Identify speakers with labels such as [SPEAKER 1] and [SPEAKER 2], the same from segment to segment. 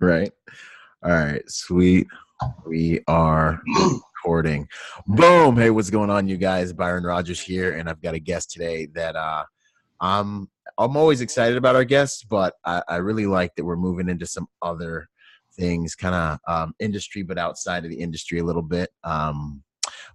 [SPEAKER 1] Right. All right. Sweet. We are recording. Boom. Hey, what's going on, you guys? Byron Rogers here, and I've got a guest today that I'm I'm always excited about our guests, but I really like that we're moving into some other things, kind of industry, but outside of the industry a little bit.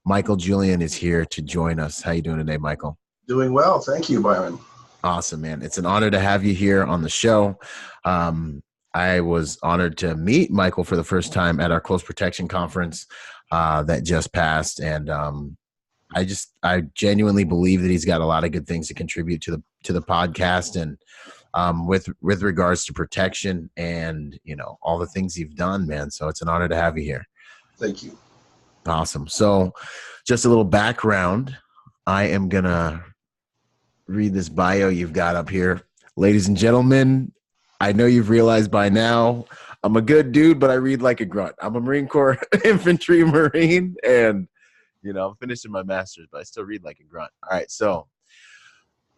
[SPEAKER 1] Michael Julian is here to join us. How you doing today, Michael?
[SPEAKER 2] Doing well. Thank you, Byron.
[SPEAKER 1] Awesome, man. It's an honor to have you here on the show. I was honored to meet Michael for the first time at our Close Protection Conference that just passed. And I genuinely believe that he's got a lot of good things to contribute to the podcast and with regards to protection and, all the things you've done, man. So it's an honor to have you here.
[SPEAKER 2] Thank you.
[SPEAKER 1] Awesome. So just a little background. I am going to read this bio you've got up here. Ladies and gentlemen, I know you've realized by now I'm a good dude, but I read like a grunt. I'm a Marine Corps infantry Marine, and, I'm finishing my master's, but I still read like a grunt. All right, so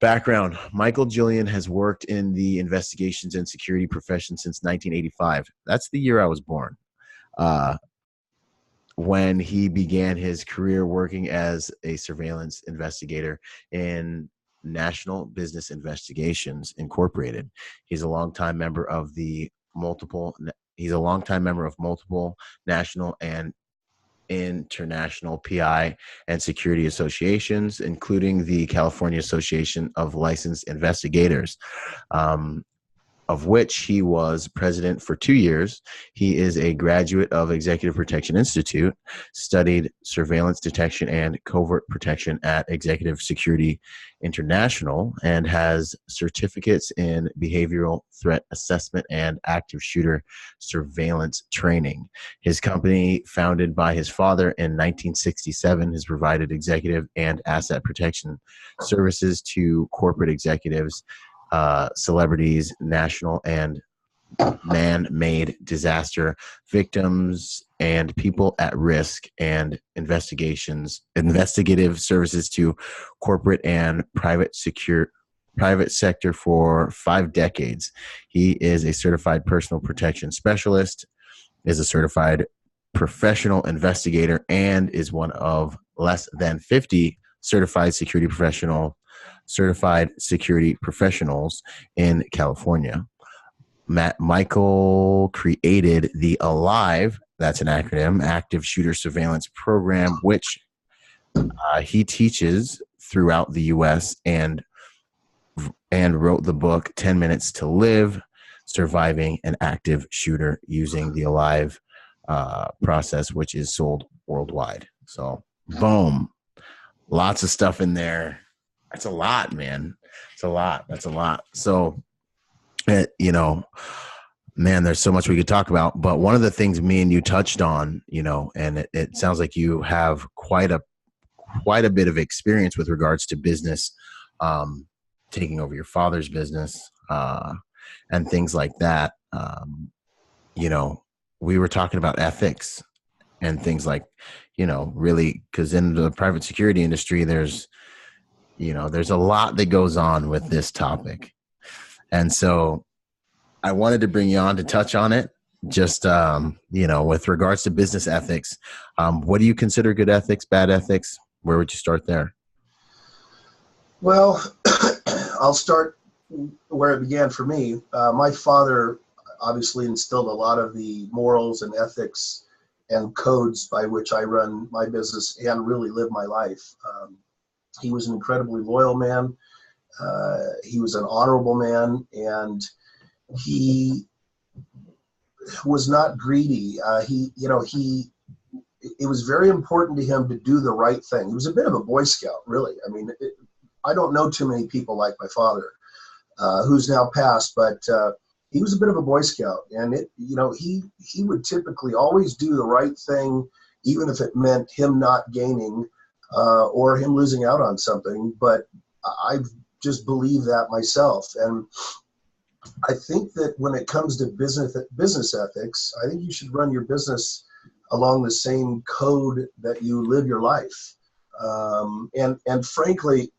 [SPEAKER 1] background. Michael Julian has worked in the investigations and security profession since 1985. That's the year I was born. When he began his career working as a surveillance investigator in National Business Investigations Incorporated. He's a longtime member of multiple national and international PI and security associations, including the California Association of Licensed Investigators, of which he was president for 2 years. He is a graduate of Executive Protection Institute, studied surveillance detection and covert protection at Executive Security International, and has certificates in behavioral threat assessment and active shooter surveillance training. His company, founded by his father in 1967, has provided executive and asset protection services to corporate executives, celebrities, national and man-made disaster victims, and people at risk, and investigative services to corporate and private sector for 5 decades. He is a certified personal protection specialist, is a certified professional investigator, and is one of less than 50 certified security professionals in California. Michael created the ALIVE, that's an acronym, Active Shooter Surveillance Program, which he teaches throughout the U.S. and wrote the book 10 Minutes to Live, Surviving an Active Shooter Using the ALIVE process, which is sold worldwide. So, boom. Lots of stuff in there. That's a lot, man. It's a lot. That's a lot. So, man, there's so much we could talk about. But one of the things me and you touched on, and it sounds like you have quite a bit of experience with regards to business, taking over your father's business, and things like that. We were talking about ethics and things like, really, because in the private security industry, there's a lot that goes on with this topic. And so I wanted to bring you on to touch on it. Just, with regards to business ethics, what do you consider good ethics, bad ethics? Where would you start there?
[SPEAKER 2] Well, I'll start where it began for me. My father obviously instilled a lot of the morals and ethics and codes by which I run my business and really live my life. He was an incredibly loyal man. He was an honorable man, and he was not greedy. It was very important to him to do the right thing. He was a bit of a Boy Scout, really. I mean, I don't know too many people like my father, who's now passed, but he was a bit of a Boy Scout, and he would typically always do the right thing, even if it meant him not gaining or him losing out on something. But I just believe that myself, and I think that when it comes to business ethics, I think you should run your business along the same code that you live your life. And frankly,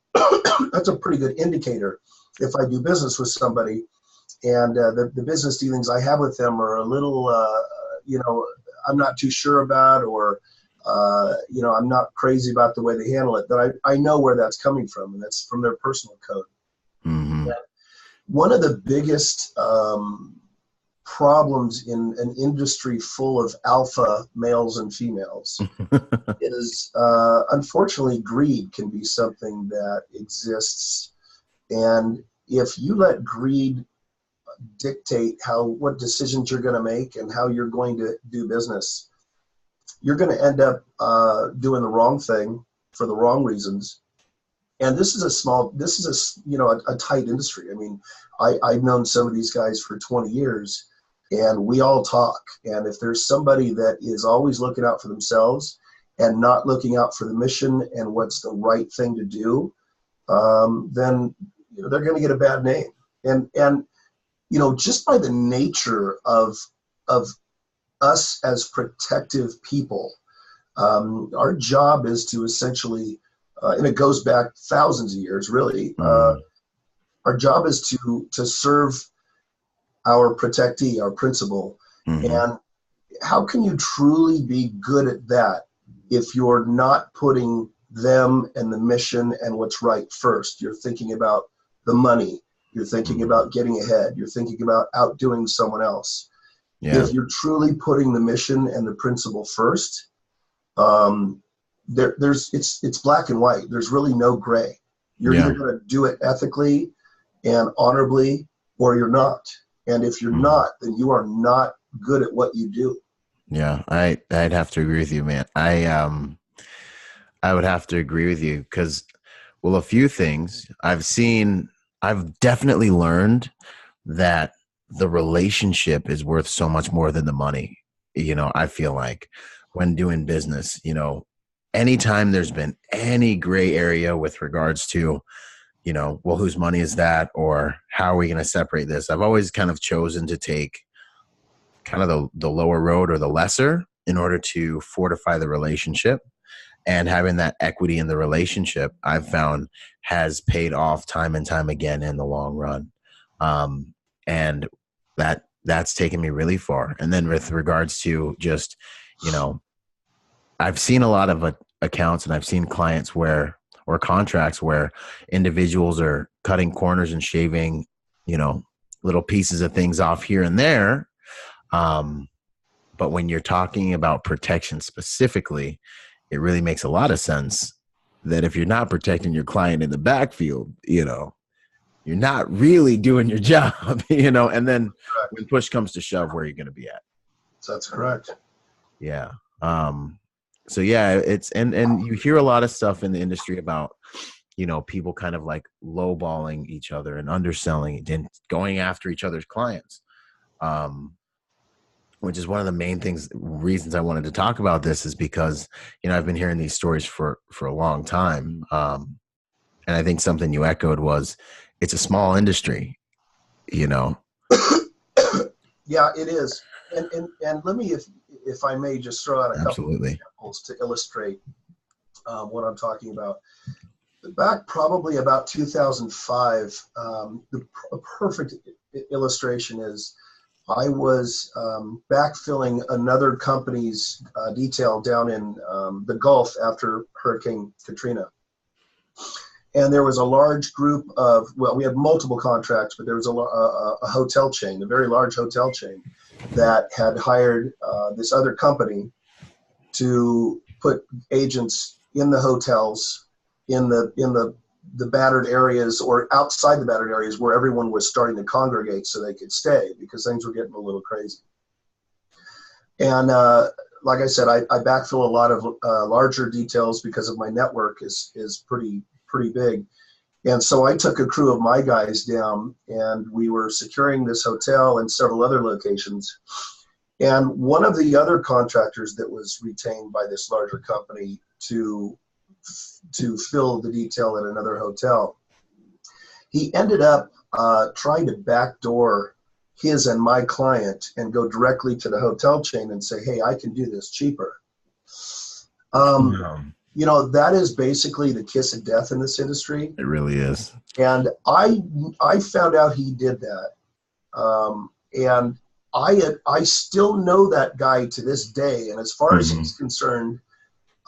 [SPEAKER 2] that's a pretty good indicator. If I do business with somebody and the business dealings I have with them are a little, I'm not too sure about, or I'm not crazy about the way they handle it. That I know where that's coming from, and that's from their personal code.
[SPEAKER 1] Mm-hmm.
[SPEAKER 2] One of the biggest problems in an industry full of alpha males and females is, unfortunately, greed can be something that exists. And if you let greed dictate what decisions you're going to make and how you're going to do business, you're going to end up doing the wrong thing for the wrong reasons. And this is a tight industry. I mean, I've known some of these guys for 20 years, and we all talk. And if there's somebody that is always looking out for themselves and not looking out for the mission and what's the right thing to do, then they're going to get a bad name. And just by the nature of us as protective people, our job is to essentially, and it goes back thousands of years, really. Our job is to serve our protectee, our principal.
[SPEAKER 1] Mm-hmm.
[SPEAKER 2] And how can you truly be good at that if you're not putting them and the mission and what's right first? You're thinking about the money. You're thinking about getting ahead. You're thinking about outdoing someone else.
[SPEAKER 1] Yeah.
[SPEAKER 2] If you're truly putting the mission and the principle first, it's black and white. There's really no gray. You're either going to do it ethically and honorably, or you're not. And if you're not, then you are not good at what you do.
[SPEAKER 1] Yeah, I'd have to agree with you, man. I would have to agree with you because, well, a few things I've definitely learned that the relationship is worth so much more than the money. I feel like when doing business, anytime there's been any gray area with regards to, well, whose money is that, or how are we going to separate this? I've always kind of chosen to take kind of the lower road or the lesser in order to fortify the relationship. And having that equity in the relationship, I've found, has paid off time and time again in the long run. And that's taken me really far. And then with regards to just, I've seen a lot of accounts, and I've seen clients or contracts where individuals are cutting corners and shaving, little pieces of things off here and there. But when you're talking about protection specifically, it really makes a lot of sense that if you're not protecting your client in the backfield, you're not really doing your job, and then when push comes to shove, where are you going to be at?
[SPEAKER 2] That's correct.
[SPEAKER 1] Yeah. So yeah, it's, and you hear a lot of stuff in the industry about, people kind of like lowballing each other and underselling and going after each other's clients. Which is one of the main reasons I wanted to talk about this, is because, I've been hearing these stories for a long time. And I think something you echoed was it's a small industry,
[SPEAKER 2] Yeah, it is. And let me, if I may, just throw out a couple of examples to illustrate what I'm talking about. Back probably about 2005, a perfect illustration is I was backfilling another company's detail down in the Gulf after Hurricane Katrina. And there was a large group of, we had multiple contracts, but there was a hotel chain, a very large hotel chain, that had hired this other company to put agents in the hotels, in the battered areas or outside the battered areas where everyone was starting to congregate so they could stay, because things were getting a little crazy. And like I said, I backfill a lot of larger details because of my network is pretty big. And so I took a crew of my guys down, and we were securing this hotel and several other locations. And one of the other contractors that was retained by this larger company to fill the detail at another hotel, he ended up trying to backdoor his and my client and go directly to the hotel chain and say, hey, I can do this cheaper. That is basically the kiss of death in this industry.
[SPEAKER 1] It really is.
[SPEAKER 2] And I found out he did that. And I still know that guy to this day. And as far as he's concerned,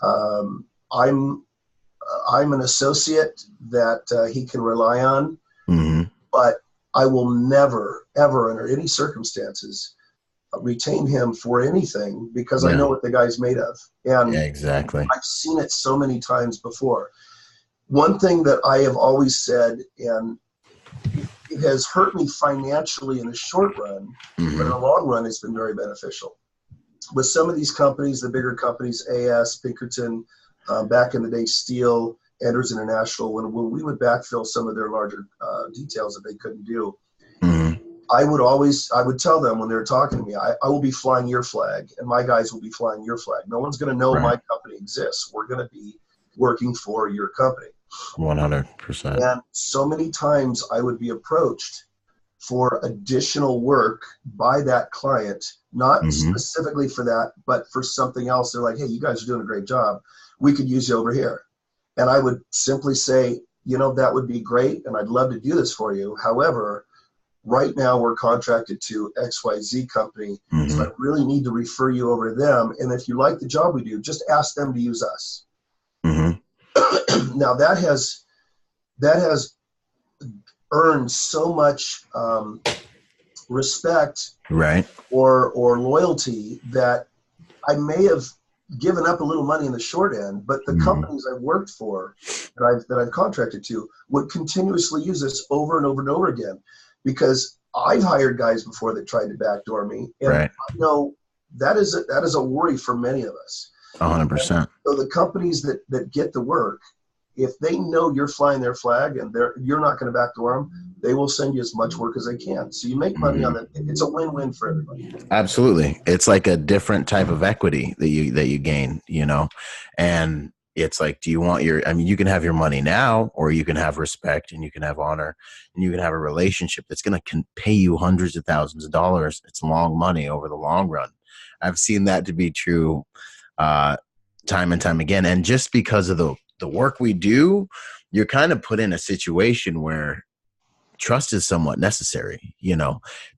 [SPEAKER 2] I'm an associate that he can rely on, but I will never, ever, under any circumstances, retain him for anything because I know what the guy's made of. And
[SPEAKER 1] exactly.
[SPEAKER 2] I've seen it so many times before. One thing that I have always said, and it has hurt me financially in the short run, but in the long run, it's been very beneficial. With some of these companies, the bigger companies, AS, Pinkerton, back in the day, Steel, Enders International, when we would backfill some of their larger details that they couldn't do, I would tell them when they were talking to me, I will be flying your flag and my guys will be flying your flag. No one's going to know my company exists. We're going to be working for your company.
[SPEAKER 1] 100%.
[SPEAKER 2] And so many times I would be approached for additional work by that client, not specifically for that, but for something else. They're like, hey, you guys are doing a great job. We could use you over here. And I would simply say, that would be great. And I'd love to do this for you. However, right now we're contracted to XYZ company. So I really need to refer you over to them. And if you like the job we do, just ask them to use us. Now that has earned so much respect or loyalty that I may have given up a little money in the short end, but the companies I've worked for that I've contracted to would continuously use this over and over and over again, because I've hired guys before that tried to backdoor me, and I know that is a worry for many of us.
[SPEAKER 1] 100%.
[SPEAKER 2] So the companies that get the work, if they know you're flying their flag and you're not going to backdoor them, they will send you as much work as they can. So you make money on it. It's a win-win for everybody.
[SPEAKER 1] Absolutely. It's like a different type of equity that you gain, and it's like, do you want you can have your money now, or you can have respect and you can have honor and you can have a relationship that's going to pay you hundreds of thousands of dollars. It's long money over the long run. I've seen that to be true time and time again. And just because of the work we do, you're kind of put in a situation where trust is somewhat necessary,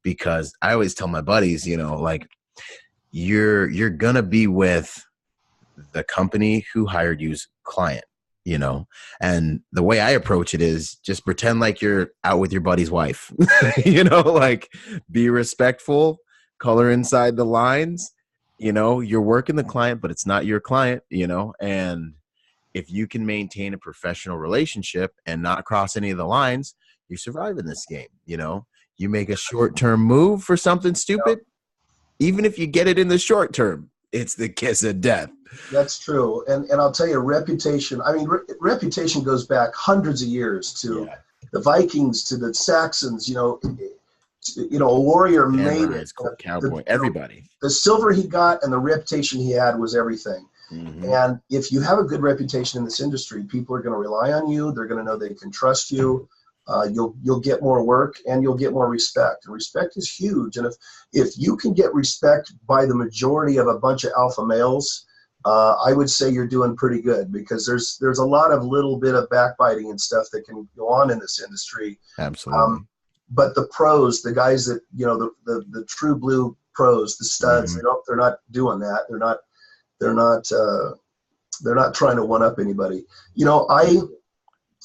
[SPEAKER 1] because I always tell my buddies, like you're going to be with the company who hired you's client, and the way I approach it is just pretend like you're out with your buddy's wife, like be respectful, color inside the lines, you're working the client, but it's not your client, and if you can maintain a professional relationship and not cross any of the lines, you survive in this game. You make a short-term move for something stupid, even if you get it in the short term, it's the kiss of death.
[SPEAKER 2] That's true. And I'll tell you, reputation, reputation goes back hundreds of years to the Vikings, to the Saxons, a warrior made it.
[SPEAKER 1] Cowboy, everybody.
[SPEAKER 2] The silver he got and the reputation he had was everything. And if you have a good reputation in this industry, people are going to rely on you. They're going to know they can trust you. You'll get more work and you'll get more respect. And respect is huge. And if you can get respect by the majority of a bunch of alpha males, I would say you're doing pretty good, because there's a lot of little bit of backbiting and stuff that can go on in this industry.
[SPEAKER 1] Absolutely.
[SPEAKER 2] But the pros, the guys that, the true blue pros, the studs, they're not doing that. They're not trying to one up anybody.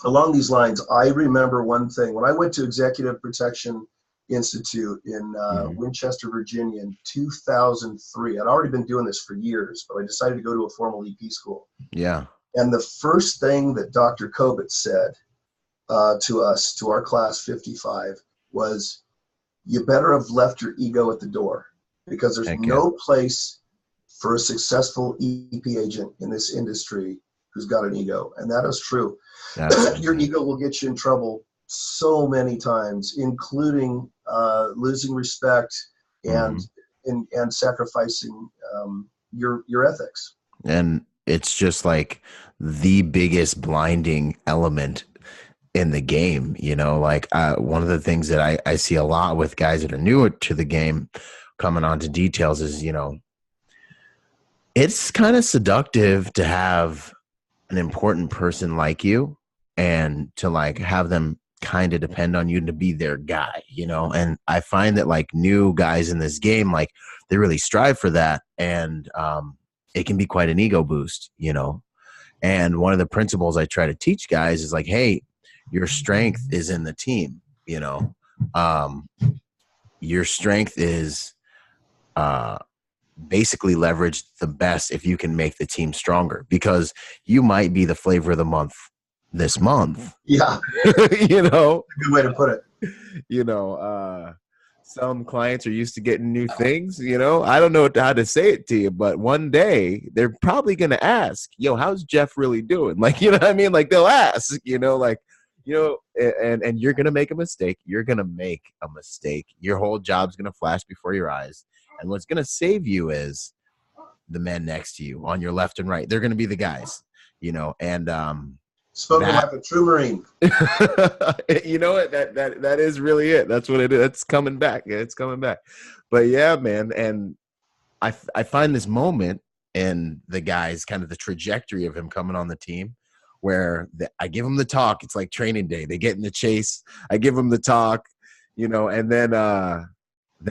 [SPEAKER 2] Along these lines, I remember one thing. When I went to Executive Protection Institute in Winchester, Virginia in 2003, I'd already been doing this for years, but I decided to go to a formal EP school.
[SPEAKER 1] Yeah.
[SPEAKER 2] And the first thing that Dr. Kobit said to us, to our class 55, was, you better have left your ego at the door, because there's no place for a successful EP agent in this industry who's got an ego. And that is true. Your ego will get you in trouble so many times, including losing respect and sacrificing your ethics.
[SPEAKER 1] And it's just like the biggest blinding element in the game, one of the things that I see a lot with guys that are newer to the game coming on to details is, it's kind of seductive to have an important person like you and to like have them kind of depend on you to be their guy, you know? And I find that like new guys in this game, like they really strive for that. And it can be quite an ego boost, you know? And one of the principles I try to teach guys is like, hey, your strength is in the team, you know? Your strength is basically leverage the best if you can make the team stronger, because you might be the flavor of the month this month.
[SPEAKER 2] Yeah.
[SPEAKER 1] You know,
[SPEAKER 2] Good way to put it.
[SPEAKER 1] You know, some clients are used to getting new things, you know. I don't know how to say it to you, but one day they're probably going to ask, yo, how's Jeff really doing? Like, you know what I mean? Like they'll ask, you know, like, you know, and you're going to make a mistake. You're going to make a mistake. Your whole job's going to flash before your eyes. And what's going to save you is the men next to you on your left and right. They're going to be the guys, you know, and
[SPEAKER 2] spoken like a true Marine.
[SPEAKER 1] You know what? That is really it. That's what it is. It's coming back. Yeah, it's coming back. But yeah, man. And I find this moment in the guys, kind of the trajectory of him coming on the team, where I give them the talk. It's like training day. They get in the chase. I give them the talk, you know, and then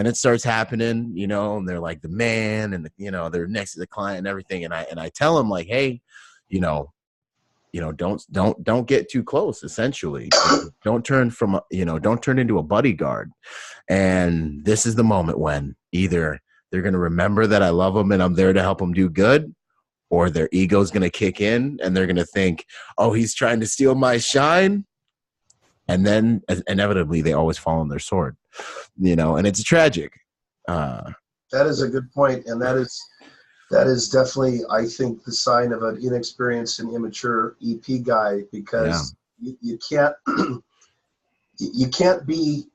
[SPEAKER 1] it starts happening, you know, and they're like the man, and you know, they're next to the client and everything. And I tell them like, hey, you know, don't get too close. Essentially, don't turn into a bodyguard. And this is the moment when either they're going to remember that I love them and I'm there to help them do good, or their ego's going to kick in and they're going to think, oh, he's trying to steal my shine. And then inevitably they always fall on their sword, you know, and it's tragic.
[SPEAKER 2] That is a good point. And that is definitely, I think, the sign of an inexperienced and immature EP guy, because you can't be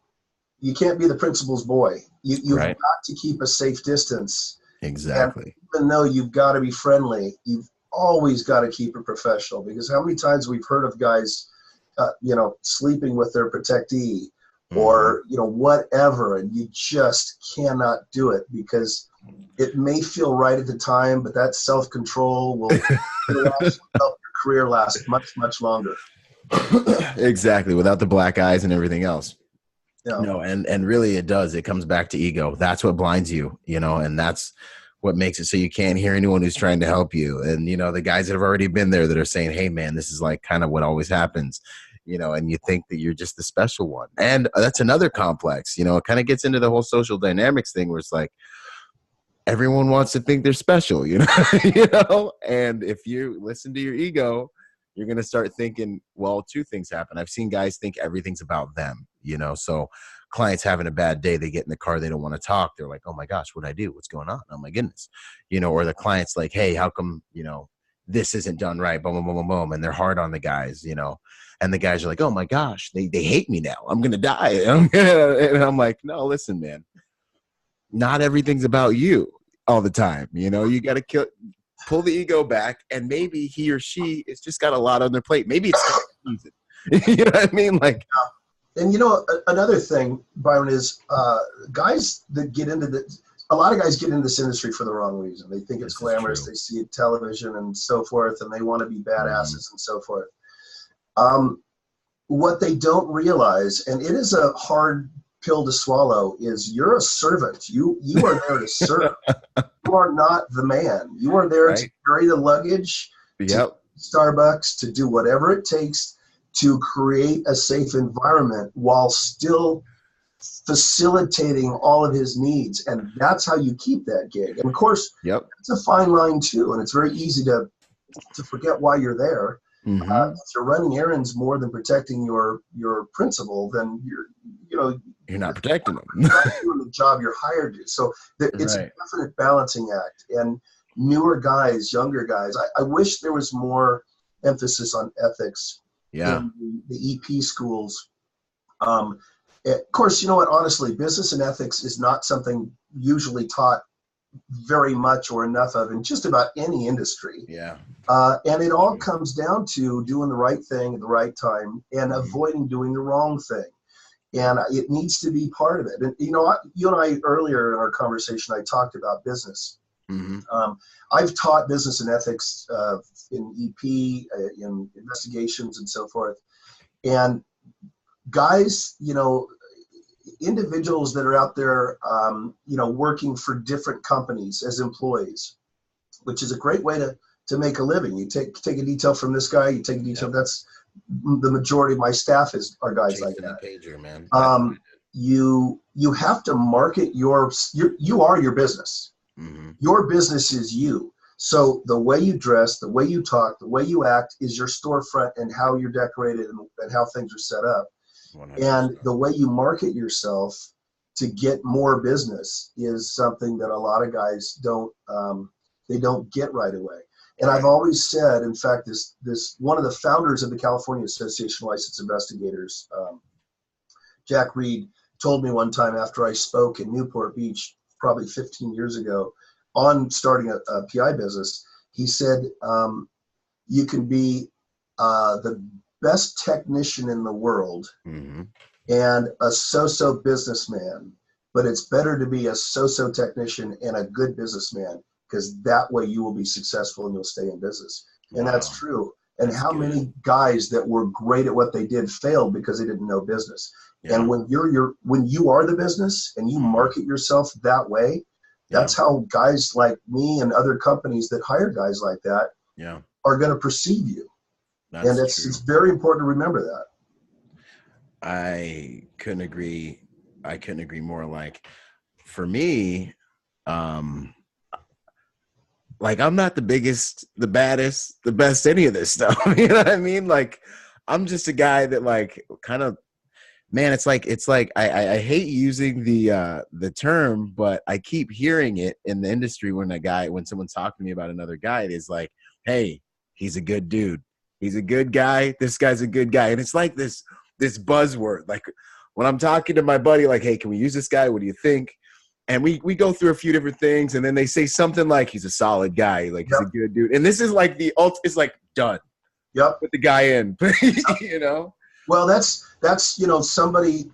[SPEAKER 2] the principal's boy. You've
[SPEAKER 1] Right.
[SPEAKER 2] got to keep a safe distance.
[SPEAKER 1] Exactly.
[SPEAKER 2] And even though you've got to be friendly, you've always got to keep it professional, because how many times we've heard of guys, you know, sleeping with their protectee or, you know, whatever, and you just cannot do it because it may feel right at the time, but that self-control will help your career last much, much longer.
[SPEAKER 1] Exactly. Without the black eyes and everything else.
[SPEAKER 2] Yeah.
[SPEAKER 1] No, and really it does. It comes back to ego. That's what blinds you, you know, and that's what makes it so you can't hear anyone who's trying to help you. And, you know, the guys that have already been there that are saying, hey, man, this is like kind of what always happens, you know, and you think that you're just the special one. And that's another complex, you know, it kind of gets into the whole social dynamics thing where it's like everyone wants to think they're special, you know, you know, and if you listen to your ego, you're going to start thinking, well, two things happen. I've seen guys think everything's about them, you know, so clients having a bad day, they get in the car, they don't want to talk. They're like, oh my gosh, what'd I do? What's going on? Oh my goodness. You know, or the client's like, hey, how come, you know, this isn't done right? Boom, boom, boom, boom, boom. And they're hard on the guys, you know, and the guys are like, oh my gosh, they hate me now. I'm going to die. And I'm like, no, listen, man, not everything's about you all the time. You know, you got to pull the ego back, and maybe he or she has just got a lot on their plate. Maybe it's season. You know what I mean? Like,
[SPEAKER 2] and you know, another thing, Byron, is guys that get into a lot of guys get into this industry for the wrong reason. They think it's glamorous. They see it television and so forth, and they want to be badasses and so forth. What they don't realize, and it is a hard pill to swallow, is you're a servant. You are there to serve. You are not the man. You are there to carry the luggage, to Starbucks, to do whatever it takes to create a safe environment while still facilitating all of his needs. And that's how you keep that gig. And of course, it's a fine line too. And it's very easy to forget why you're there. If you're running errands more than protecting your principal, then you're
[SPEAKER 1] not protecting them.
[SPEAKER 2] You're not doing the job you're hired to. So it's a definite balancing act. And newer guys, younger guys, I wish there was more emphasis on ethics in the EP schools. Of course, you know what? Honestly, business and ethics is not something usually taught very much or enough of in just about any industry. And it all comes down to doing the right thing at the right time and avoiding doing the wrong thing. And it needs to be part of it. And, you know, you and I, earlier in our conversation, I talked about business. I've taught business and ethics in EP, in investigations and so forth. And guys, individuals that are out there, working for different companies as employees, which is a great way to make a living. You take a detail from this guy, you take a detail. That's the majority of my staff are guys like that.
[SPEAKER 1] Pager, man.
[SPEAKER 2] You have to market you are your business.
[SPEAKER 1] Mm-hmm.
[SPEAKER 2] Your business is you. So the way you dress, the way you talk, the way you act is your storefront and how you're decorated and how things are set up. 100%. And the way you market yourself to get more business is something that a lot of guys don't get right away. And I've always said, in fact, this one of the founders of the California Association of Licensed Investigators, Jack Reed, told me one time after I spoke in Newport Beach, probably 15 years ago, on starting a PI business. He said, you can be the best technician in the world
[SPEAKER 1] mm-hmm.
[SPEAKER 2] and a so-so businessman, but it's better to be a so-so technician and a good businessman, because that way you will be successful and you'll stay in business. And that's true. And that's how many guys that were great at what they did failed because they didn't know business. Yeah. And when you are the business and you market yourself that way, that's how guys like me and other companies that hire guys like that are going to perceive you. And it's very important to remember that.
[SPEAKER 1] I couldn't agree more. Like, for me, like, I'm not the biggest, the baddest, the best, any of this stuff. You know what I mean? Like, I'm just a guy that, like, kind of, man, it's like I hate using the term, but I keep hearing it in the industry when someone's talking to me about another guy, it is like, hey, he's a good dude. He's a good guy. This guy's a good guy. And it's like this buzzword. Like, when I'm talking to my buddy, like, hey, can we use this guy? What do you think? And we go through a few different things, and then they say something like, he's a solid guy, like he's a good dude. And this is like it's like done.
[SPEAKER 2] Yep.
[SPEAKER 1] Put the guy in, you know?
[SPEAKER 2] Well, that's somebody,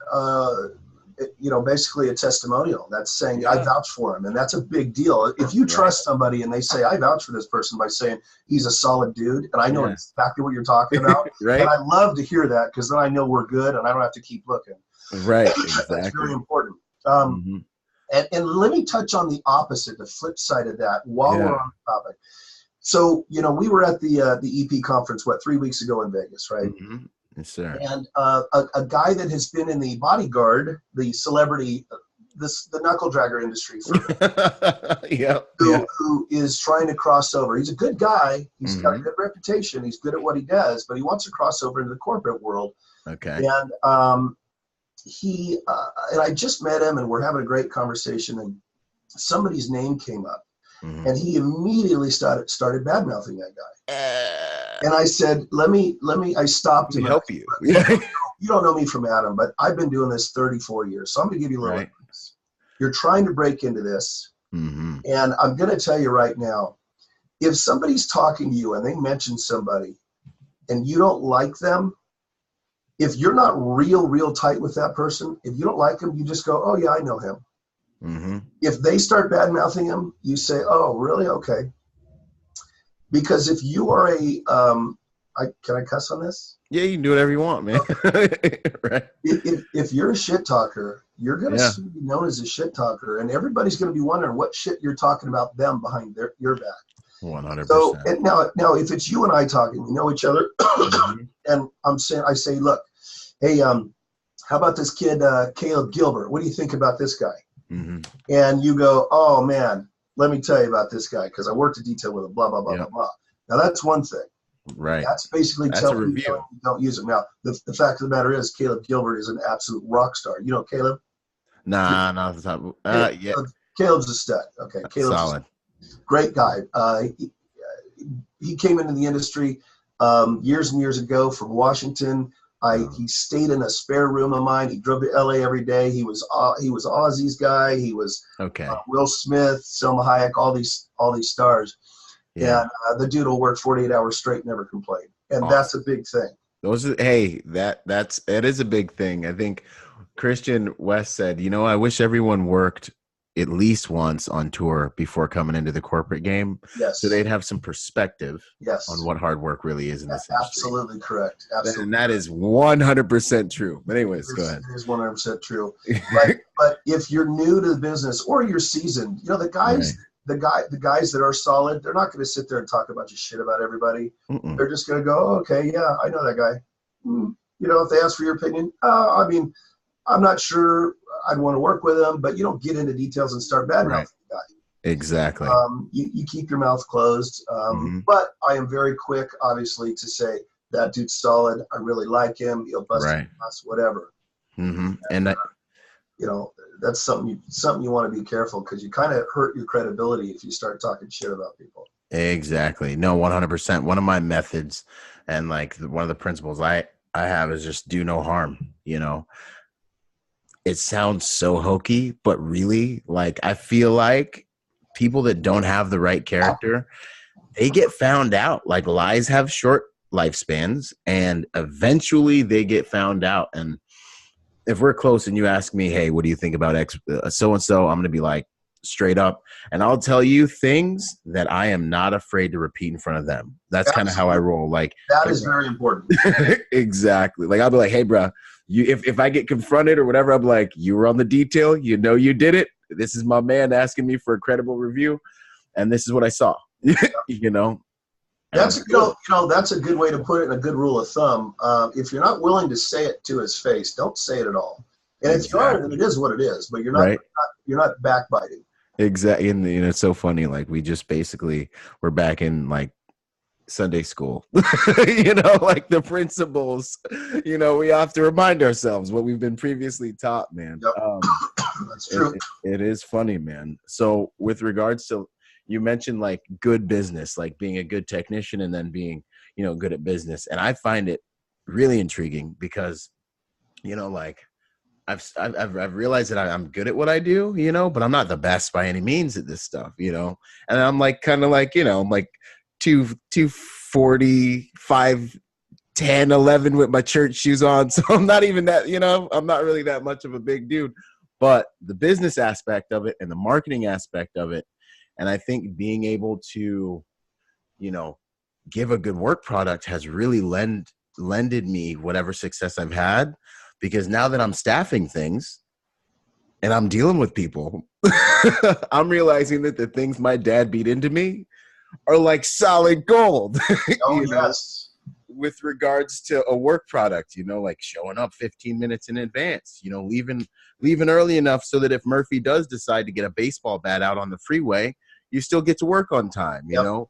[SPEAKER 2] basically a testimonial. That's saying I vouch for him, and that's a big deal. If you trust somebody and they say I vouch for this person by saying he's a solid dude, and I know exactly what you're talking about,
[SPEAKER 1] right?
[SPEAKER 2] And I love to hear that, because then I know we're good and I don't have to keep looking.
[SPEAKER 1] Right, exactly.
[SPEAKER 2] That's very important. And let me touch on the opposite, the flip side of that, while we're on the topic. So, we were at the EP conference, 3 weeks ago in Vegas, right?
[SPEAKER 1] Mm-hmm. Yes, sir.
[SPEAKER 2] And a guy that has been in the bodyguard, the celebrity, the knuckle dragger industry, who is trying to cross over. He's a good guy. He's got a good reputation. He's good at what he does, but he wants to cross over into the corporate world.
[SPEAKER 1] Okay.
[SPEAKER 2] And he and I just met him, and we're having a great conversation, and somebody's name came up. And he immediately started bad-mouthing that guy. And I said, I stopped him.
[SPEAKER 1] Help you.
[SPEAKER 2] You don't know me from Adam, but I've been doing this 34 years. So I'm going to give you a little advice. You're trying to break into this. And I'm going to tell you right now, if somebody's talking to you and they mention somebody and you don't like them, if you're not real tight with that person, if you don't like him, you just go, oh yeah, I know him. If they start bad-mouthing him, you say, oh, really? Okay. Because if you are can I cuss on this?
[SPEAKER 1] Yeah, you can do whatever you want, man. Right.
[SPEAKER 2] If you're a shit talker, you're going to be known as a shit talker, and everybody's going to be wondering what shit you're talking about them behind your back.
[SPEAKER 1] 100%.
[SPEAKER 2] So and now, if it's you and I talking, we know each other, and I say, look, hey, how about this kid, Caleb Gilbert? What do you think about this guy? And you go, oh man, let me tell you about this guy, because I worked a detail with him, blah, blah, blah, blah, blah. Now that's one thing.
[SPEAKER 1] Right.
[SPEAKER 2] That's basically telling you don't use him. Now, the fact of the matter is, Caleb Gilbert is an absolute rock star. You know Caleb?
[SPEAKER 1] Nah, not the top. Yeah.
[SPEAKER 2] Caleb's a stud. Okay. Caleb's
[SPEAKER 1] solid.
[SPEAKER 2] Great guy. He came into the industry years and years ago from Washington. He stayed in a spare room of mine. He drove to LA every day. He was Ozzy's guy. He was Will Smith, Selma Hayek, all these stars. Yeah. And the dude will work 48 hours straight, never complain. And that's a big thing.
[SPEAKER 1] It is a big thing. I think Christian West said, I wish everyone worked at least once on tour before coming into the corporate game.
[SPEAKER 2] Yes.
[SPEAKER 1] So they'd have some perspective
[SPEAKER 2] Yes.
[SPEAKER 1] on what hard work really is in this industry.
[SPEAKER 2] Absolutely correct. Absolutely.
[SPEAKER 1] And that is 100% true. But anyways, go ahead.
[SPEAKER 2] It is 100% true. But if you're new to the business or you're seasoned, you know, the guys that are solid, they're not going to sit there and talk a bunch of shit about everybody. They're just going to go, oh, okay, yeah, I know that guy. You know, if they ask for your opinion, I mean, I'm not sure I'd want to work with him, but you don't get into details and start badmouthing the guy.
[SPEAKER 1] Exactly.
[SPEAKER 2] You keep your mouth closed. But I am very quick, obviously, to say that dude's solid. I really like him. He'll bust your ass, whatever. And you know, that's something you want to be careful, because you kind of hurt your credibility if you start talking shit about people.
[SPEAKER 1] Exactly. No, 100%. One of my methods and like one of the principles I have is just do no harm. You know, it sounds so hokey, but really, like, I feel like people that don't have the right character, they get found out. Like, lies have short lifespans, and eventually they get found out. And if we're close and you ask me, hey, what do you think about so-and-so, I'm going to be like, straight up, and I'll tell you things that I am not afraid to repeat in front of them. That's kind of how I roll. Like,
[SPEAKER 2] that is very important.
[SPEAKER 1] Exactly. Like, I'll be like, hey, bro, if I get confronted or whatever, I'm like, you were on the detail, you know, you did it. This is my man asking me for a credible review, and this is what I saw. You know,
[SPEAKER 2] that's that's a good way to put it, and a good rule of thumb. If you're not willing to say it to his face, don't say it at all. And if you are, then it is what it is. But you're not backbiting.
[SPEAKER 1] Exactly. And you know, it's so funny. Like, we just basically we're back in like Sunday school. You know, like the principles. You know, we have to remind ourselves what we've been previously taught, man.
[SPEAKER 2] Yep. That's true.
[SPEAKER 1] It is funny, man. So with regards to, you mentioned like good business, like being a good technician and then being, you know, good at business. And I find it really intriguing because, you know, like I've realized that I'm good at what I do, you know, but I'm not the best by any means at this stuff, you know. And I'm like kind of like, you know, I'm like 240, 5'10", 11 with my church shoes on. So I'm not even that, you know, I'm not really that much of a big dude. But the business aspect of it and the marketing aspect of it, and I think being able to, you know, give a good work product has really lended me whatever success I've had, because now that I'm staffing things and I'm dealing with people, I'm realizing that the things my dad beat into me are like solid gold.
[SPEAKER 2] Oh,
[SPEAKER 1] yes. With regards to a work product, you know, like showing up 15 minutes in advance, you know, leaving early enough so that if Murphy does decide to get a baseball bat out on the freeway, you still get to work on time, you know.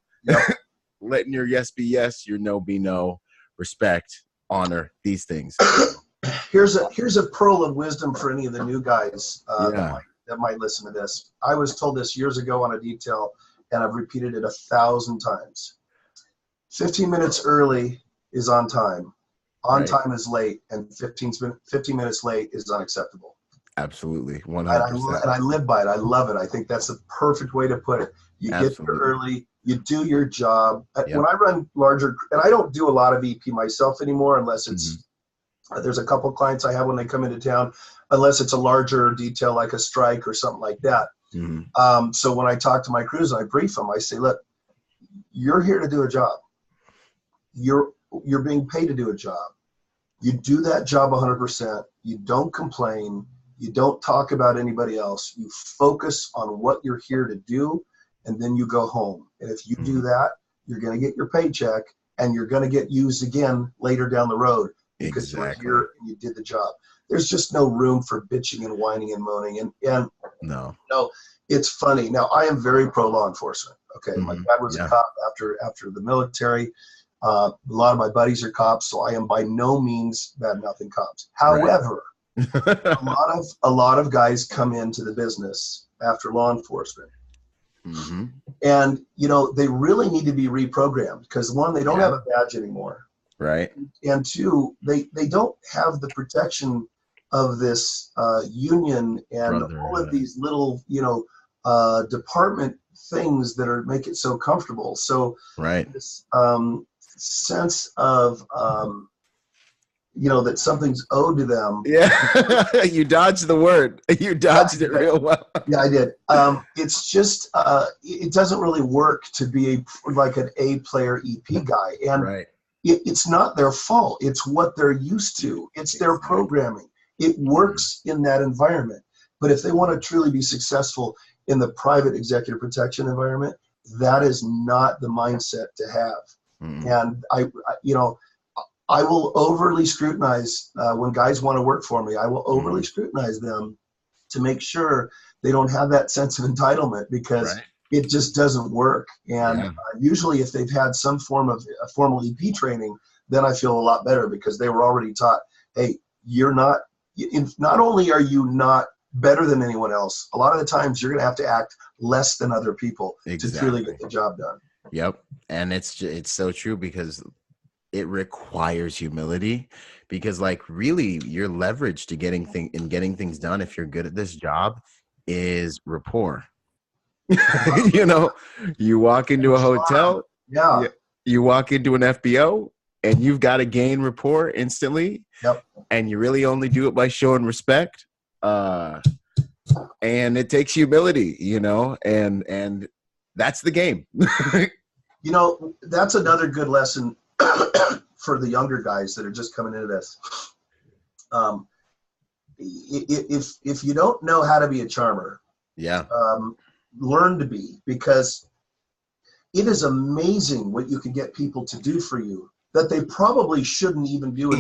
[SPEAKER 1] Letting your yes be yes, your no be no, respect, honor, these things.
[SPEAKER 2] Here's a pearl of wisdom for any of the new guys that might listen to this. I was told this years ago on a detail, and I've repeated it 1,000 times. 15 minutes early is on time. On time is late, and 15 minutes late is unacceptable.
[SPEAKER 1] Absolutely, 100%.
[SPEAKER 2] And I live by it. I love it. I think that's the perfect way to put it. You get there early. You do your job. When I run larger, and I don't do a lot of EP myself anymore, unless it's there's a couple clients I have when they come into town, unless it's a larger detail like a strike or something like that. So when I talk to my crews and I brief them, I say, look, you're here to do a job. You're being paid to do a job. You do that job 100%. You don't complain. You don't talk about anybody else. You focus on what you're here to do, and then you go home. And if you do that, you're going to get your paycheck, and you're going to get used again later down the road because you're here and you did the job. There's just no room for bitching and whining and moaning. And no, it's funny. Now, I am very pro law enforcement. Okay, my dad was a cop after the military. A lot of my buddies are cops, so I am by no means bad-mouthing cops. However, a lot of guys come into the business after law enforcement, and you know they really need to be reprogrammed because one, they don't have a badge anymore, right? And two, they don't have the protection of this union and all of these little department things that make it so comfortable. So this sense of that something's owed to them.
[SPEAKER 1] Yeah, you dodged the word. You dodged it real well.
[SPEAKER 2] Yeah, I did. It's just it doesn't really work to be like an A player EP guy, and
[SPEAKER 1] Right.
[SPEAKER 2] it's not their fault. It's what they're used to. It's their programming. It works in that environment. But if they want to truly be successful in the private executive protection environment, that is not the mindset to have. And I will overly scrutinize when guys want to work for me. I will overly scrutinize them to make sure they don't have that sense of entitlement, because it just doesn't work. And usually if they've had some form of formal EP training, then I feel a lot better, because they were already taught, hey, not only are you not better than anyone else, a lot of the times you're going to have to act less than other people to truly get the job done.
[SPEAKER 1] Yep. And it's so true, because it requires humility, because like really your leverage to getting things done, if you're good at this job, is rapport. You walk into a hotel, you walk into an FBO, and you've got to gain rapport instantly.
[SPEAKER 2] Yep.
[SPEAKER 1] And you really only do it by showing respect. And it takes humility, and that's the game.
[SPEAKER 2] That's another good lesson for the younger guys that are just coming into this. If you don't know how to be a charmer, learn to be, because it is amazing what you can get people to do for you that they probably shouldn't even do.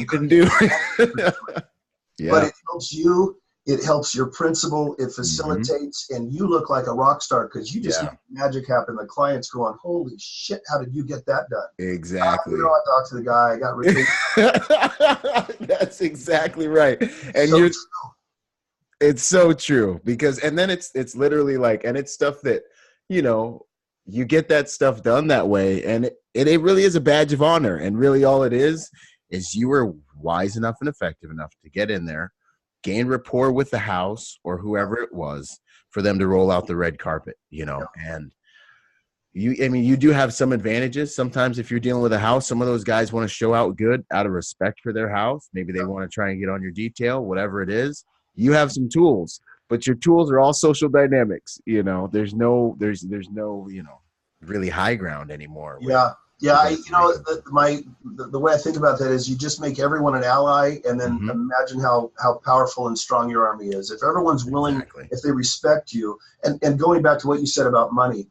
[SPEAKER 2] But it helps you. It helps your principal. It facilitates, and you look like a rock star because you just make magic happen. The client's going, "Holy shit! How did you get that done?"
[SPEAKER 1] Exactly.
[SPEAKER 2] I talked to the guy. I got retained.
[SPEAKER 1] That's exactly right. And it's so true, because, and then it's literally like, and it's stuff that, you get that stuff done that way, and it really is a badge of honor. And really all it is you were wise enough and effective enough to get in there, gain rapport with the house or whoever it was, for them to roll out the red carpet, and you do have some advantages. Sometimes if you're dealing with a house, some of those guys want to show out good out of respect for their house. Maybe they want to try and get on your detail, whatever it is. You have some tools, but your tools are all social dynamics. There's no, really high ground anymore.
[SPEAKER 2] Yeah. The way I think about that is you just make everyone an ally, and then imagine how powerful and strong your army is. If everyone's willing, if they respect you, and going back to what you said about money,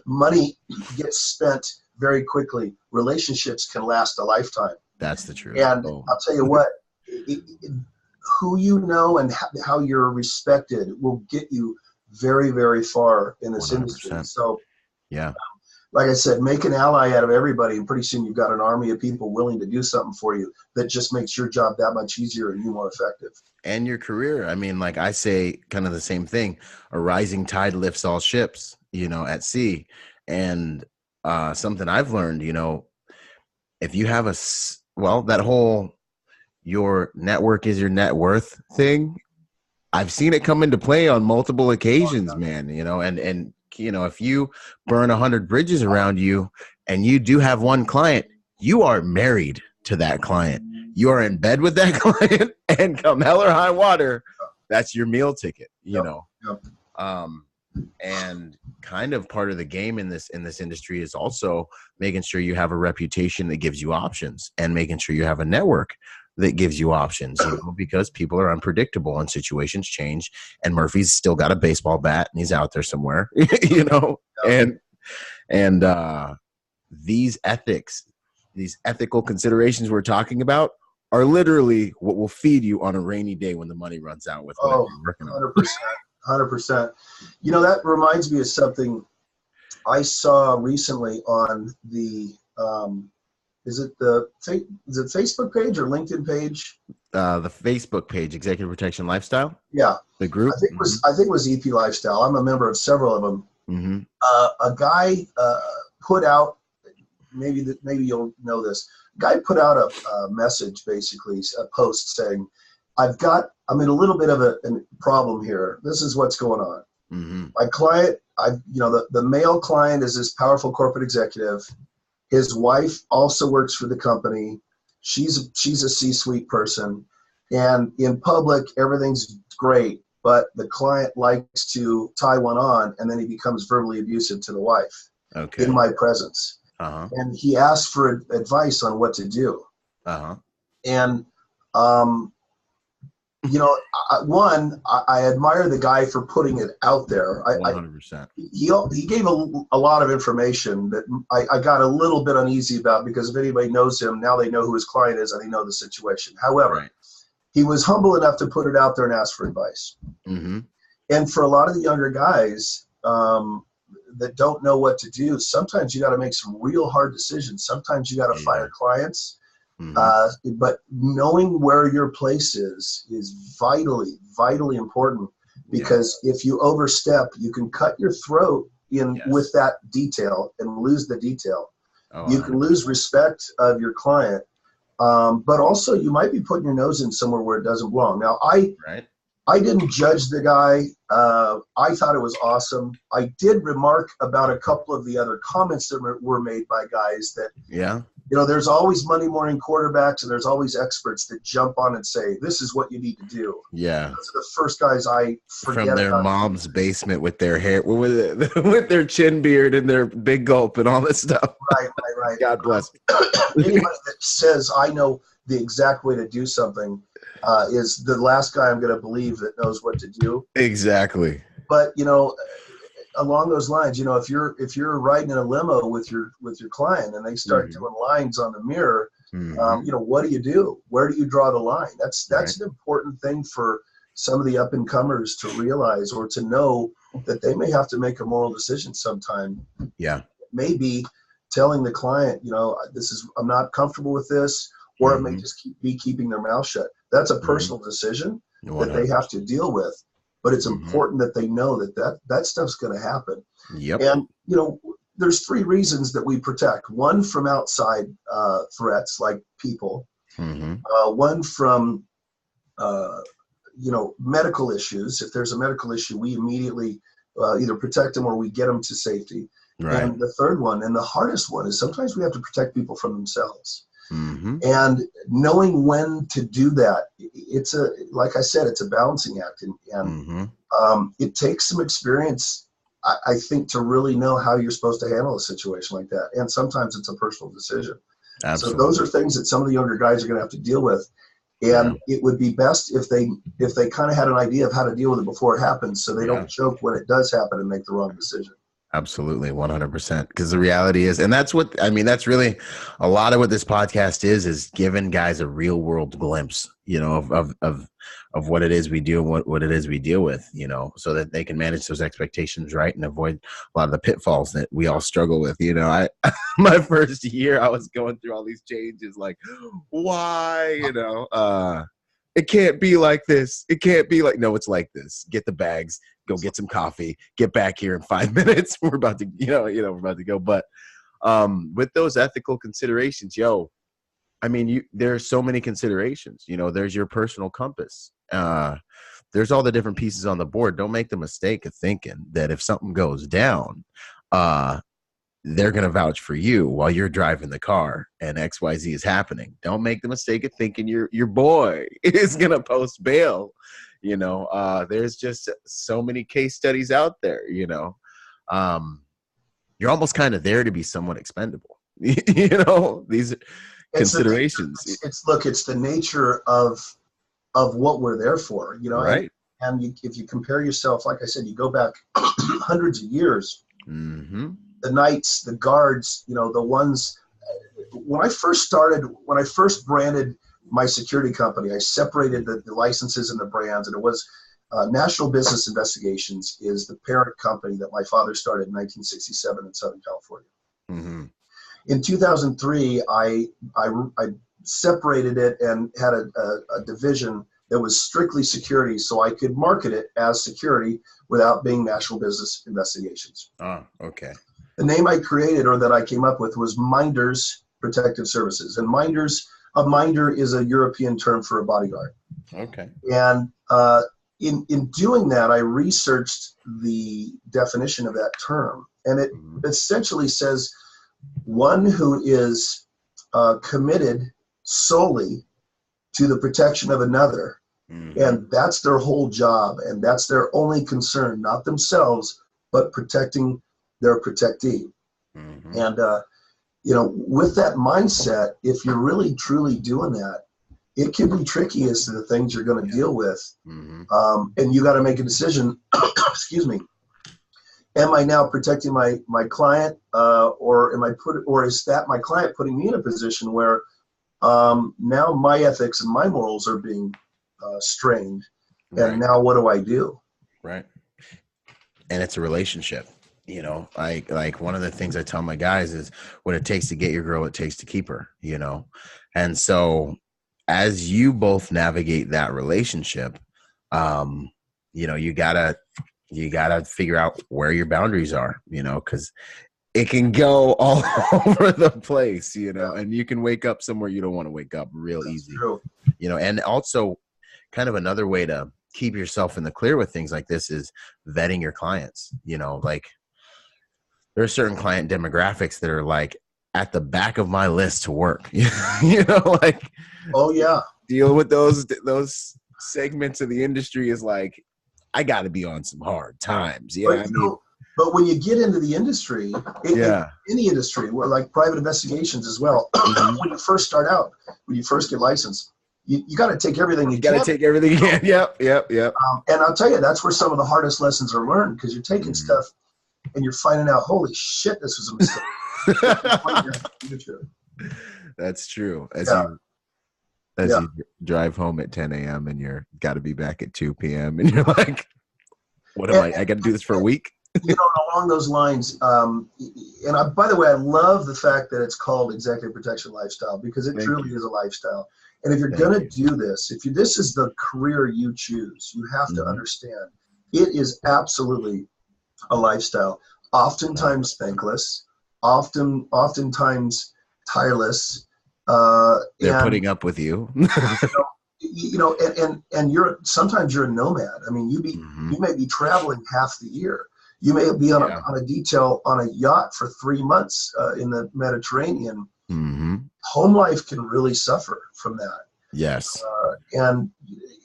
[SPEAKER 2] money gets spent very quickly. Relationships can last a lifetime.
[SPEAKER 1] That's the truth.
[SPEAKER 2] And I'll tell you what, who you know and how you're respected will get you very, very far in this 100%. Industry. So, like I said, make an ally out of everybody, and pretty soon you've got an army of people willing to do something for you that just makes your job that much easier and you more effective.
[SPEAKER 1] And your career. I mean, like I say kind of the same thing. A rising tide lifts all ships, at sea. And something I've learned, if you have that whole your network is your net worth thing, I've seen it come into play on multiple occasions, man, and if you burn 100 bridges around you and you do have one client, you are married to that client. You are in bed with that client, and come hell or high water, that's your meal ticket, and kind of part of the game in this industry is also making sure you have a reputation that gives you options, and making sure you have a network that gives you options, because people are unpredictable and situations change, and Murphy's still got a baseball bat and he's out there somewhere, and these ethical considerations we're talking about are literally what will feed you on a rainy day when the money runs out with whatever you're working on.
[SPEAKER 2] 100%. That reminds me of something I saw recently on the, is it Facebook page or LinkedIn page?
[SPEAKER 1] The Facebook page, Executive Protection Lifestyle.
[SPEAKER 2] Yeah.
[SPEAKER 1] The group.
[SPEAKER 2] I think it was EP Lifestyle. I'm a member of several of them. A guy put out, maybe you'll know this. Guy put out a message, basically a post saying, I'm in a little bit of a problem here. This is what's going on. My client, the male client is this powerful corporate executive. His wife also works for the company. she's a C-suite person, and in public everything's great, but the client likes to tie one on, and then he becomes verbally abusive to the wife in my presence. And he asked for advice on what to do. And you know, I admire the guy for putting it out there.
[SPEAKER 1] 100%.
[SPEAKER 2] He gave a lot of information that I got a little bit uneasy about, because if anybody knows him, now they know who his client is and they know the situation. However, he was humble enough to put it out there and ask for advice. And for a lot of the younger guys that don't know what to do, sometimes you got to make some real hard decisions. Sometimes you got to fire clients. But knowing where your place is vitally important, because if you overstep, you can cut your throat with that detail and lose the detail. You can lose respect of your client, but also you might be putting your nose in somewhere where it doesn't belong. Now, I didn't judge the guy. I thought it was awesome. I did remark about a couple of the other comments that were made by guys that, you know, there's always Monday morning quarterbacks, and there's always experts that jump on and say, this is what you need to do. Those are the first guys I forget
[SPEAKER 1] from their mom's basement with their hair, with their chin beard and their big gulp and all this stuff.
[SPEAKER 2] Right.
[SPEAKER 1] God bless.
[SPEAKER 2] Anybody that says, I know the exact way to do something is the last guy I'm going to believe that knows what to do.
[SPEAKER 1] Exactly.
[SPEAKER 2] But, you know, along those lines, you know, if you're riding in a limo with your client and they start doing lines on the mirror, you know, what do you do? Where do you draw the line? That's an important thing for some of the up and comers to realize, or to know that they may have to make a moral decision sometime. Maybe telling the client, you know, I'm not comfortable with this, or it may just be keeping their mouth shut. That's a personal decision that they have to deal with. But it's important that they know that stuff's going to happen. And, you know, there's 3 reasons that we protect. One, from outside threats like people. One from, you know, medical issues. If there's a medical issue, we immediately either protect them or we get them to safety. And the third one, and the hardest one, is sometimes we have to protect people from themselves. And knowing when to do that, like I said, it's a balancing act, and it takes some experience, I think, to really know how you're supposed to handle a situation like that. And sometimes it's a personal decision. So those are things that some of the younger guys are going to have to deal with. And it would be best if they kind of had an idea of how to deal with it before it happens, so they don't choke when it does happen and make the wrong decision.
[SPEAKER 1] Absolutely, 100%. Because the reality is, and that's what I mean, that's really a lot of what this podcast is giving guys a real world glimpse, you know, of what it is we do and what it is we deal with, you know, so that they can manage those expectations right and avoid a lot of the pitfalls that we all struggle with. You know, my first year, I was going through all these changes, like, why, you know, it can't be like this. It can't be like, no, it's like this. Get the bags, go get some coffee, get back here in 5 minutes. We're about to, we're about to go. But with those ethical considerations, I mean, there's so many considerations, you know, there's your personal compass. There's all the different pieces on the board. Don't make the mistake of thinking that if something goes down, they're going to vouch for you while you're driving the car and XYZ is happening. Don't make the mistake of thinking your boy is going to post bail. You know, there's just so many case studies out there, you know. You're almost kind of there to be somewhat expendable. You know, these considerations.
[SPEAKER 2] It's the nature of what we're there for, you know.
[SPEAKER 1] Right.
[SPEAKER 2] And if you compare yourself, like I said, you go back hundreds of years. The knights, the guards, you know, the ones. When I first branded my security company, I separated the licenses and the brands, and it was National Business Investigations is the parent company that my father started in 1967 in Southern California. In 2003, I separated it and had a division that was strictly security, so I could market it as security without being National Business Investigations.
[SPEAKER 1] Okay.
[SPEAKER 2] The name I created, or that I came up with, was Minders Protective Services, and a minder is a European term for a bodyguard.
[SPEAKER 1] Okay.
[SPEAKER 2] And in doing that, I researched the definition of that term, and it essentially says one who is committed solely to the protection of another.
[SPEAKER 1] Mm-hmm.
[SPEAKER 2] And that's their whole job. And that's their only concern, not themselves, but protecting their protectee.
[SPEAKER 1] Mm-hmm.
[SPEAKER 2] And, with that mindset, if you're really, truly doing that, it can be tricky as to the things you're going to deal with.
[SPEAKER 1] Mm-hmm.
[SPEAKER 2] And you got to make a decision, excuse me. Am I now protecting my client, or is that my client putting me in a position where now my ethics and my morals are being strained, and now what do I do?
[SPEAKER 1] Right. And it's a relationship. Like one of the things I tell my guys is what it takes to get your girl, it takes to keep her, And so as you both navigate that relationship, you gotta figure out where your boundaries are, because it can go all over the place, and you can wake up somewhere you don't want to wake up real easy,
[SPEAKER 2] True.
[SPEAKER 1] And also kind of another way to keep yourself in the clear with things like this is vetting your clients. Like there are certain client demographics that are like at the back of my list to work, like,
[SPEAKER 2] oh yeah,
[SPEAKER 1] deal with those segments of the industry is like, I got to be on some hard times.
[SPEAKER 2] But when you get into the industry, any industry, like private investigations as well, when you first start out, when you first get licensed, you got to take everything you
[SPEAKER 1] got to take everything you can. Yep.
[SPEAKER 2] And I'll tell you, that's where some of the hardest lessons are learned, because you're taking stuff and you're finding out, holy shit, this was a mistake.
[SPEAKER 1] That's true. As you drive home at 10 a.m. and you're got to be back at 2 p.m. and you're like, what am I got to do this for a week?
[SPEAKER 2] Along those lines, by the way, I love the fact that it's called Executive Protection Lifestyle, because it truly is a lifestyle. And if you're going to do this, this is the career you choose, you have to understand it is absolutely a lifestyle. Oftentimes thankless, oftentimes tireless.
[SPEAKER 1] They're putting up with you.
[SPEAKER 2] And sometimes you're a nomad. I mean, you may be traveling half the year. You may be on a detail on a yacht for 3 months in the Mediterranean.
[SPEAKER 1] Mm-hmm.
[SPEAKER 2] Home life can really suffer from that.
[SPEAKER 1] Yes.
[SPEAKER 2] And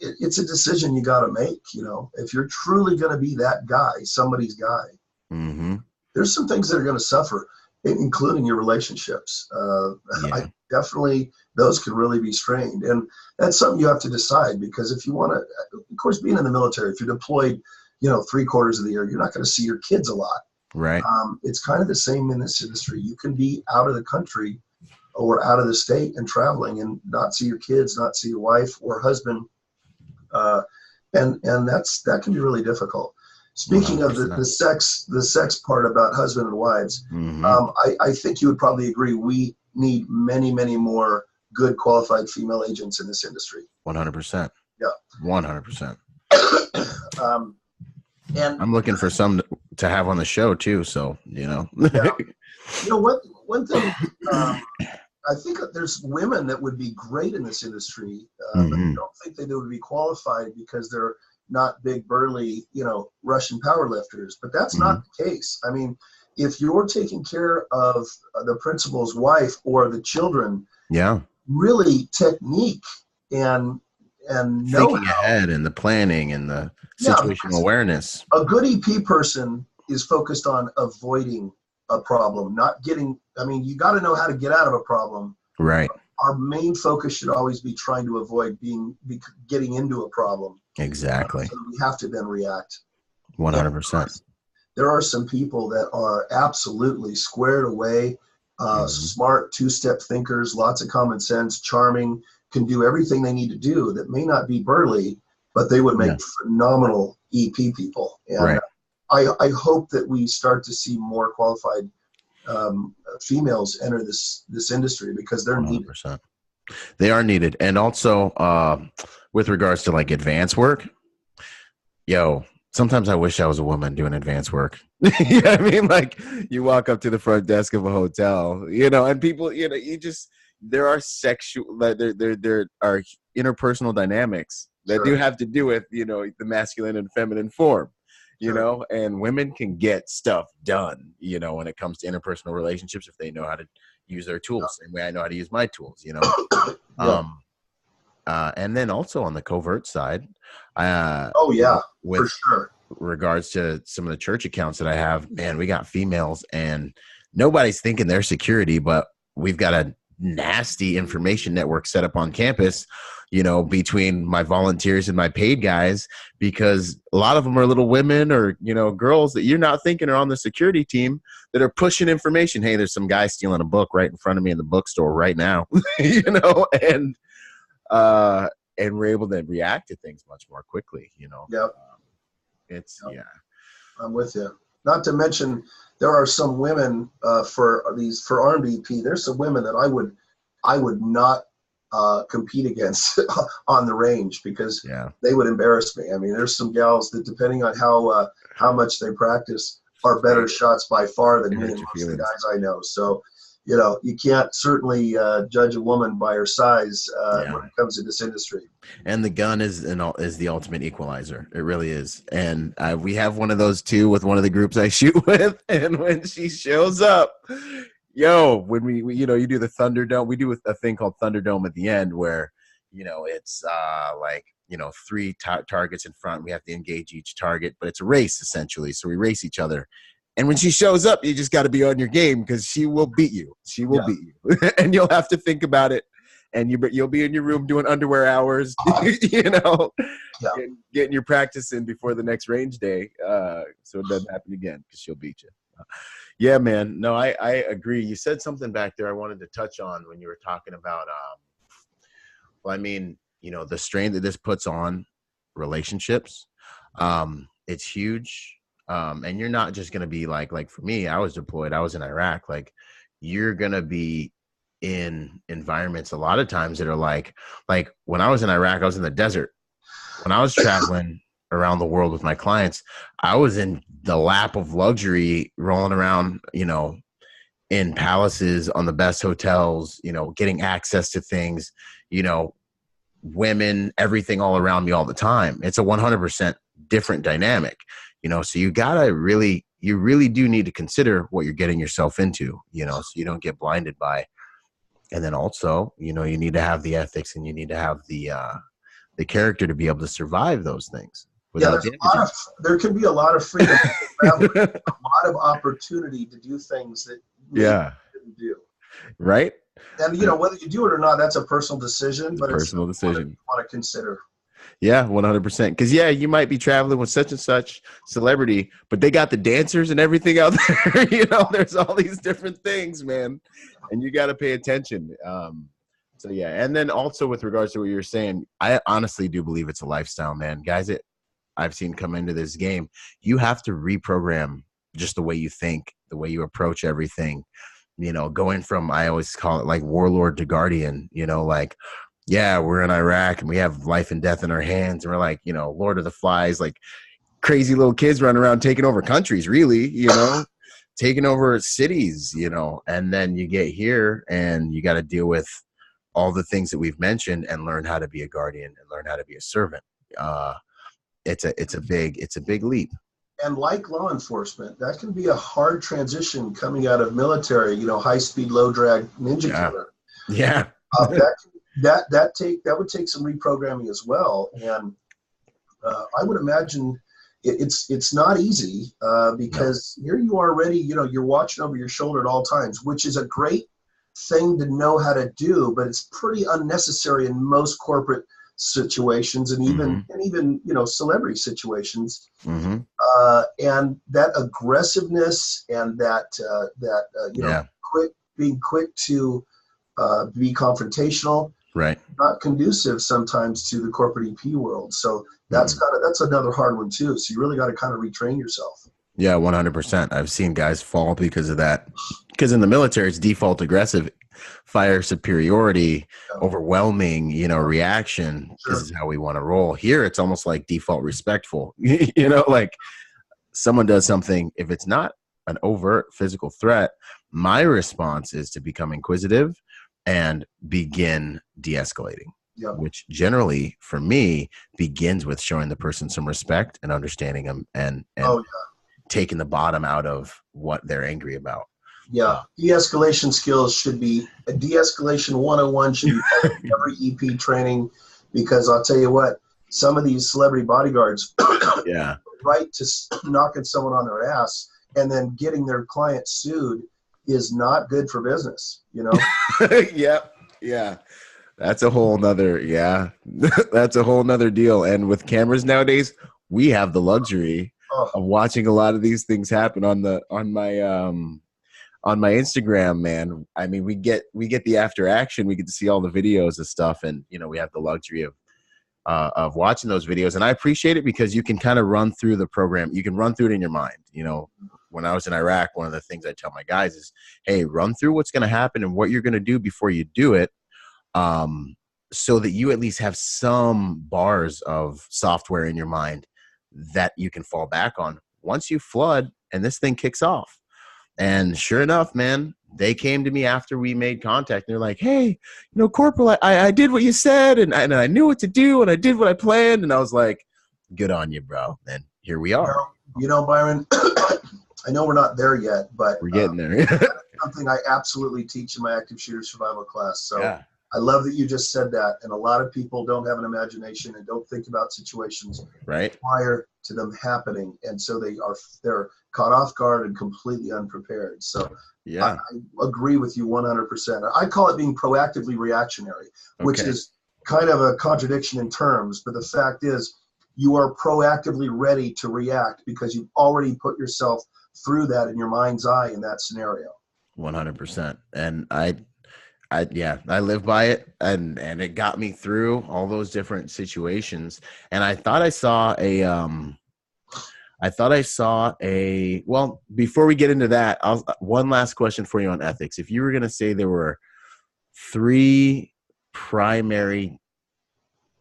[SPEAKER 2] it's a decision you got to make. If you're truly going to be that guy, somebody's guy, there's some things that are going to suffer, including your relationships. I definitely, those can really be strained. And that's something you have to decide, because if you want to, of course, being in the military, if you're deployed, 3/4 of the year, you're not going to see your kids a lot.
[SPEAKER 1] Right.
[SPEAKER 2] It's kind of the same in this industry. You can be out of the country or out of the state and traveling and not see your kids, not see your wife or husband. And that can be really difficult. Speaking 100%. Of the sex part about husband and wives, I think you would probably agree we need many, many more good qualified female agents in this industry.
[SPEAKER 1] 100%.
[SPEAKER 2] Yeah.
[SPEAKER 1] 100%.
[SPEAKER 2] And
[SPEAKER 1] I'm looking for some to have on the show too. So,
[SPEAKER 2] One thing, I think that there's women that would be great in this industry, but I don't think they would be qualified because they're not big, burly, Russian power lifters. But that's not the case. I mean, if you're taking care of the principal's wife or the children, really technique and
[SPEAKER 1] thinking ahead and the planning and the situational awareness.
[SPEAKER 2] A good EP person is focused on avoiding a problem, not getting. I mean, you got to know how to get out of a problem.
[SPEAKER 1] Right.
[SPEAKER 2] Our main focus should always be trying to avoid getting into a problem.
[SPEAKER 1] Exactly.
[SPEAKER 2] So we have to then react.
[SPEAKER 1] 100%.
[SPEAKER 2] There are some people that are absolutely squared away, smart, two-step thinkers, lots of common sense, charming, can do everything they need to do, that may not be burly, but they would make phenomenal EP people. And I hope that we start to see more qualified females enter this industry, because they're 100%. Needed.
[SPEAKER 1] They are needed. And also with regards to like advanced work, sometimes I wish I was a woman doing advanced work. You know what I mean? Like you walk up to the front desk of a hotel, and people, there are there are interpersonal dynamics that do have to do with, the masculine and feminine form, and women can get stuff done, when it comes to interpersonal relationships, if they know how to, use their tools, same way I know how to use my tools,
[SPEAKER 2] Yeah.
[SPEAKER 1] And then also on the covert side,
[SPEAKER 2] Oh yeah, for
[SPEAKER 1] with
[SPEAKER 2] sure.
[SPEAKER 1] regards to some of the church accounts that I have, man, we got females and nobody's thinking they're security, but we've got a nasty information network set up on campus, between my volunteers and my paid guys, because a lot of them are little women or, girls that you're not thinking are on the security team that are pushing information. Hey, there's some guy stealing a book right in front of me in the bookstore right now, and we're able to react to things much more quickly,
[SPEAKER 2] Yep.
[SPEAKER 1] Yeah.
[SPEAKER 2] I'm with you. Not to mention, there are some women for RMDP. There's some women that I would not compete against on the range, because they would embarrass me. I mean, there's some gals that, depending on how much they practice, are better shots by far than me and most of the guys I know. So, you can't certainly judge a woman by her size when it comes to this industry.
[SPEAKER 1] And the gun is the ultimate equalizer. It really is. And we have one of those too with one of the groups I shoot with. And when she shows up, when we you do the Thunderdome, we do a thing called Thunderdome at the end where, it's like, 3 targets in front. We have to engage each target, but it's a race essentially. So we race each other. And when she shows up, you just got to be on your game, because she will beat you. She will beat you. And you'll have to think about it. And you'll be in your room doing underwear hours, getting your practice in before the next range day, so it doesn't happen again, because she'll beat you. Yeah, man. No, I agree. You said something back there I wanted to touch on when you were talking about, the strain that this puts on relationships. It's huge. And you're not just going to be like for me, I was deployed, I was in Iraq. Like, you're going to be in environments a lot of times that are like when I was in Iraq, I was in the desert. When I was traveling around the world with my clients, I was in the lap of luxury, rolling around, in palaces, on the best hotels, getting access to things, women, everything all around me all the time. It's a 100% different dynamic, so you really do need to consider what you're getting yourself into, so you don't get blinded by. And then also, you need to have the ethics, and you need to have the character to be able to survive those things.
[SPEAKER 2] There can be a lot of freedom, a lot of opportunity to do things that you shouldn't do.
[SPEAKER 1] Right.
[SPEAKER 2] And whether you do it or not, that's a personal decision. But it's personal decision you want to consider.
[SPEAKER 1] Yeah, 100%. Because you might be traveling with such and such celebrity, but they got the dancers and everything out there. There's all these different things, man, and you got to pay attention. So yeah, and then also with regards to what you're saying, I honestly do believe it's a lifestyle, man. Guys that I've seen come into this game, you have to reprogram just the way you think, the way you approach everything. Going from, I always call it like warlord to guardian. We're in Iraq and we have life and death in our hands, and we're like, Lord of the Flies, like crazy little kids running around taking over countries, really, taking over cities, and then you get here and you got to deal with all the things that we've mentioned and learn how to be a guardian and learn how to be a servant. It's a big leap.
[SPEAKER 2] And like law enforcement, that can be a hard transition coming out of military, high speed, low drag ninja killer.
[SPEAKER 1] Yeah.
[SPEAKER 2] That would take some reprogramming as well. And I would imagine it's not easy because here you are already, you're watching over your shoulder at all times, which is a great thing to know how to do, but it's pretty unnecessary in most corporate situations and even celebrity situations. And that aggressiveness and being quick to be confrontational,
[SPEAKER 1] right?
[SPEAKER 2] Not conducive sometimes to the corporate EP world. So that's another hard one too. So you really got to kind of retrain yourself.
[SPEAKER 1] Yeah, 100%. I've seen guys fall because of that. Because in the military, it's default aggressive, fire superiority, overwhelming, reaction. Sure. This is how we want to roll. Here, it's almost like default respectful. Like someone does something, if it's not an overt physical threat, my response is to become inquisitive and begin de-escalating. Yep. Which generally, for me, begins with showing the person some respect and understanding them and taking the bottom out of what they're angry about.
[SPEAKER 2] Yeah, de-escalation skills should be a de-escalation 101 should be part of every EP training, because I'll tell you what, some of these celebrity bodyguards,
[SPEAKER 1] Yeah.
[SPEAKER 2] right to knocking someone on their ass and then getting their client sued is not good for business, you know?
[SPEAKER 1] Yep. Yeah. That's a whole nother, that's a whole nother deal. And with cameras nowadays, we have the luxury of watching a lot of these things happen on my Instagram, man. I mean, we get the after action. We get to see all the videos and stuff, and we have the luxury of watching those videos. And I appreciate it because you can kind of run through the program. You can run through it in your mind. When I was in Iraq, one of the things I tell my guys is, hey, run through what's going to happen and what you're going to do before you do it, so that you at least have some bars of software in your mind that you can fall back on once you flood and this thing kicks off. And sure enough, man, they came to me after we made contact. And they're like, hey, Corporal, I did what you said, and I knew what to do, and I did what I planned. And I was like, good on you, bro. And here we are.
[SPEAKER 2] Byron, I know we're not there yet, but
[SPEAKER 1] we're getting there.
[SPEAKER 2] something I absolutely teach in my active shooter survival class. So
[SPEAKER 1] yeah.
[SPEAKER 2] I love that you just said that. And a lot of people don't have an imagination and don't think about situations prior to them happening. And so they're caught off guard and completely unprepared. So I agree with you 100%. I call it being proactively reactionary, which is kind of a contradiction in terms. But the fact is, you are proactively ready to react because you've already put yourself through that in your mind's eye in that scenario.
[SPEAKER 1] 100%. And I live by it, and it got me through all those different situations. And I thought I saw well, before we get into that, one last question for you on ethics. If you were going to say there were 3 primary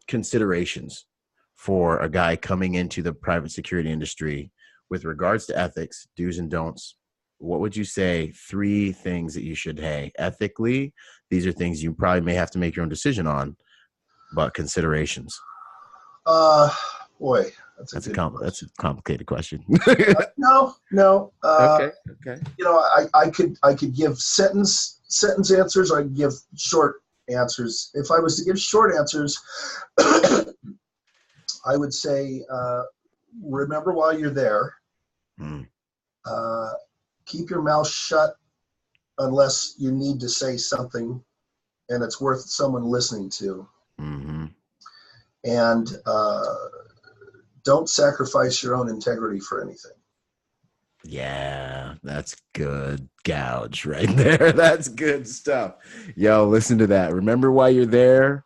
[SPEAKER 1] considerations for a guy coming into the private security industry with regards to ethics, do's and don'ts, what would you say 3 things that you should, ethically, these are things you probably may have to make your own decision on, but considerations?
[SPEAKER 2] Boy,
[SPEAKER 1] that's a complicated question.
[SPEAKER 2] No.
[SPEAKER 1] Okay.
[SPEAKER 2] I could give sentence answers, or I could give short answers. If I was to give short answers, I would say, remember while you're there, keep your mouth shut unless you need to say something and it's worth someone listening to.
[SPEAKER 1] Mm-hmm.
[SPEAKER 2] And don't sacrifice your own integrity for anything.
[SPEAKER 1] Yeah, that's good gouge right there. That's good stuff. Yo, listen to that. Remember why you're there.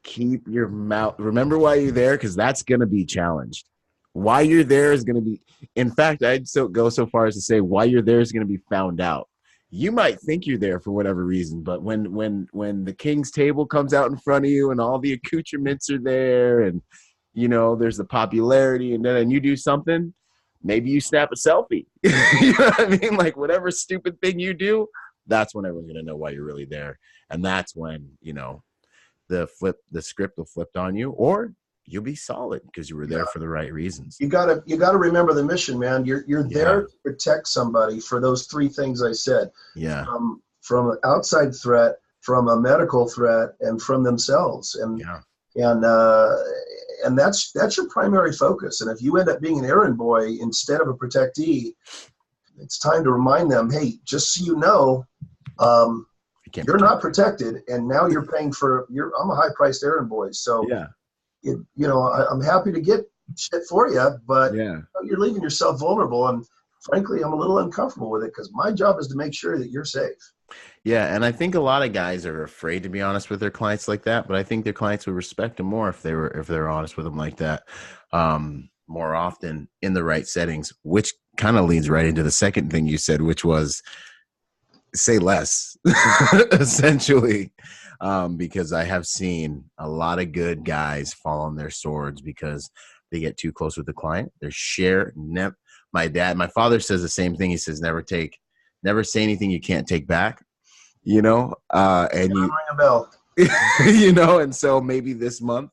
[SPEAKER 1] Keep your mouth. Remember why you're there, because that's going to be challenged. Why you're there is going to be, in fact, I'd go so far as to say why you're there is going to be found out. You might think you're there for whatever reason, but when the king's table comes out in front of you and all the accoutrements are there, and there's the popularity, and then you do something, maybe you snap a selfie. You know what I mean? Like whatever stupid thing you do, that's when everyone's going to know why you're really there. And that's when, the script will flip on you, or you'll be solid because you were there for the right reasons.
[SPEAKER 2] You gotta remember the mission, man. You're there to protect somebody for those 3 things I said.
[SPEAKER 1] Yeah.
[SPEAKER 2] From an outside threat, from a medical threat, and from themselves. And that's your primary focus. And if you end up being an errand boy instead of a protectee, it's time to remind them, hey, just so you know, you're not protected, and now you're paying for I'm a high-priced errand boy, so I'm happy to get shit for you, but you're leaving yourself vulnerable, and frankly, I'm a little uncomfortable with it because my job is to make sure that you're safe.
[SPEAKER 1] Yeah, and I think a lot of guys are afraid to be honest with their clients like that, but I think their clients would respect them more if they're honest with them like that, more often in the right settings, which kind of leads right into the second thing you said, which was say less, essentially. Because I have seen a lot of good guys fall on their swords because they get too close with the client. My father says the same thing. He says, never say anything you can't take back, and you
[SPEAKER 2] ring a bell,
[SPEAKER 1] and so maybe this month,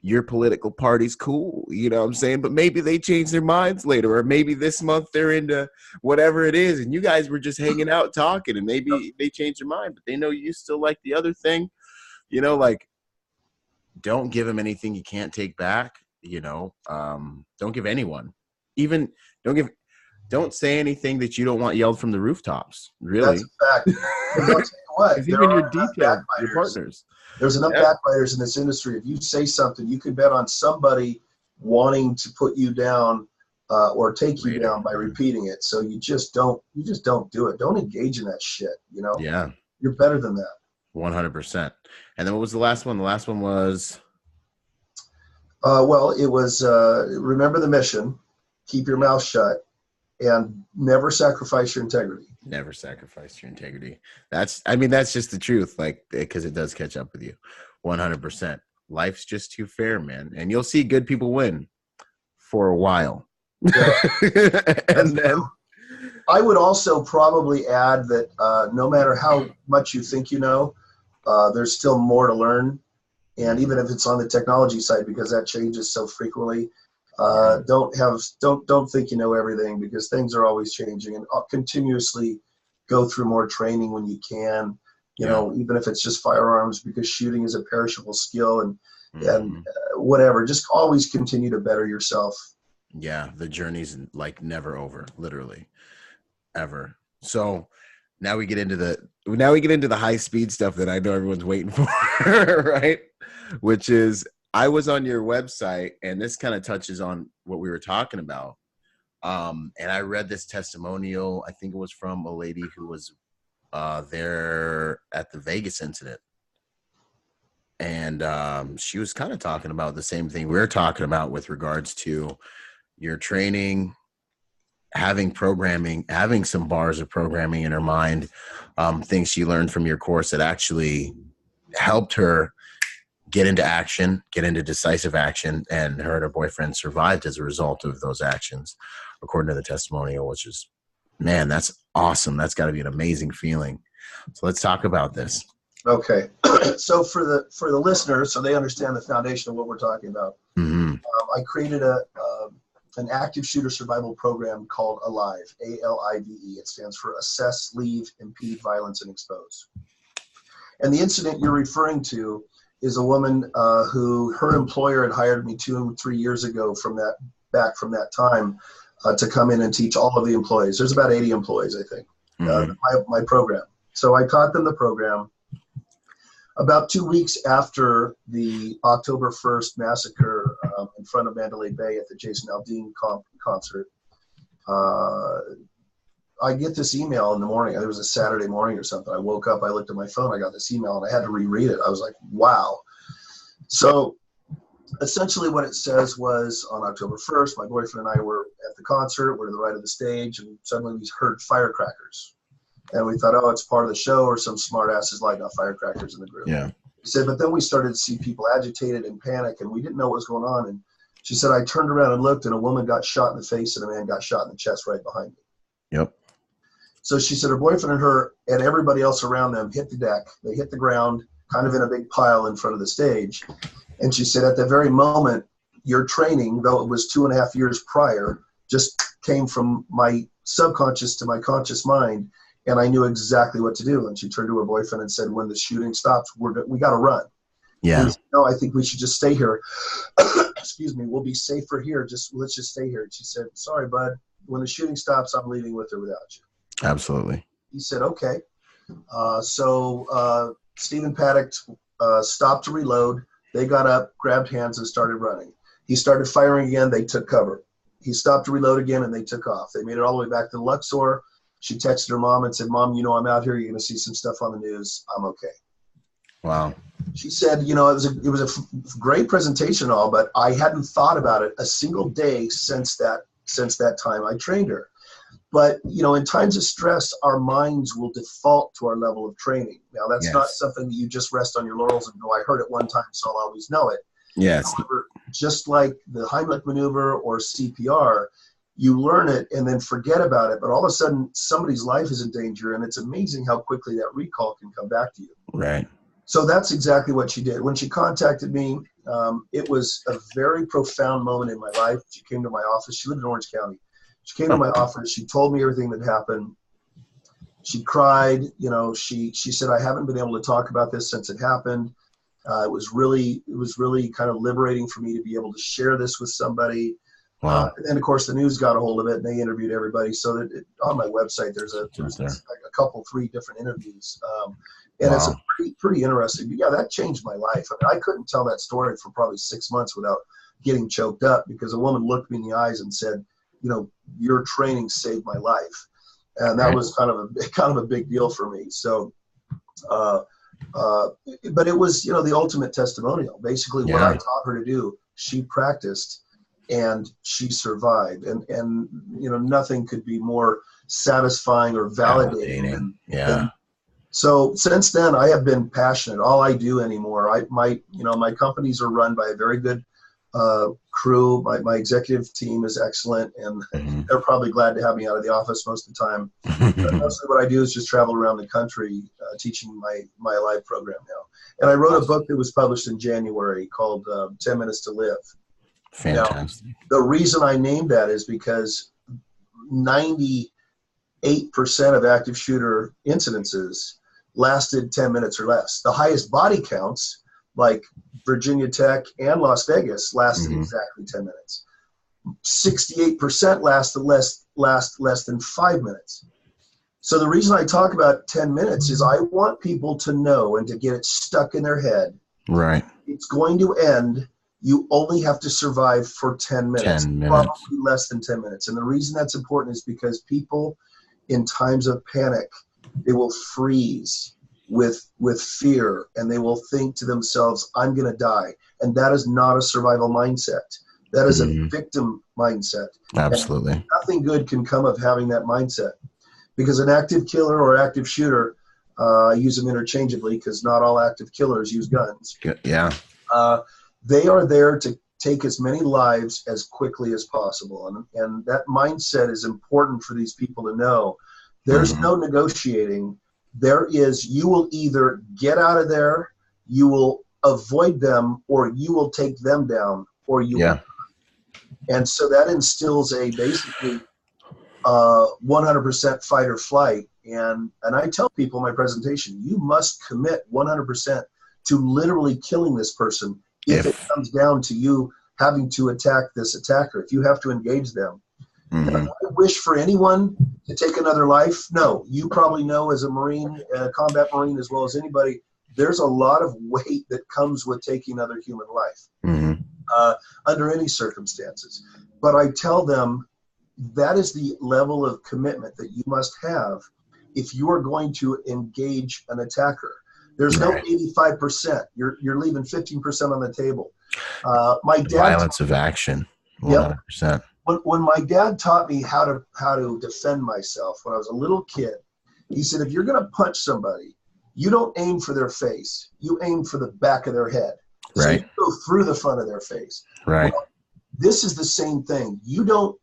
[SPEAKER 1] your political party's cool, you know what I'm saying? But maybe they change their minds later, or maybe this month they're into whatever it is, and you guys were just hanging out talking, and maybe they changed their mind, but they know you still like the other thing, you know, like, don't give them anything you can't take back, you know. Don't give anyone, even don't say anything that you don't want yelled from the rooftops, really.
[SPEAKER 2] That's a fact. And I'll tell you what,
[SPEAKER 1] Because even your detail, your partners.
[SPEAKER 2] There's enough backbiters in this industry. If you say something, you can bet on somebody wanting to put you down or take you down by repeating it. So you just don't do it. Don't engage in that shit, you know?
[SPEAKER 1] Yeah.
[SPEAKER 2] You're better than that.
[SPEAKER 1] 100%. And then what was the last one? The last one was?
[SPEAKER 2] Well, it was remember the mission, keep your mouth shut, and never sacrifice your integrity.
[SPEAKER 1] Never sacrifice your integrity. That's just the truth, like, because it does catch up with you. 100%. Life's just too fair, man. And you'll see good people win for a while. Yeah. And then
[SPEAKER 2] I would also probably add that no matter how much you think you know, there's still more to learn. And even if it's on the technology side, because that changes so frequently, don't think you know everything, because things are always changing, and continuously go through more training when you can, you know, even if it's just firearms, because shooting is a perishable skill, and whatever, just always continue to better yourself.
[SPEAKER 1] Yeah. The journey's like never over, literally ever. So now we get into the high speed stuff that I know everyone's waiting for, right? Which is, I was on your website, and this kind of touches on what we were talking about. And I read this testimonial. I think it was from a lady who was there at the Vegas incident. And she was kind of talking about the same thing we're talking about with regards to your training, having programming, having some bars of programming in her mind, things she learned from your course that actually helped her get into action, get into decisive action, and her and her boyfriend survived as a result of those actions, according to the testimonial, which is, man, that's awesome. That's got to be an amazing feeling. So let's talk about this.
[SPEAKER 2] Okay. So for the listeners, so they understand the foundation of what we're talking about, I created an active shooter survival program called ALIVE, ALIVE. It stands for Assess, Leave, Impede, Violence, and Expose. And the incident you're referring to is a woman who, her employer had hired me 2 or 3 years ago from that time to come in and teach all of the employees. There's about 80 employees, I think, my program. So I taught them the program. About 2 weeks after the October 1st massacre in front of Mandalay Bay at the Jason Aldean concert, I get this email in the morning. It was a Saturday morning or something. I woke up, I looked at my phone, I got this email, and I had to reread it. I was like, wow. So essentially what it says was, on October 1st, my boyfriend and I were at the concert. We're to the right of the stage, and suddenly we heard firecrackers. And we thought, oh, it's part of the show, or some smart asses lighting off firecrackers in the group.
[SPEAKER 1] Yeah.
[SPEAKER 2] He said, but then we started to see people agitated and panic, and we didn't know what was going on. And she said, I turned around and looked, and a woman got shot in the face, and a man got shot in the chest right behind me.
[SPEAKER 1] Yep.
[SPEAKER 2] So she said her boyfriend and her and everybody else around them hit the deck. They hit the ground, kind of in a big pile in front of the stage. And she said, at the very moment, your training, though it was 2.5 years prior, just came from my subconscious to my conscious mind, and I knew exactly what to do. And she turned to her boyfriend and said, when the shooting stops, we got to run.
[SPEAKER 1] Yeah.
[SPEAKER 2] Said, no, I think we should just stay here. Excuse me. We'll be safer here. Let's just stay here. And she said, sorry, bud. When the shooting stops, I'm leaving with or without you.
[SPEAKER 1] Absolutely.
[SPEAKER 2] He said, okay. So Stephen Paddock stopped to reload. They got up, grabbed hands, and started running. He started firing again. They took cover. He stopped to reload again, and they took off. They made it all the way back to Luxor. She texted her mom and said, Mom, you know I'm out here. You're going to see some stuff on the news. I'm okay.
[SPEAKER 1] Wow.
[SPEAKER 2] She said, you know, it was a great presentation and all, but I hadn't thought about it a single day since that time I trained her. But, you know, in times of stress, our minds will default to our level of training. Now, that's not something that you just rest on your laurels and go, I heard it one time, so I'll always know it.
[SPEAKER 1] Yes.
[SPEAKER 2] However, just like the Heimlich maneuver or CPR, you learn it and then forget about it. But all of a sudden, somebody's life is in danger, and it's amazing how quickly that recall can come back to you.
[SPEAKER 1] Right.
[SPEAKER 2] So that's exactly what she did. When she contacted me, it was a very profound moment in my life. She came to my office. She lived in Orange County. She came to my office. She told me everything that happened. She cried. You know, she said, I haven't been able to talk about this since it happened. It was really kind of liberating for me to be able to share this with somebody.
[SPEAKER 1] Wow.
[SPEAKER 2] And of course, the news got a hold of it, and they interviewed everybody. So that on my website, there's a couple, 3 different interviews. And it's a pretty interesting. But yeah, that changed my life. I mean, I couldn't tell that story for probably 6 months without getting choked up, because a woman looked me in the eyes and said, you know, your training saved my life. And that was kind of a big deal for me. So, but it was, you know, the ultimate testimonial. Basically, what I taught her to do, she practiced and she survived. And you know, nothing could be more satisfying or validating. So since then, I have been passionate. All I do anymore, my companies are run by a very good crew. My executive team is excellent, and they're probably glad to have me out of the office most of the time. But mostly what I do is just travel around the country teaching my live program now. And I wrote a book that was published in January called 10 Minutes to Live.
[SPEAKER 1] Fantastic.
[SPEAKER 2] Now, the reason I named that is because 98% of active shooter incidences lasted 10 minutes or less. The highest body counts, like Virginia Tech and Las Vegas, lasted exactly 10 minutes. 68% last less than 5 minutes. So the reason I talk about 10 minutes is I want people to know and to get it stuck in their head.
[SPEAKER 1] Right.
[SPEAKER 2] It's going to end. You only have to survive for 10 minutes.
[SPEAKER 1] 10 minutes.
[SPEAKER 2] Probably less than 10 minutes. And the reason that's important is because people in times of panic, they will freeze with fear, and they will think to themselves, I'm going to die. And that is not a survival mindset. That is a victim mindset.
[SPEAKER 1] Absolutely.
[SPEAKER 2] And nothing good can come of having that mindset, because an active killer or active shooter, I use them interchangeably because not all active killers use guns.
[SPEAKER 1] Yeah.
[SPEAKER 2] They are there to take as many lives as quickly as possible. And that mindset is important for these people to know. There's no negotiating. There is, you will either get out of there, you will avoid them, or you will take them down, or you will. And so that instills a basically 100% fight or flight. And I tell people in my presentation, you must commit 100% to literally killing this person if it comes down to you having to attack this attacker, if you have to engage them. I wish for anyone to take another life. No, you probably know as a Marine, combat Marine, as well as anybody, there's a lot of weight that comes with taking another human life under any circumstances. But I tell them that is the level of commitment that you must have if you are going to engage an attacker. There's no 85%. You're leaving 15% on the table. My dad,
[SPEAKER 1] violence of action, 100%.
[SPEAKER 2] When my dad taught me how to defend myself when I was a little kid, he said, if you're going to punch somebody, you don't aim for their face. You aim for the back of their head. So you go through the front of their face.
[SPEAKER 1] Right.
[SPEAKER 2] Well, this is the same thing. You don't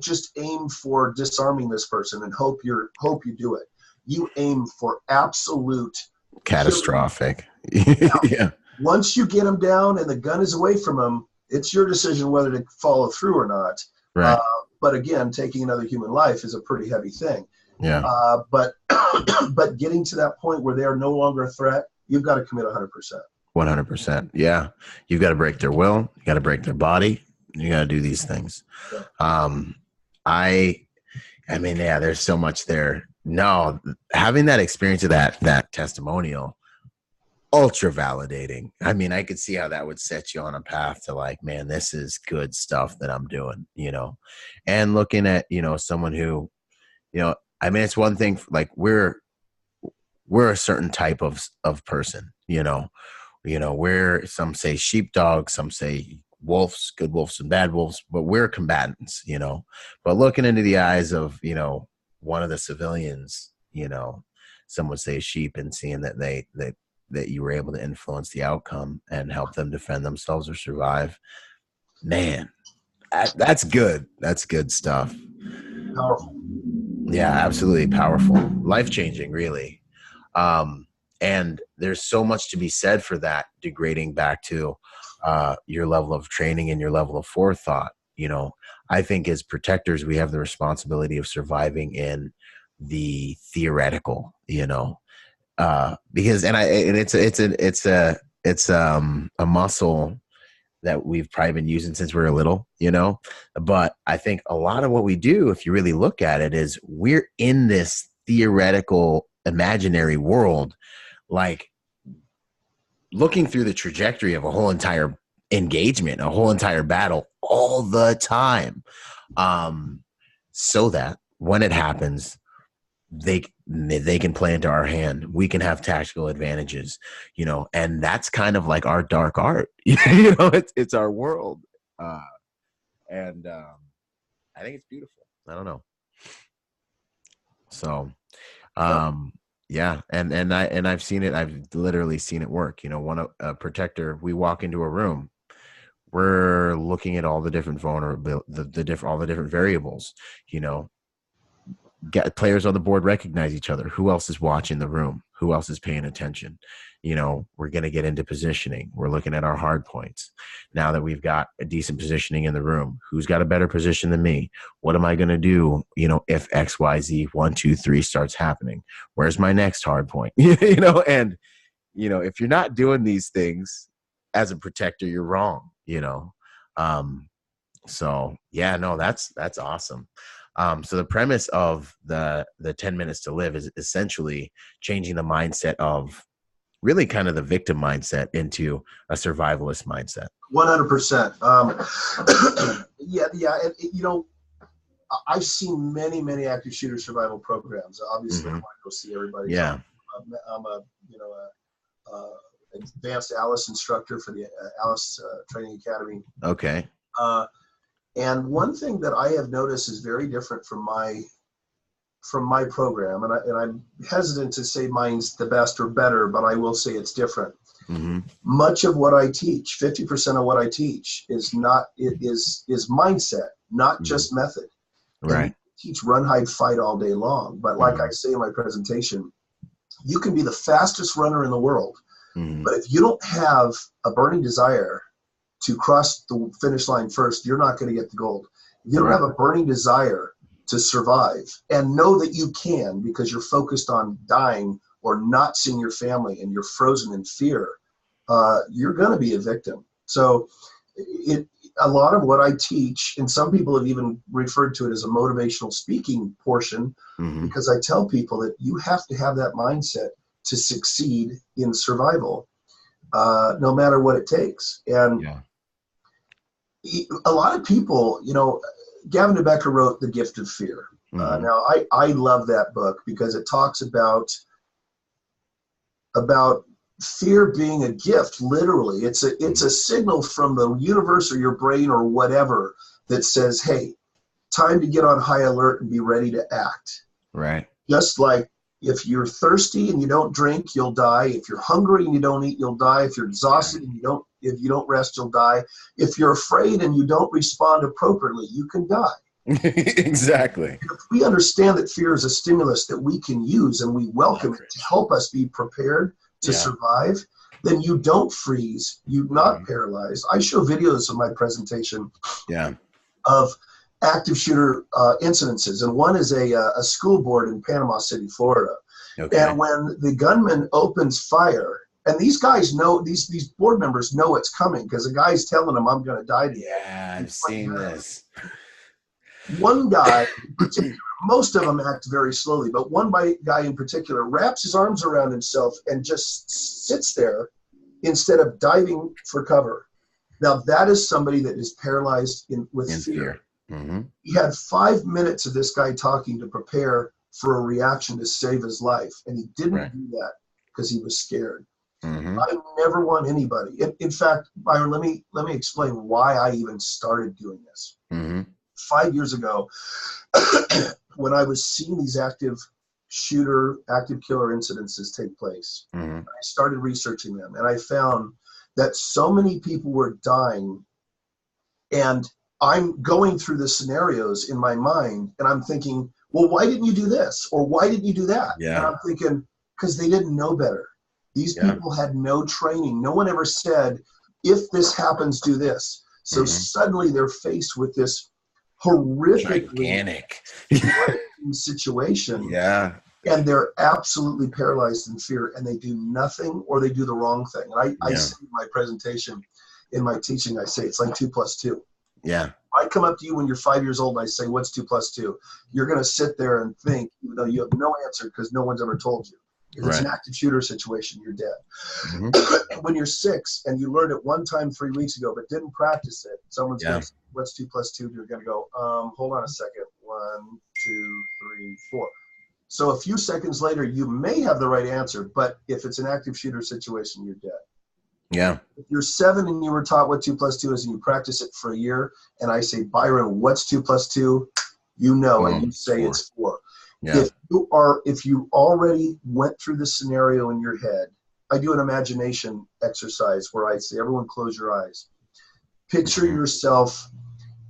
[SPEAKER 2] just aim for disarming this person and hope you do it. You aim for absolute
[SPEAKER 1] catastrophic.
[SPEAKER 2] Now, once you get them down and the gun is away from them, it's your decision whether to follow through or not.
[SPEAKER 1] Right.
[SPEAKER 2] But again, taking another human life is a pretty heavy thing.
[SPEAKER 1] Yeah.
[SPEAKER 2] But getting to that point where they are no longer a threat, you've got to commit 100%.
[SPEAKER 1] 100%. Yeah. You've got to break their will. You got to break their body. You got to do these things. I mean, yeah, there's so much there. No, having that experience of that testimonial, ultra validating. I mean, I could see how that would set you on a path to like, man, this is good stuff that I'm doing, you know, and looking at, you know, someone who, you know, I mean, it's one thing, like we're a certain type of person, you know, we're, some say sheepdog, some say wolves, good wolves and bad wolves, but we're combatants, you know, but looking into the eyes of, you know, one of the civilians, you know, some would say sheep, and seeing that that you were able to influence the outcome and help them defend themselves or survive, man, that's good. That's good stuff.
[SPEAKER 2] Powerful.
[SPEAKER 1] Yeah, absolutely powerful. Life-changing, really. And there's so much to be said for that, degrading back to your level of training and your level of forethought. You know, I think as protectors, we have the responsibility of surviving in the theoretical, you know, because, and it's a muscle that we've probably been using since we were little, you know, but I think a lot of what we do, if you really look at it, is we're in this theoretical imaginary world, like looking through the trajectory of a whole entire engagement, a whole entire battle all the time. So that when it happens, they can play into our hand. We can have tactical advantages, you know, and that's kind of like our dark art. You know, it's our world. And I think it's beautiful. I don't know. So, yeah, and I've seen it. I've literally seen it work. You know, a protector, we walk into a room, we're looking at all the different vulnerability, all the different variables. You know, players on the board recognize each other. Who else is watching the room? Who else is paying attention? You know, we're going to get into positioning. We're looking at our hard points. Now that we've got a decent positioning in the room, who's got a better position than me? What am I going to do? You know, if X, Y, Z, 1, 2, 3 starts happening, where's my next hard point? You know, and, you know, if you're not doing these things as a protector, you're wrong, you know? So yeah, no, that's awesome. So the premise of the 10 minutes to live is essentially changing the mindset of really kind of the victim mindset into a survivalist mindset.
[SPEAKER 2] 100%. Yeah. And, you know, I've seen many active shooter survival programs. Obviously, I want to go see everybody.
[SPEAKER 1] Yeah.
[SPEAKER 2] I'm a advanced Alice instructor for the Alice Training Academy.
[SPEAKER 1] Okay.
[SPEAKER 2] And one thing that I have noticed is very different from my program, and I'm hesitant to say mine's the best or better, but I will say it's different.
[SPEAKER 1] Mm-hmm.
[SPEAKER 2] Much of what I teach, 50% of what I teach, is mindset, not just method.
[SPEAKER 1] Right.
[SPEAKER 2] And teach run, hide, fight all day long, but like I say in my presentation, you can be the fastest runner in the world, but if you don't have a burning desire to cross the finish line first, you're not going to get the gold. If you don't have a burning desire to survive and know that you can, because you're focused on dying or not seeing your family and you're frozen in fear, you're going to be a victim. So a lot of what I teach, and some people have even referred to it as a motivational speaking portion, because I tell people that you have to have that mindset to succeed in survival, no matter what it takes. And a lot of people, you know, Gavin DeBecker wrote The Gift of Fear. Now, I love that book because it talks about fear being a gift. Literally, it's a signal from the universe or your brain or whatever that says, "Hey, time to get on high alert and be ready to act."
[SPEAKER 1] Right.
[SPEAKER 2] Just like if you're thirsty and you don't drink, you'll die. If you're hungry and you don't eat, you'll die. If you're exhausted and if you don't rest, you'll die. If you're afraid and you don't respond appropriately, you can die.
[SPEAKER 1] Exactly.
[SPEAKER 2] If we understand that fear is a stimulus that we can use and we welcome it to help us be prepared to survive, then you don't freeze. You're not paralyzed. I show videos of my presentation of active shooter incidences, and one is a school board in Panama City, Florida. Okay. And when the gunman opens fire, and these guys know, these board members know it's coming because the guy's telling them, "I'm going to die today."
[SPEAKER 1] Yeah, I've seen this.
[SPEAKER 2] One guy, most of them act very slowly, but one guy in particular wraps his arms around himself and just sits there instead of diving for cover. Now, that is somebody that is paralyzed with fear. He had 5 minutes of this guy talking to prepare for a reaction to save his life, and he didn't do that because he was scared. I never want anybody. In fact, Byron, let me explain why I even started doing this. 5 years ago, when I was seeing these active killer incidences take place, I started researching them, and I found that so many people were dying, and I'm going through the scenarios in my mind, and I'm thinking, well, why didn't you do this? Or why didn't you do that? And I'm thinking, because they didn't know better. These people had no training. No one ever said, if this happens, do this. So suddenly they're faced with this horrifically situation.
[SPEAKER 1] Yeah.
[SPEAKER 2] And they're absolutely paralyzed in fear, and they do nothing, or they do the wrong thing. And I say in my presentation, in my teaching, I say it's like 2 + 2.
[SPEAKER 1] Yeah.
[SPEAKER 2] I come up to you when you're 5 years old and I say, what's 2 + 2? You're going to sit there and think, even though you have no answer because no one's ever told you. If it's an active shooter situation, you're dead. When you're 6 and you learned it one time 3 weeks ago but didn't practice it, someone's going to say, what's 2 + 2? You're going to go, hold on a second. 1, 2, 3, 4. So a few seconds later, you may have the right answer, but if it's an active shooter situation, you're dead.
[SPEAKER 1] Yeah.
[SPEAKER 2] If you're 7 and you were taught what 2 + 2 is and you practice it for a year, and I say, Byron, what's 2 + 2? You know, and you say 4. It's 4. Yeah. If you already went through the scenario in your head, I do an imagination exercise where I say, everyone close your eyes. Picture yourself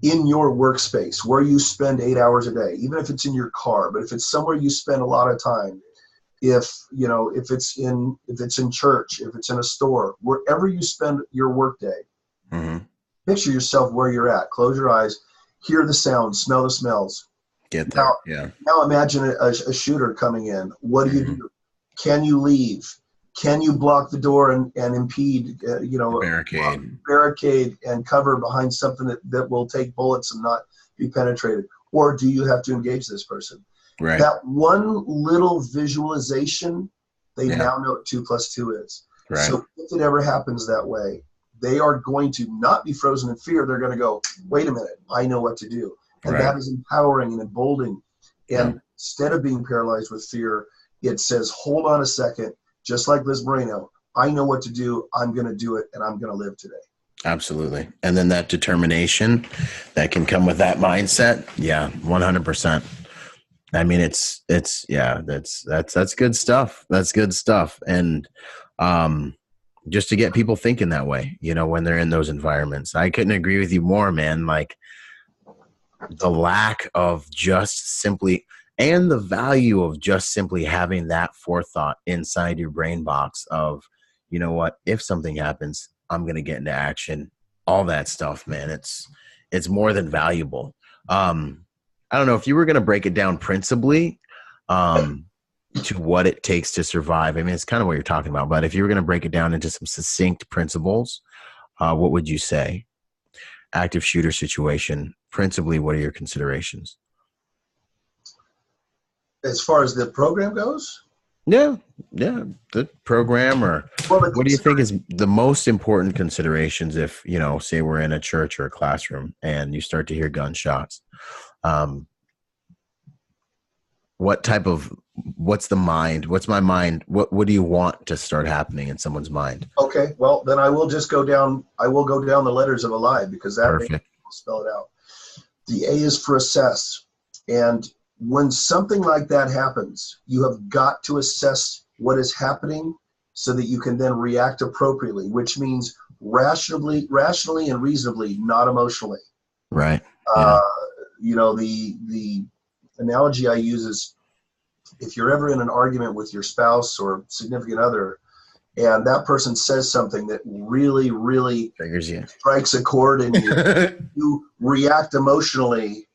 [SPEAKER 2] in your workspace where you spend 8 hours a day, even if it's in your car, but if it's somewhere you spend a lot of time, if it's in church, if it's in a store, wherever you spend your workday, picture yourself where you're at. Close your eyes, hear the sounds, smell the smells.
[SPEAKER 1] Get there.
[SPEAKER 2] Now imagine a shooter coming in. What do you do? Can you leave? Can you block the door and impede, barricade and cover behind something that will take bullets and not be penetrated? Or do you have to engage this person?
[SPEAKER 1] Right.
[SPEAKER 2] That one little visualization, they now know what 2 + 2 is.
[SPEAKER 1] Right.
[SPEAKER 2] So if it ever happens that way, they are going to not be frozen in fear. They're going to go, wait a minute, I know what to do. And that is empowering and emboldening. And instead of being paralyzed with fear, it says, hold on a second, just like Liz Moreno, I know what to do. I'm going to do it, and I'm going to live today. Absolutely.
[SPEAKER 1] And then that determination that can come with that mindset. Yeah, 100%. I mean, that's good stuff. That's good stuff. And just to get people thinking that way, when they're in those environments, I couldn't agree with you more, man. Like the lack of just simply, and the value of just simply having that forethought inside your brain box of, you know what, if something happens, I'm going to get into action, all that stuff, man. It's more than valuable. I don't know if you were going to break it down principally to what it takes to survive. I mean, it's kind of what you're talking about, but if you were going to break it down into some succinct principles, what would you say? Active shooter situation, principally, what are your considerations? As far as the program goes? Yeah, the program, or what do you think is the most important considerations if, say we're in a church or a classroom and you start to hear gunshots? What's my mind? What do you want to start happening in someone's mind? Okay, well, then I will go down the letters of ALIVE, because that will spell it out. The A is for assess. And when something like that happens, you have got to assess what is happening so that you can then react appropriately, which means rationally and reasonably, not emotionally. Right. Yeah. The analogy I use is, if you're ever in an argument with your spouse or significant other, and that person says something that really, really triggers you, strikes a chord in you, you react emotionally.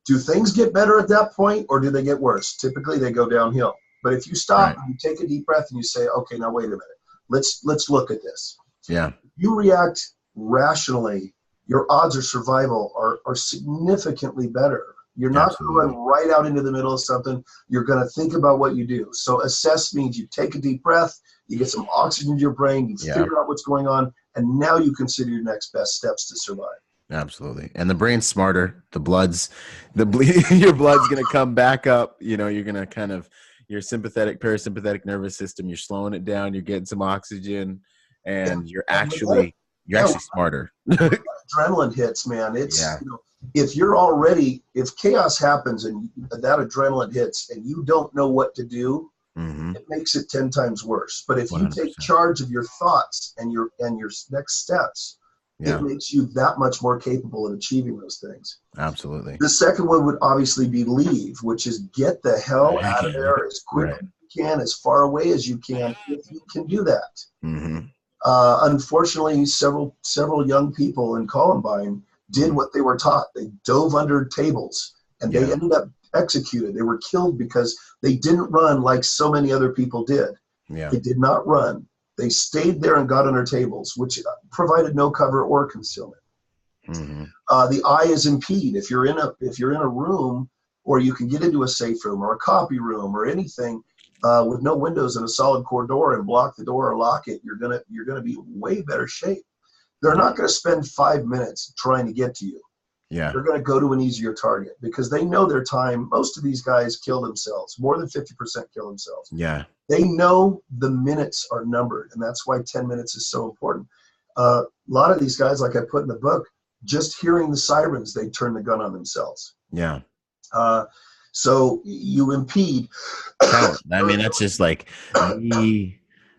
[SPEAKER 1] Do things get better at that point, or do they get worse? Typically, they go downhill. But if you stop and you take a deep breath and you say, okay, now wait a minute, let's look at this. Yeah. If you react rationally, your odds of survival are significantly better. You're not going to run right out into the middle of something. You're going to think about what you do. So assess means you take a deep breath, you get some oxygen to your brain, you figure out what's going on, and now you consider your next best steps to survive. Absolutely. And the brain's smarter. Your blood's going to come back up. You're going to kind of, your sympathetic, parasympathetic nervous system, you're slowing it down, you're getting some oxygen, and you're actually smarter. Adrenaline hits, man. It's, if chaos happens and that adrenaline hits and you don't know what to do, it makes it 10 times worse. But if 100%. You take charge of your thoughts and your next steps, it makes you that much more capable of achieving those things. Absolutely. The second one would obviously be leave, which is get the hell out of there as quick as you
[SPEAKER 2] can, as far away as you can, if you can do that.
[SPEAKER 1] Mm-hmm.
[SPEAKER 2] Unfortunately, several young people in Columbine did what they were taught. They dove under tables, and they ended up executed. They were killed because they didn't run like so many other people did.
[SPEAKER 1] Yeah.
[SPEAKER 2] They did not run. They stayed there and got under tables, which provided no cover or concealment.
[SPEAKER 1] Mm-hmm.
[SPEAKER 2] The eye is impeded. If you're in a room, or you can get into a safe room or a copy room or anything with no windows and a solid core door and block the door or lock it, you're gonna be in way better shape. They're not going to spend 5 minutes trying to get to you.
[SPEAKER 1] Yeah.
[SPEAKER 2] They're going to go to an easier target because they know their time. Most of these guys kill themselves. More than 50% kill themselves.
[SPEAKER 1] Yeah.
[SPEAKER 2] They know the minutes are numbered, and that's why 10 minutes is so important. A lot of these guys, like I put in the book, just hearing the sirens, they turn the gun on themselves.
[SPEAKER 1] Yeah.
[SPEAKER 2] So you impede.
[SPEAKER 1] Coward. I mean, that's just like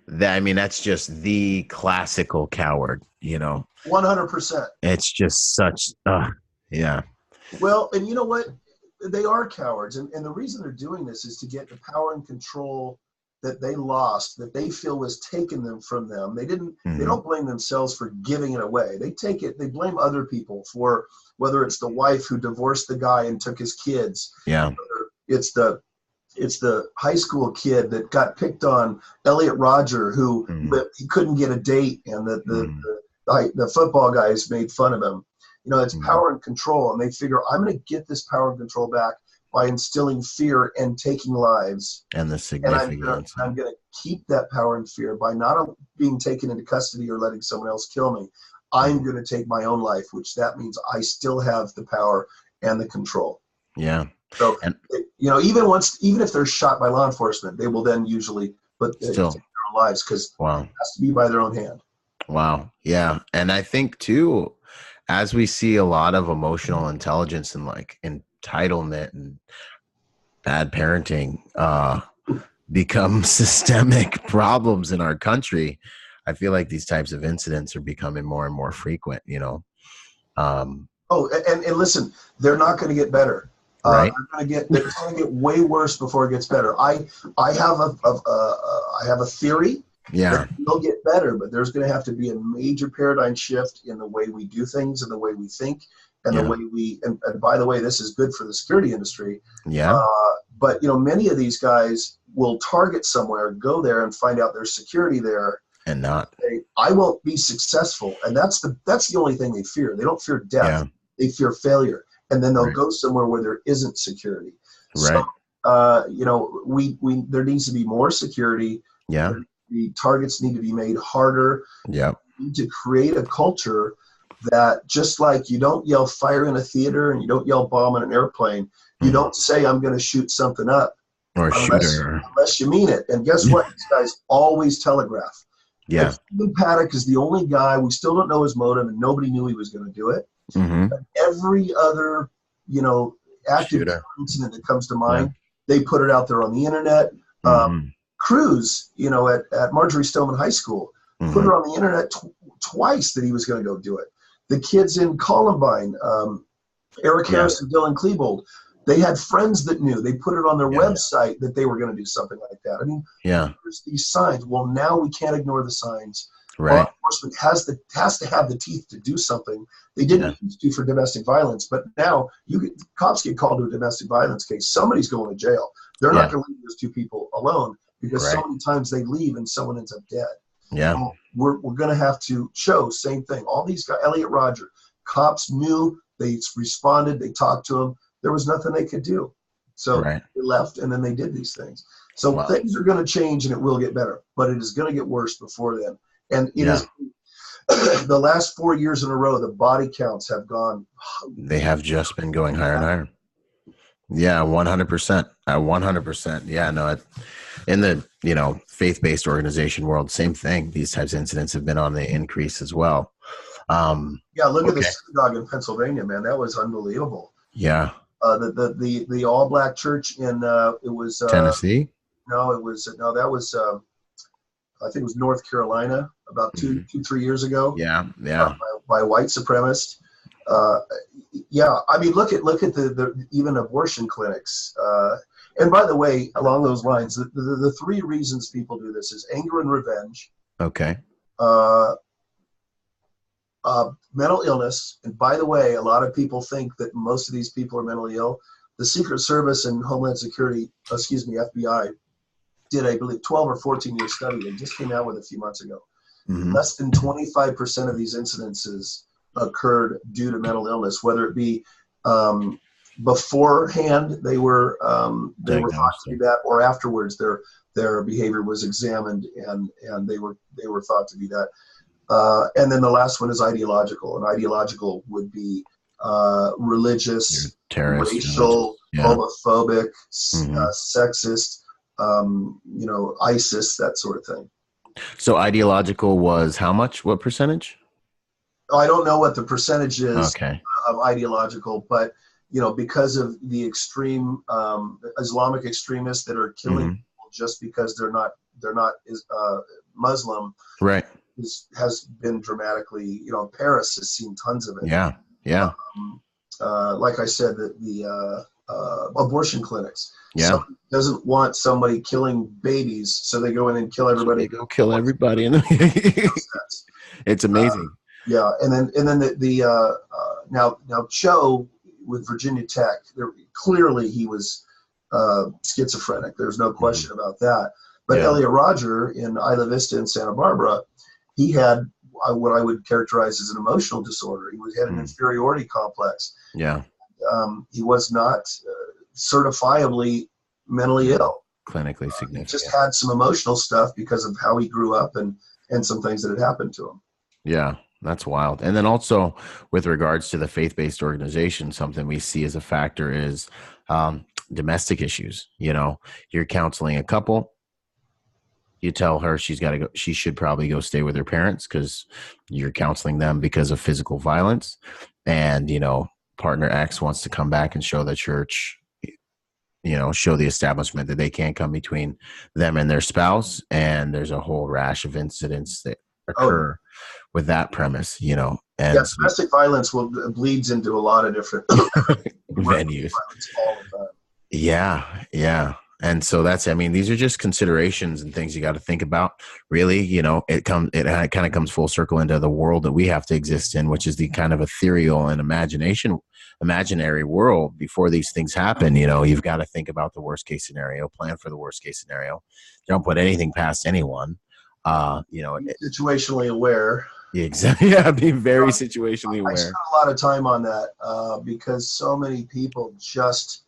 [SPEAKER 1] that's just the classical coward,
[SPEAKER 2] 100%.
[SPEAKER 1] It's just such, yeah.
[SPEAKER 2] Well, and you know what? They are cowards. And the reason they're doing this is to get the power and control that they lost, that they feel was taken from them. They don't blame themselves for giving it away. They blame other people for, whether it's the wife who divorced the guy and took his kids.
[SPEAKER 1] Yeah.
[SPEAKER 2] It's the high school kid that got picked on, Elliot Roger, who he couldn't get a date, and the football guys made fun of him. It's power and control, and they figure, I'm going to get this power and control back by instilling fear and taking lives.
[SPEAKER 1] And the significance.
[SPEAKER 2] And I'm going to keep that power and fear by not being taken into custody or letting someone else kill me. I'm going to take my own life, which that means I still have the power and the control.
[SPEAKER 1] Yeah.
[SPEAKER 2] So, even if they're shot by law enforcement, they will then usually take their own lives, because it has to be by their own hand.
[SPEAKER 1] Wow. Yeah. And I think too, as we see a lot of emotional intelligence and like entitlement and bad parenting become systemic problems in our country, I feel like these types of incidents are becoming more and more frequent,
[SPEAKER 2] And listen, they're not going to get better.
[SPEAKER 1] Right.
[SPEAKER 2] They're going to get way worse before it gets better. I have a theory.
[SPEAKER 1] Yeah.
[SPEAKER 2] They'll get better, but there's going to have to be a major paradigm shift in the way we do things and the way we think and the way and by the way, this is good for the security industry.
[SPEAKER 1] Yeah.
[SPEAKER 2] But many of these guys will target somewhere, go there and find out there's security there
[SPEAKER 1] and not.
[SPEAKER 2] I won't be successful. And that's the only thing they fear. They don't fear death. Yeah. They fear failure. And then they'll go somewhere where there isn't security.
[SPEAKER 1] Right.
[SPEAKER 2] So, there needs to be more security.
[SPEAKER 1] Yeah.
[SPEAKER 2] The targets need to be made harder.
[SPEAKER 1] Yeah.
[SPEAKER 2] We need to create a culture that, just like you don't yell fire in a theater and you don't yell bomb in an airplane, you don't say I'm going to shoot something up.
[SPEAKER 1] Or shooter.
[SPEAKER 2] Unless you mean it. And guess what? These guys always telegraph.
[SPEAKER 1] Yeah.
[SPEAKER 2] Stephen Paddock is the only guy, we still don't know his motive, and nobody knew he was going to do it.
[SPEAKER 1] Mm-hmm.
[SPEAKER 2] But every other, active incident that comes to mind, they put it out there on the internet. Cruz, at Marjorie Stoneman High School, put it on the internet twice that he was going to go do it. The kids in Columbine, Eric Harris and Dylan Klebold, they had friends that knew. They put it on their website that they were going to do something like that. I mean, there's these signs. Well, now we can't ignore the signs.
[SPEAKER 1] Right.
[SPEAKER 2] Law enforcement has to have the teeth to do something. They didn't used to for domestic violence, but now cops get called to a domestic violence case. Somebody's going to jail. They're not going to leave those two people alone, because so many times they leave and someone ends up dead.
[SPEAKER 1] Yeah.
[SPEAKER 2] So we're going to have to show same thing. All these guys, Elliot Roger, cops knew, they responded, they talked to him. There was nothing they could do. So they left, and then they did these things. So things are going to change, and it will get better, but it is going to get worse before then. And it is the last 4 years in a row, the body counts have gone.
[SPEAKER 1] They have just been going higher and higher. Yeah, 100%. 100%. Yeah, no, in the, faith-based organization world, same thing. These types of incidents have been on the increase as well.
[SPEAKER 2] Look at the synagogue in Pennsylvania, man. That was unbelievable.
[SPEAKER 1] Yeah.
[SPEAKER 2] The all-black church in it was
[SPEAKER 1] Tennessee.
[SPEAKER 2] That was I think it was North Carolina about 2-3 years ago.
[SPEAKER 1] Yeah.
[SPEAKER 2] By white supremacists. I mean, look at the even abortion clinics. And by the way, along those lines, the three reasons people do this is anger and revenge,
[SPEAKER 1] Okay.
[SPEAKER 2] uh, mental illness. And by the way, a lot of people think that most of these people are mentally ill. The Secret Service and Homeland Security, FBI, did, I believe, 12 or 14-year study they just came out with a few months ago.
[SPEAKER 1] Mm-hmm.
[SPEAKER 2] Less than 25% of these incidences occurred due to mental illness, whether it be beforehand they were thought to be that, or afterwards their behavior was examined and they were thought to be that. And then the last one is ideological, and ideological would be religious, racial, homophobic, sexist, ISIS, that sort of thing.
[SPEAKER 1] So ideological was how much? What percentage?
[SPEAKER 2] I don't know what the percentage is
[SPEAKER 1] Okay.
[SPEAKER 2] of ideological, but because of the extreme Islamic extremists that are killing people just because they're not Muslim,
[SPEAKER 1] right?
[SPEAKER 2] Has been dramatically. Paris has seen tons of it.
[SPEAKER 1] Yeah.
[SPEAKER 2] Like I said, the abortion clinics.
[SPEAKER 1] Yeah.
[SPEAKER 2] Somebody doesn't want somebody killing babies, so they go in and kill everybody.
[SPEAKER 1] So they go kill everybody. It's amazing.
[SPEAKER 2] Yeah, and then now Cho with Virginia Tech, clearly he was schizophrenic. There's no question about that. But Elliot Rodger in Isla Vista in Santa Barbara, he had what I would characterize as an emotional disorder. He had an inferiority complex.
[SPEAKER 1] Yeah.
[SPEAKER 2] He was not certifiably mentally ill.
[SPEAKER 1] Clinically significant.
[SPEAKER 2] He just had some emotional stuff because of how he grew up and some things that had happened to him. Yeah.
[SPEAKER 1] That's wild. And then also with regards to the faith-based organization, something we see as a factor is domestic issues. You're counseling a couple. You tell her she should probably go stay with her parents because you're counseling them because of physical violence. And, partner X wants to come back and show the church, show the establishment that they can't come between them and their spouse. And there's a whole rash of incidents that occur with that premise, and
[SPEAKER 2] domestic violence bleeds into a lot of different
[SPEAKER 1] venues
[SPEAKER 2] all the time.
[SPEAKER 1] Yeah. And so these are just considerations and things you got to think about. Really, it kind of comes full circle into the world that we have to exist in, which is the kind of ethereal and imaginary world. Before these things happen, you've got to think about the worst case scenario, plan for the worst case scenario. Don't put anything past anyone.
[SPEAKER 2] Situationally aware.
[SPEAKER 1] Exactly. Yeah, be very situationally aware.
[SPEAKER 2] I spent a lot of time on that because so many people just,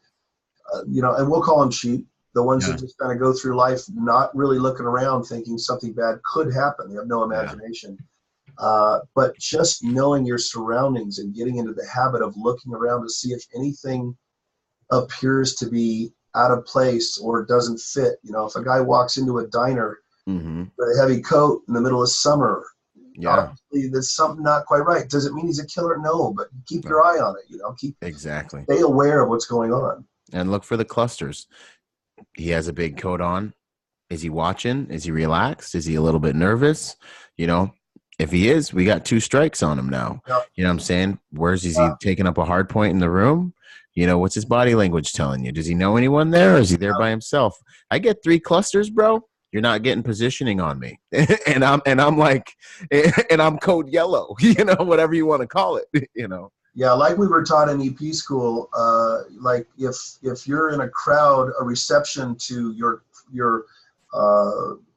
[SPEAKER 2] and we'll call them sheep, the ones that just kind of go through life not really looking around thinking something bad could happen. They have no imagination. But just knowing your surroundings and getting into the habit of looking around to see if anything appears to be out of place or doesn't fit. If a guy walks into a diner with a heavy coat in the middle of summer, obviously there's something not quite right. Does it mean he's a killer? No, but keep your eye on it. Stay aware of what's going on.
[SPEAKER 1] And look for the clusters. He has a big coat on. Is he watching? Is he relaxed? Is he a little bit nervous? If he is, we got 2 strikes on him now.
[SPEAKER 2] Yep.
[SPEAKER 1] You know what I'm saying? Is he taking up a hard point in the room? What's his body language telling you? Does he know anyone there? Or is he there by himself? I get 3 clusters, bro. You're not getting positioning on me. and I'm code yellow, whatever you want to call it,
[SPEAKER 2] Yeah, like we were taught in EP school, like if you're in a crowd, a reception to your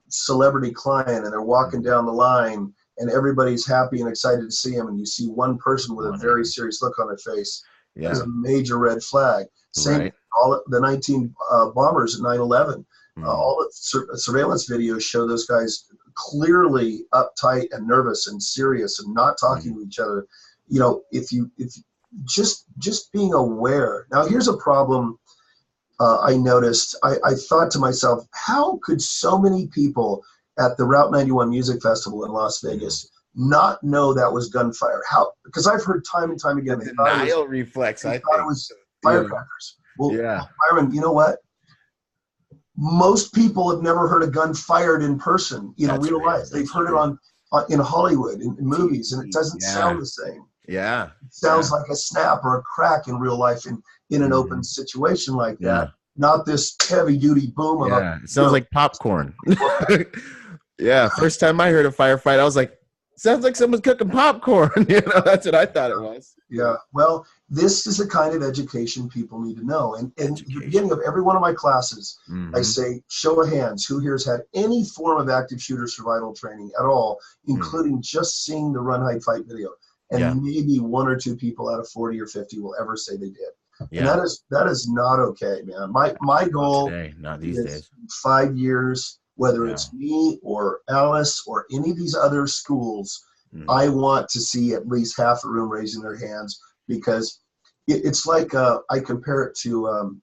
[SPEAKER 2] celebrity client, and they're walking down the line, and everybody's happy and excited to see him, and you see one person with a very serious look on their face, that's a major red flag. Same, all the 19 bombers at 9/11. All the surveillance videos show those guys clearly uptight and nervous and serious and not talking to each other. If just being aware. Now, here's a problem I noticed. I thought to myself, how could so many people at the Route 91 Music Festival in Las Vegas not know that was gunfire? How? Because I've heard time and time again.
[SPEAKER 1] The denial reflex. I
[SPEAKER 2] thought it was firecrackers. Well, Byron, you know what? Most people have never heard a gun fired in person, real life. They've heard it in Hollywood, in movies, and it doesn't sound the same.
[SPEAKER 1] Yeah.
[SPEAKER 2] It sounds like a snap or a crack in real life in an open situation like that. not this heavy duty boom of
[SPEAKER 1] Yeah, it sounds like popcorn.
[SPEAKER 2] a
[SPEAKER 1] Yeah, first time I heard a firefight, I was like, sounds like someone's cooking popcorn. That's what I thought it was.
[SPEAKER 2] Yeah, well, this is the kind of education people need to know. And in the beginning of every one of my classes, I say, show of hands, who here has had any form of active shooter survival training at all, including just seeing the run, hide, fight video. And maybe 1 or 2 people out of 40 or 50 will ever say they did. Yeah. And that is not okay, man. My goal
[SPEAKER 1] today, not these days.
[SPEAKER 2] 5 years, whether it's me or Alice or any of these other schools, I want to see at least half the room raising their hands, because it's like I compare it to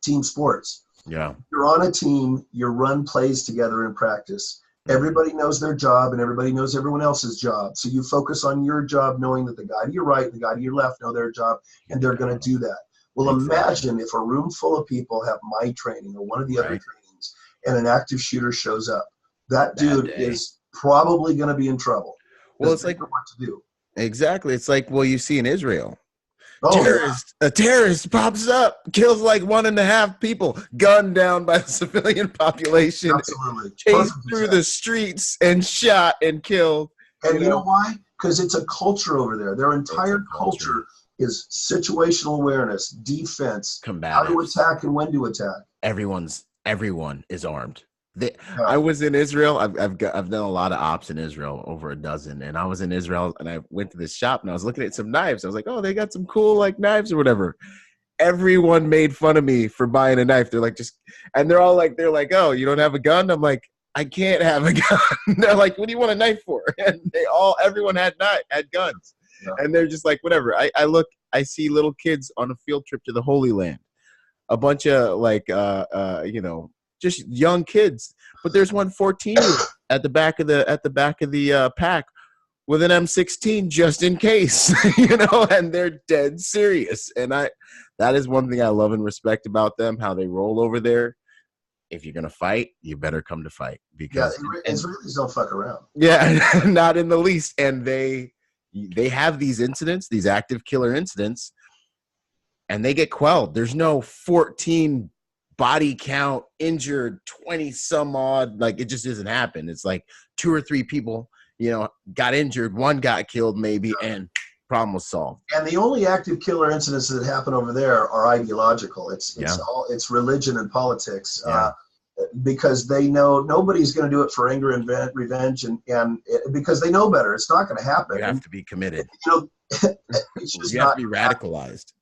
[SPEAKER 2] team sports.
[SPEAKER 1] Yeah.
[SPEAKER 2] You're on a team, your run plays together in practice. Everybody knows their job and everybody knows everyone else's job. So you focus on your job, knowing that the guy to your right and the guy to your left know their job, and they're going to do that. Well, imagine if a room full of people have my training or one of the other trainings, and an active shooter shows up. That dude is probably going to be in trouble.
[SPEAKER 1] Well, it's like
[SPEAKER 2] what to do.
[SPEAKER 1] Exactly. It's like, well, you see in Israel, a terrorist pops up, kills like 1.5 people, gunned down by the civilian population, chased through the streets and shot and killed.
[SPEAKER 2] And you know why? Because it's a culture over there. Their entire culture is situational awareness, defense, how to attack and when to attack.
[SPEAKER 1] Everyone is armed. I was in Israel. I've done a lot of ops in Israel, over a dozen, and I was in Israel and I went to this shop and I was looking at some knives. I was like, oh, they got some cool like knives or whatever. Everyone made fun of me for buying a knife. They're like, they're like, oh, you don't have a gun? I'm like, I can't have a gun. They're like, what do you want a knife for? And everyone had guns. Yeah. And they're just like, whatever. I see little kids on a field trip to the Holy Land, a bunch of like, just young kids, but there's one 14-year-old at the back of the pack with an M16 just in case, and they're dead serious. And that is one thing I love and respect about them, how they roll over there. If you're gonna fight, you better come to fight, because
[SPEAKER 2] Israelis don't fuck around.
[SPEAKER 1] Yeah, not in the least. And they have these incidents, these active killer incidents, and they get quelled. There's no 14 body count injured, 20 some odd, like it just doesn't happen. It's like 2 or 3 people got injured, 1 got killed maybe, and problem was solved.
[SPEAKER 2] And the only active killer incidents that happen over there are ideological. It's religion and politics, because they know nobody's going to do it for anger and revenge, and because they know better. It's not going to happen.
[SPEAKER 1] You have to be committed.
[SPEAKER 2] It's just
[SPEAKER 1] you have to be radicalized.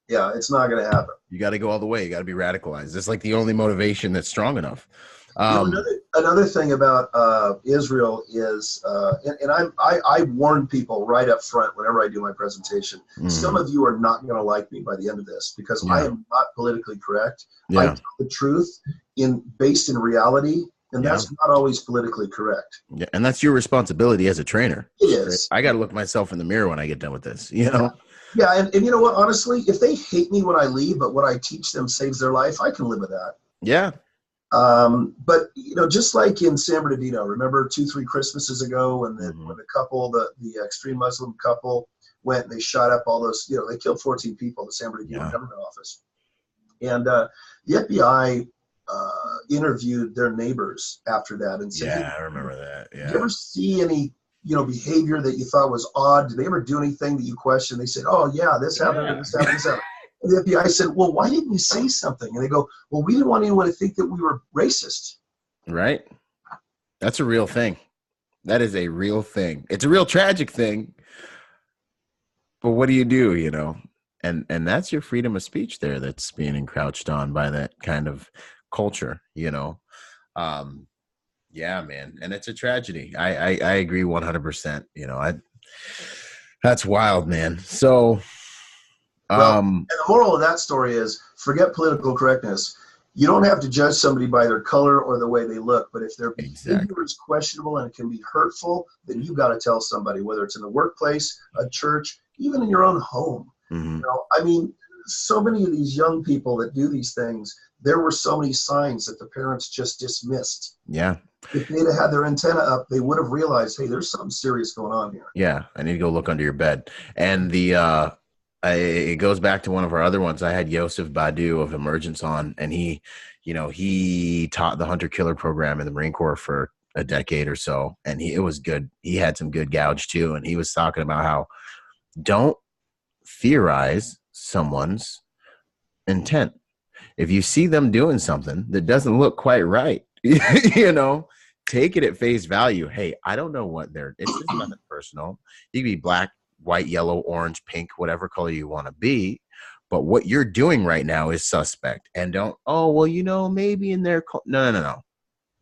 [SPEAKER 2] Yeah, it's not going to happen.
[SPEAKER 1] You got to go all the way. You got to be radicalized. It's like the only motivation that's strong enough.
[SPEAKER 2] Another thing about Israel is, and I warn people right up front whenever I do my presentation. Some of you are not going to like me by the end of this, because I am not politically correct. I tell the truth based in reality, and that's not always politically correct.
[SPEAKER 1] Yeah, and that's your responsibility as a trainer.
[SPEAKER 2] It is.
[SPEAKER 1] I got to look myself in the mirror when I get done with this.
[SPEAKER 2] Yeah, and you know what? Honestly, if they hate me when I leave, but what I teach them saves their life, I can live with that.
[SPEAKER 1] Yeah.
[SPEAKER 2] But just like in San Bernardino, remember 2-3 Christmases ago when when the couple, the extreme Muslim couple, went and they shot up all those, they killed 14 people in the San Bernardino government office, and the FBI interviewed their neighbors after that and said,
[SPEAKER 1] "Yeah, I remember that. Yeah.
[SPEAKER 2] Did you ever see any behavior that you thought was odd? Did they ever do anything that you questioned?" They said, "Oh yeah, this happened, this happened, this happened." And the FBI said, "Well, why didn't you say something?" And they go, "Well, we didn't want anyone to think that we were racist."
[SPEAKER 1] Right. That's a real thing. That is a real thing. It's a real tragic thing. But what do you do, And that's your freedom of speech there that's being encroached on by that kind of culture, Yeah, man. And it's a tragedy. I agree 100%. That's wild, man. So,
[SPEAKER 2] and the moral of that story is, forget political correctness. You don't have to judge somebody by their color or the way they look, but if their behavior is questionable and it can be hurtful, then you got to tell somebody, whether it's in the workplace, a church, even in your own home. So many of these young people that do these things, there were so many signs that the parents just dismissed.
[SPEAKER 1] Yeah.
[SPEAKER 2] If they'd have had their antenna up, they would have realized, hey, there's something serious going on here.
[SPEAKER 1] Yeah, I need to go look under your bed. And it goes back to one of our other ones. I had Yosef Badu of Emergence on, and he taught the hunter killer program in the Marine Corps for a decade or so, and it was good. He had some good gouge too, and he was talking about how don't theorize someone's intent. If you see them doing something that doesn't look quite right, take it at face value. Hey, I don't know what it's nothing personal. You can be black, white, yellow, orange, pink, whatever color you want to be. But what you're doing right now is suspect. And don't, maybe in their, no.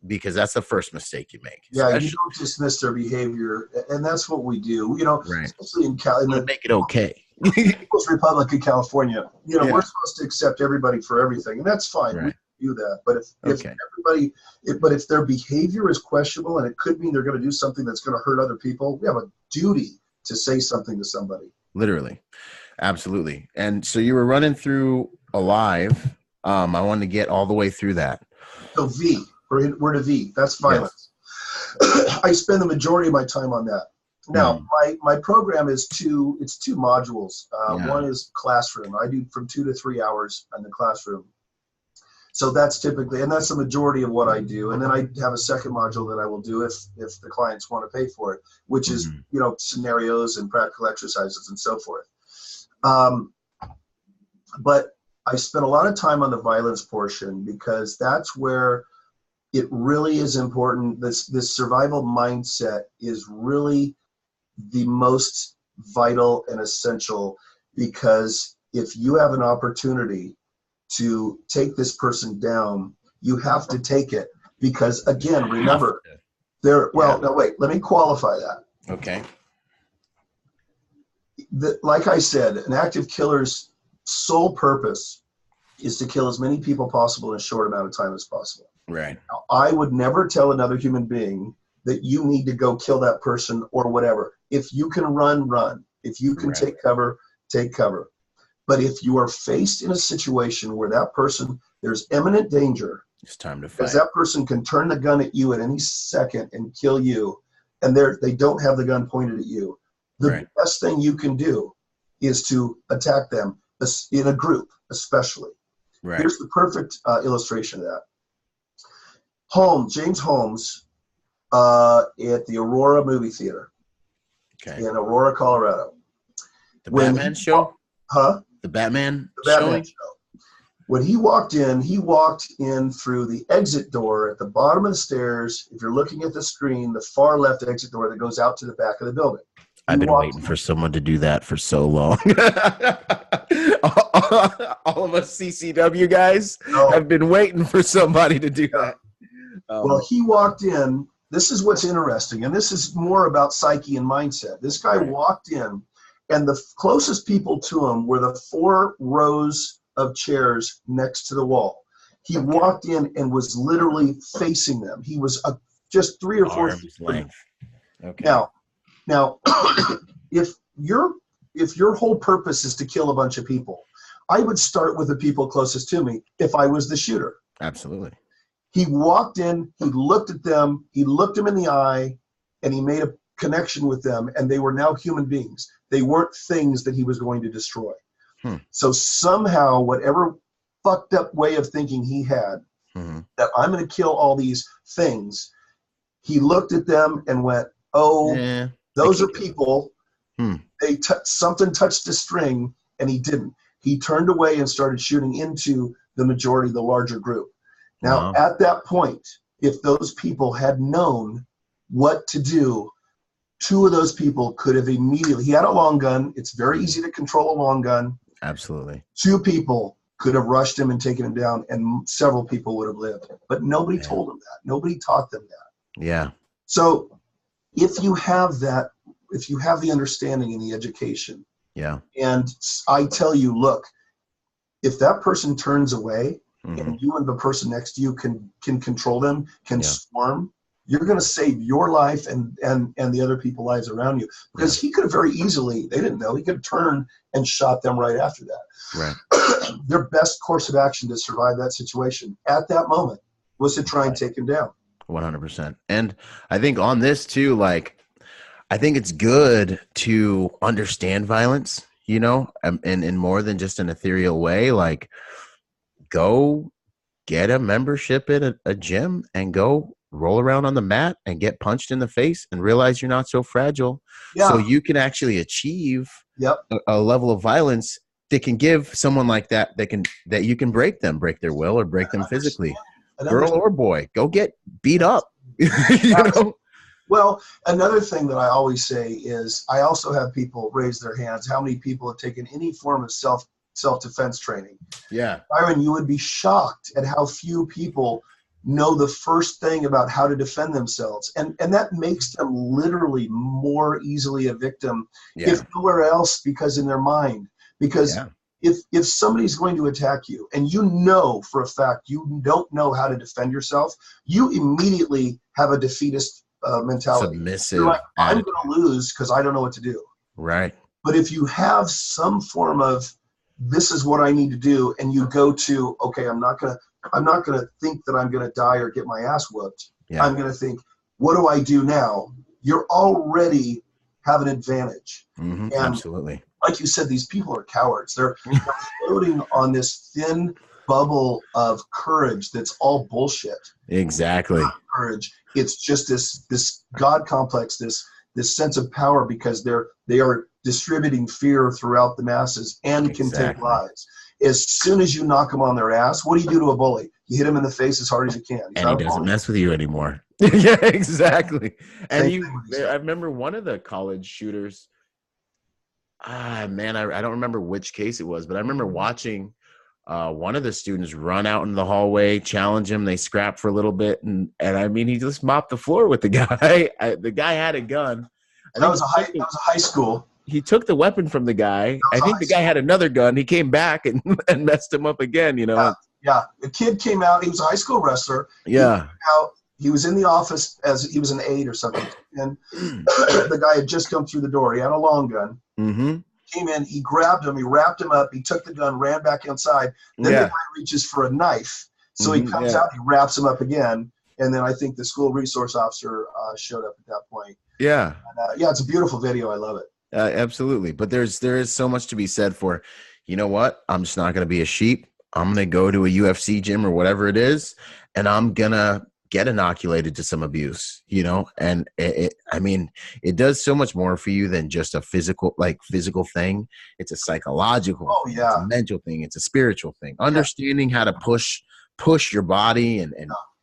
[SPEAKER 1] Because that's the first mistake you make.
[SPEAKER 2] Yeah, you don't dismiss their behavior. And that's what we do,
[SPEAKER 1] right.
[SPEAKER 2] Especially in California.
[SPEAKER 1] Make it okay.
[SPEAKER 2] People's Republic of California, we're supposed to accept everybody for everything. And that's fine.
[SPEAKER 1] Right.
[SPEAKER 2] We do that. But if their behavior is questionable and it could mean they're going to do something that's going to hurt other people, we have a duty to say something to somebody.
[SPEAKER 1] Literally. Absolutely. And so you were running through Alive. I wanted to get all the way through that.
[SPEAKER 2] So V, we're to V. That's violence. Yes. I spend the majority of my time on that. Now, my program is two modules. One is classroom. I do from 2 to 3 hours in the classroom. So that's typically, and that's the majority of what I do. And then I have a second module that I will do if the clients want to pay for it, which is, scenarios and practical exercises and so forth. But I spent a lot of time on the violence portion because that's where it really is important. This survival mindset is really the most vital and essential, because if you have an opportunity to take this person down, you have to take it, because again, remember, no, wait, let me qualify that.
[SPEAKER 1] Okay.
[SPEAKER 2] Like I said, an active killer's sole purpose is to kill as many people possible in a short amount of time as possible.
[SPEAKER 1] Right.
[SPEAKER 2] Now, I would never tell another human being that you need to go kill that person or whatever. If you can run, run. If you can take cover, take cover. But if you are faced in a situation where that person, there's imminent danger,
[SPEAKER 1] it's time to fight.
[SPEAKER 2] Because that person can turn the gun at you at any second and kill you, and they don't have the gun pointed at you. The best thing you can do is to attack them in a group, especially.
[SPEAKER 1] Right.
[SPEAKER 2] Here's the perfect illustration of that. James Holmes, at the Aurora movie theater in Aurora, Colorado.
[SPEAKER 1] The Batman show?
[SPEAKER 2] Huh?
[SPEAKER 1] The Batman
[SPEAKER 2] show. When he walked in through the exit door at the bottom of the stairs. If you're looking at the screen, the far left exit door that goes out to the back of the building.
[SPEAKER 1] I've been waiting for someone to do that for so long. All of us CCW guys have been waiting for somebody to do that.
[SPEAKER 2] Well, he walked in. This is what's interesting, and this is more about psyche and mindset. This guy walked in, and the closest people to him were the 4 rows of chairs next to the wall. He walked in and was literally facing them. He was just 3 or 4 feet length. Okay. Now, if your whole purpose is to kill a bunch of people, I would start with the people closest to me if I was the shooter.
[SPEAKER 1] Absolutely.
[SPEAKER 2] He walked in, he looked at them, he looked them in the eye, and he made a connection with them, and they were now human beings. They weren't things that he was going to destroy. So somehow, whatever fucked up way of thinking he had, that I'm going to kill all these things, he looked at them and went, those are people. Something touched a string, and he didn't. He turned away and started shooting into the majority, the larger group. Now, at that point, if those people had known what to do, 2 of those people could have immediately, he had a long gun. It's very easy to control a long gun.
[SPEAKER 1] Absolutely.
[SPEAKER 2] 2 people could have rushed him and taken him down, and several people would have lived. But nobody told them that. Nobody taught them that.
[SPEAKER 1] Yeah.
[SPEAKER 2] So if you have that, if you have the understanding and the education, and I tell you, look, if that person turns away, and you and the person next to you can control them, can swarm, you're going to save your life and the other people's lives around you. Because he could have very easily, they didn't know, he could have turned and shot them right after that.
[SPEAKER 1] Right.
[SPEAKER 2] Their best course of action to survive that situation at that moment was to try and take him down.
[SPEAKER 1] 100%. And I think on this too, I think it's good to understand violence. you know, and in more than just an ethereal way. Like, go get a membership at a gym and go roll around on the mat and get punched in the face and realize you're not so fragile. So
[SPEAKER 2] Yeah.
[SPEAKER 1] you can actually achieve
[SPEAKER 2] Yep.
[SPEAKER 1] a level of violence that can give someone like that that you can break their will or break them physically, girl or boy. Go get beat up. You know.
[SPEAKER 2] Well, another thing that I always say is I also have people raise their hands. How many people have taken any form of self-defense training?
[SPEAKER 1] Yeah.
[SPEAKER 2] Byron, you would be shocked at how few people know the first thing about how to defend themselves. And that makes them literally more easily a victim, if nowhere else, because in their mind. Because if somebody's going to attack you and you know for a fact you don't know how to defend yourself, you immediately have a defeatist mentality.
[SPEAKER 1] Submissive.
[SPEAKER 2] You're like, I'm going to lose because I don't know what to do.
[SPEAKER 1] Right.
[SPEAKER 2] But if you have some form of, this is what I need to do, and you go to, okay, I'm not gonna think that I'm gonna die or get my ass whooped. Yeah. I'm gonna think, what do I do now? You're already have an advantage.
[SPEAKER 1] Mm-hmm. Absolutely.
[SPEAKER 2] Like you said, these people are cowards. They're floating on this thin bubble of courage that's all bullshit.
[SPEAKER 1] Exactly.
[SPEAKER 2] Courage. It's just this God complex, this sense of power, because they are distributing fear throughout the masses and can take lives. As soon as you knock them on their ass, what do you do to a bully? You hit him in the face as hard as you can.
[SPEAKER 1] And he doesn't mess with you anymore. Yeah, exactly. And I remember one of the college shooters. Man, I don't remember which case it was, but I remember watching one of the students run out in the hallway, challenge him. They scrapped for a little bit, and I mean, he just mopped the floor with the guy. The guy had a gun.
[SPEAKER 2] That was a high school.
[SPEAKER 1] He took the weapon from the guy. I think the guy had another gun. He came back and messed him up again, you know.
[SPEAKER 2] Yeah. The kid came out. He was a high school wrestler.
[SPEAKER 1] Yeah.
[SPEAKER 2] He was in the office as he was an aide or something. And the guy had just come through the door. He had a long gun.
[SPEAKER 1] Mm-hmm.
[SPEAKER 2] Came in. He grabbed him. He wrapped him up. He took the gun, ran back inside. Then the guy reaches for a knife. So he comes out. He wraps him up again. And then I think the school resource officer showed up at that point.
[SPEAKER 1] Yeah.
[SPEAKER 2] And, it's a beautiful video. I love it.
[SPEAKER 1] Absolutely. But there is so much to be said for, you know what? I'm just not going to be a sheep. I'm going to go to a UFC gym or whatever it is, and I'm going to get inoculated to some abuse, you know? And I mean, it does so much more for you than just a physical thing. It's a psychological thing. It's a mental thing. It's a spiritual thing. Understanding how to push your body and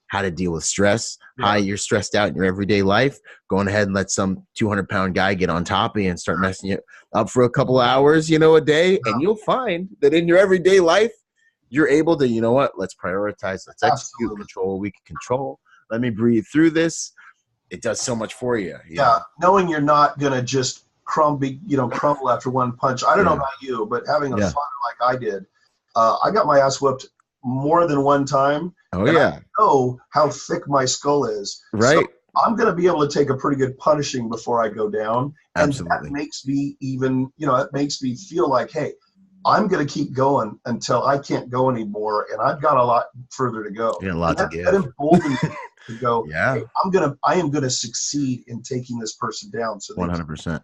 [SPEAKER 1] how to deal with stress, how you're stressed out in your everyday life, going ahead and let some 200-pound guy get on top of you and start messing you up for a couple of hours, you know, a day. And you'll find that in your everyday life, you're able to, you know what, let's prioritize, let's execute, control what we can control. Let me breathe through this. It does so much for you.
[SPEAKER 2] Yeah, knowing you're not going to just crumble after one punch. I don't know about you, but having a father like I did, I got my ass whooped more than one time.
[SPEAKER 1] Oh, yeah.
[SPEAKER 2] I know how thick my skull is.
[SPEAKER 1] Right.
[SPEAKER 2] So I'm going to be able to take a pretty good punishing before I go down. And
[SPEAKER 1] Absolutely.
[SPEAKER 2] that makes me even, it makes me feel like, hey, I'm going to keep going until I can't go anymore. And I've got a lot further to go.
[SPEAKER 1] Yeah, a lot to give.
[SPEAKER 2] That emboldens me to go,
[SPEAKER 1] yeah.
[SPEAKER 2] Hey, I am going to succeed in taking this person down. So
[SPEAKER 1] 100%.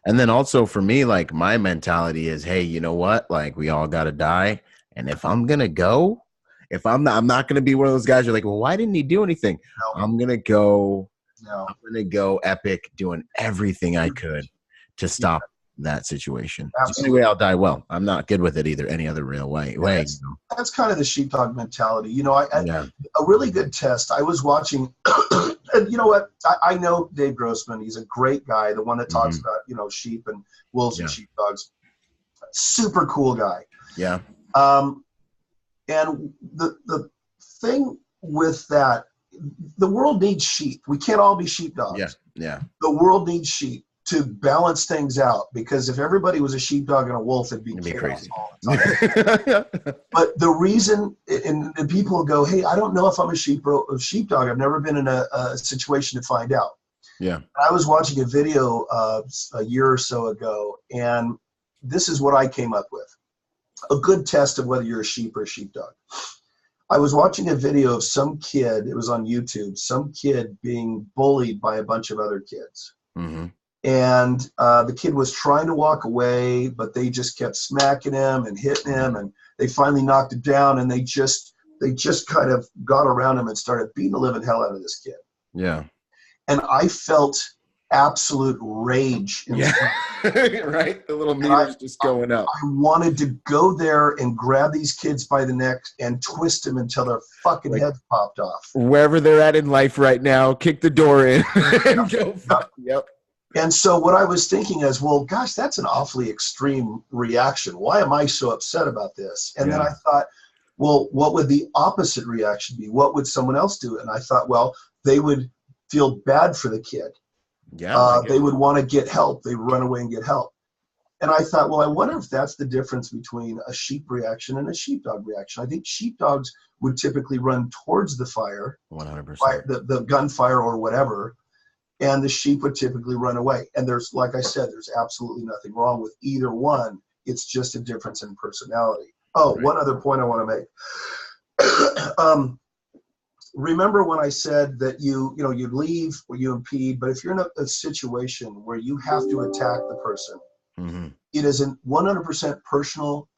[SPEAKER 1] And then also for me, like my mentality is, hey, you know what? Like we all got to die. And if I'm going to go, I'm not going to be one of those guys who are like, well, why didn't he do anything? No. I'm going to go. No. I'm going to go epic, doing everything I could to stop that situation. Anyway, I'll die well. I'm not good with it either. Any other real way.
[SPEAKER 2] That's kind of the sheepdog mentality. A really good test. I was watching, and you know what? I know Dave Grossman. He's a great guy. The one that talks about, sheep and wolves and sheepdogs. Super cool guy.
[SPEAKER 1] Yeah.
[SPEAKER 2] And the thing with that, the world needs sheep. We can't all be sheepdogs.
[SPEAKER 1] Yeah. Yeah.
[SPEAKER 2] The world needs sheep to balance things out, because if everybody was a sheepdog and a wolf, it'd be crazy. All the time. But the reason, and people go, hey, I don't know if I'm a sheepdog. I've never been in a situation to find out.
[SPEAKER 1] Yeah.
[SPEAKER 2] I was watching a video a year or so ago, and this is what I came up with. A good test of whether you're a sheep or a sheepdog. I was watching a video of some kid, it was on YouTube, some kid being bullied by a bunch of other kids.
[SPEAKER 1] Mm-hmm.
[SPEAKER 2] And the kid was trying to walk away, but they just kept smacking him and hitting him, and they finally knocked him down, and they just kind of got around him and started beating the living hell out of this kid.
[SPEAKER 1] Yeah.
[SPEAKER 2] And I felt absolute rage.
[SPEAKER 1] Yeah. Right. The little meter's just going up.
[SPEAKER 2] I wanted to go there and grab these kids by the neck and twist them until their fucking heads popped off.
[SPEAKER 1] Wherever they're at in life right now, kick the door in and go. Yep.
[SPEAKER 2] And so what I was thinking is, well, gosh, that's an awfully extreme reaction. Why am I so upset about this? And then I thought, well, what would the opposite reaction be? What would someone else do? And I thought, well, they would feel bad for the kid.
[SPEAKER 1] Yeah.
[SPEAKER 2] They would want to get help. They run away and get help. And I thought, well, I wonder if that's the difference between a sheep reaction and a sheepdog reaction. I think sheepdogs would typically run towards the fire,
[SPEAKER 1] 100%,
[SPEAKER 2] the gunfire or whatever, and the sheep would typically run away. And there's, like I said, there's absolutely nothing wrong with either one. It's just a difference in personality. Oh, right. One other point I want to make. Remember when I said that you leave or you impede, but if you're in a situation where you have to attack the person, it is a 100%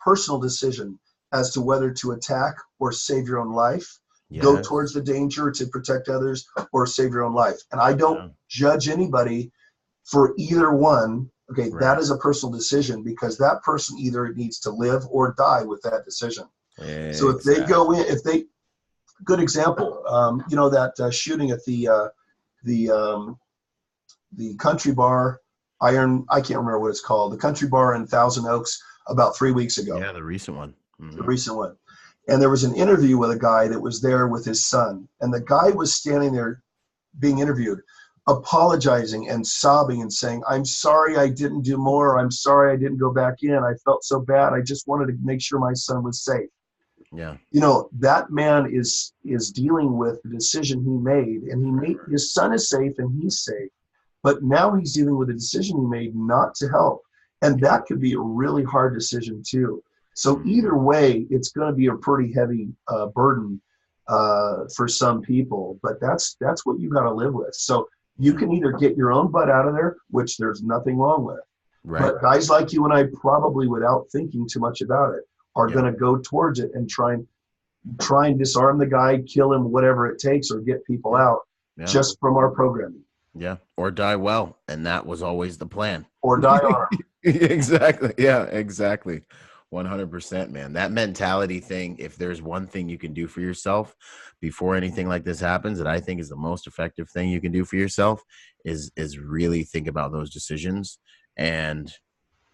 [SPEAKER 2] personal decision as to whether to attack or save your own life, go towards the danger to protect others, or save your own life. And I don't judge anybody for either one. Okay, that is a personal decision, because that person either needs to live or die with that decision. Exactly. So if they go in, good example, that shooting at the country bar, I can't remember what it's called, the country bar in Thousand Oaks about 3 weeks ago.
[SPEAKER 1] Yeah, the recent one.
[SPEAKER 2] The recent one. And there was an interview with a guy that was there with his son. And the guy was standing there being interviewed, apologizing and sobbing and saying, "I'm sorry I didn't do more. I'm sorry I didn't go back in. I felt so bad. I just wanted to make sure my son was safe."
[SPEAKER 1] Yeah.
[SPEAKER 2] That man is dealing with the decision he made, and his son is safe and he's safe. But now he's dealing with a decision he made not to help. And that could be a really hard decision too. So either way, it's going to be a pretty heavy burden for some people, but that's what you got to live with. So you can either get your own butt out of there, which there's nothing wrong with. Right. But guys like you and I, probably without thinking too much about it, are going to go towards it and try and disarm the guy, kill him, whatever it takes, or get people out just from our programming.
[SPEAKER 1] Yeah, or die well, and that was always the plan.
[SPEAKER 2] Or die on him.
[SPEAKER 1] Exactly. Yeah, exactly. 100%, man. That mentality thing, if there's one thing you can do for yourself before anything like this happens, that I think is the most effective thing you can do for yourself, is really think about those decisions and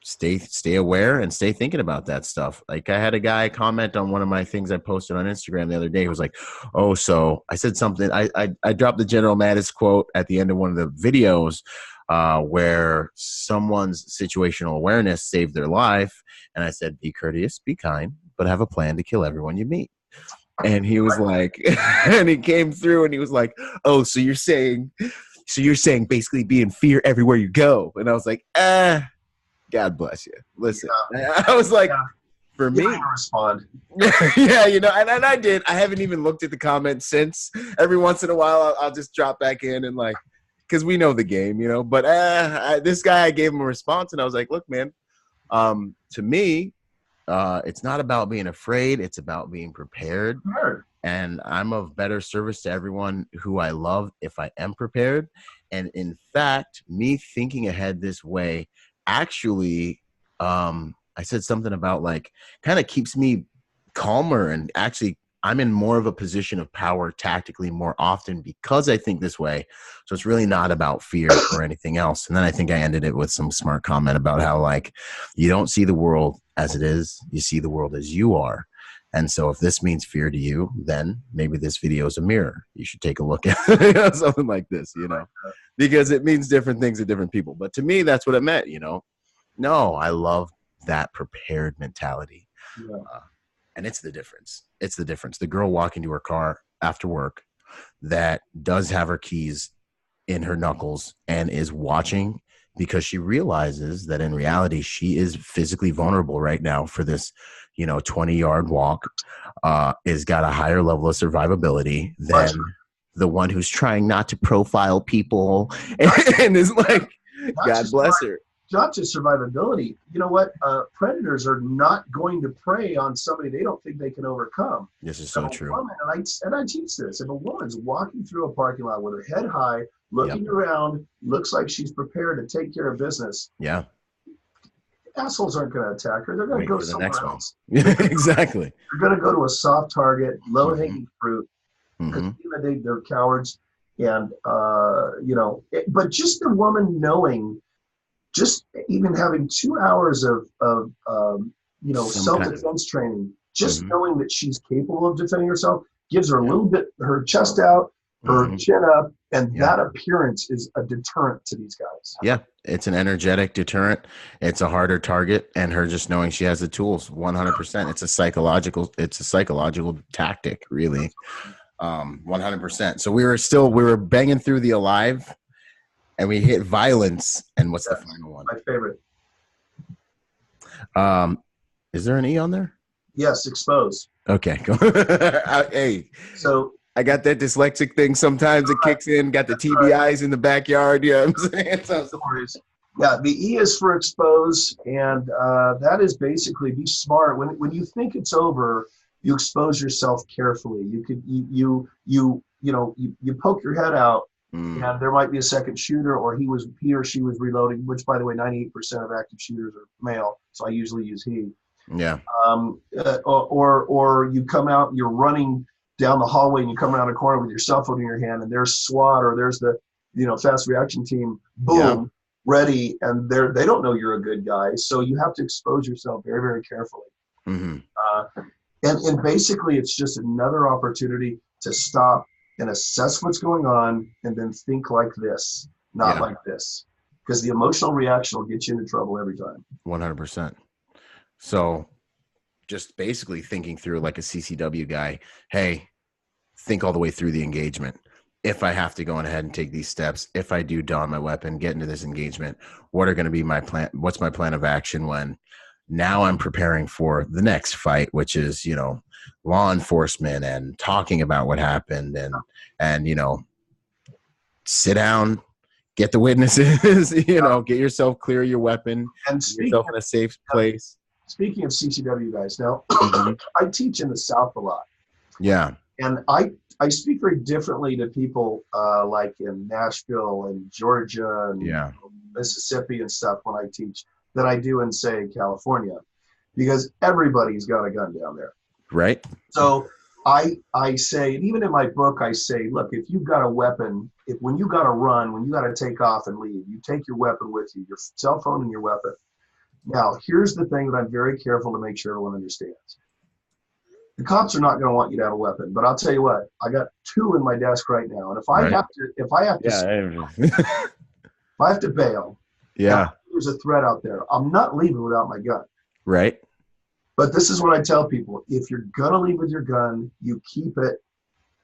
[SPEAKER 1] stay aware and stay thinking about that stuff. Like, I had a guy comment on one of my things I posted on Instagram the other day. He was like, "Oh, so I said something. I dropped the General Mattis quote at the end of one of the videos where someone's situational awareness saved their life. And I said, be courteous, be kind, but have a plan to kill everyone you meet." And he was like, and he came through and he was like, "Oh, so you're saying basically be in fear everywhere you go." And I was like, God bless you. Listen, I was like, for me,
[SPEAKER 2] I respond.
[SPEAKER 1] Yeah, and I did. I haven't even looked at the comments since. Every once in a while, I'll just drop back in and because we know the game, But this guy, I gave him a response, and I was like, "Look, man, to me, it's not about being afraid. It's about being prepared. And I'm of better service to everyone who I love if I am prepared. And in fact, me thinking ahead this way, actually, I said something about kind of keeps me calmer, and actually I'm in more of a position of power tactically more often because I think this way. So it's really not about fear or anything else." And then I think I ended it with some smart comment about how you don't see the world as it is, you see the world as you are. And so if this means fear to you, then maybe this video is a mirror. You should take a look at something like this, because it means different things to different people. But to me, that's what it meant, No, I love that prepared mentality. Yeah. And it's the difference. It's the difference. The girl walking to her car after work that does have her keys in her knuckles and is watching because she realizes that in reality, she is physically vulnerable right now for this, 20-yard walk, is got a higher level of survivability than the one who's trying not to profile people and is
[SPEAKER 2] not
[SPEAKER 1] God
[SPEAKER 2] just
[SPEAKER 1] bless her.
[SPEAKER 2] not just survivability. You know what? Predators are not going to prey on somebody they don't think they can overcome.
[SPEAKER 1] This is
[SPEAKER 2] If
[SPEAKER 1] so
[SPEAKER 2] a
[SPEAKER 1] true.
[SPEAKER 2] woman, and I teach this, if a woman's walking through a parking lot with her head high, looking
[SPEAKER 1] Yep.
[SPEAKER 2] around, looks like she's prepared to take care of business,
[SPEAKER 1] Yeah.
[SPEAKER 2] assholes aren't going to attack her. They're going to
[SPEAKER 1] Wait
[SPEAKER 2] go
[SPEAKER 1] for the
[SPEAKER 2] somewhere
[SPEAKER 1] next one.
[SPEAKER 2] else.
[SPEAKER 1] Exactly.
[SPEAKER 2] They're going to go to a soft target, low-hanging fruit, because
[SPEAKER 1] Hmm.
[SPEAKER 2] at the end of the day, they're cowards. And, but just the woman knowing, just even having 2 hours of
[SPEAKER 1] Some kind of.
[SPEAKER 2] self-defense training, just
[SPEAKER 1] Mhm.
[SPEAKER 2] knowing that she's capable of defending herself, gives her a
[SPEAKER 1] Yeah.
[SPEAKER 2] little bit, her chest out, her
[SPEAKER 1] Mhm.
[SPEAKER 2] chin up, and
[SPEAKER 1] Yeah.
[SPEAKER 2] that appearance is a deterrent to these guys.
[SPEAKER 1] Yeah, it's an energetic deterrent. It's a harder target, and her just knowing she has the tools, 100%. It's a psychological tactic, really. 100%. So we were banging through the alive, and we hit violence. And what's the final one?
[SPEAKER 2] My favorite.
[SPEAKER 1] Is there an E on there?
[SPEAKER 2] Yes, expose.
[SPEAKER 1] Okay. Hey,
[SPEAKER 2] So
[SPEAKER 1] I got that dyslexic thing. Sometimes it kicks in. Got the TBIs in the backyard. You know what I'm saying? So,
[SPEAKER 2] yeah, the E is for expose, and that is basically be smart. When you think it's over, you expose yourself carefully. You could you poke your head out, and there might be a second shooter, or he or she was reloading. Which, by the way, 98% of active shooters are male, so I usually use he.
[SPEAKER 1] yeah.
[SPEAKER 2] Or you come out and you're running down the hallway and you come around a corner with your cell phone in your hand, and there's SWAT or there's the fast reaction team, boom,
[SPEAKER 1] Yeah.
[SPEAKER 2] ready, and they don't know you're a good guy, so you have to expose yourself very, very carefully.
[SPEAKER 1] Mm-hmm.
[SPEAKER 2] And basically it's just another opportunity to stop and assess what's going on and then think like this, not like this, because the emotional reaction will get you into trouble every time.
[SPEAKER 1] 100%. So just basically thinking through like a CCW guy, hey, think all the way through the engagement. If I have to go ahead and take these steps, if I do don my weapon, get into this engagement, what are going to be my plan? What's my plan of action when now I'm preparing for the next fight, which is, law enforcement and talking about what happened and sit down, get the witnesses, get yourself clear your weapon,
[SPEAKER 2] And
[SPEAKER 1] get yourself in a safe place.
[SPEAKER 2] Speaking of CCW guys, now
[SPEAKER 1] Mm-hmm.
[SPEAKER 2] I teach in the South a lot.
[SPEAKER 1] Yeah.
[SPEAKER 2] And I speak very differently to people like in Nashville and Georgia and Mississippi and stuff when I teach than I do in, say, California, because everybody's got a gun down there.
[SPEAKER 1] Right.
[SPEAKER 2] So I say, and even in my book, I say, look, if you've got a weapon, when you got to run, when you got to take off and leave, you take your weapon with you, your cell phone and your weapon. Now, here's the thing that I'm very careful to make sure everyone understands. The cops are not going to want you to have a weapon, but I'll tell you what, I got 2 in my desk right now, and if I have to bail, there's a threat out there, I'm not leaving without my gun.
[SPEAKER 1] Right.
[SPEAKER 2] But this is what I tell people: if you're gonna leave with your gun, you keep it.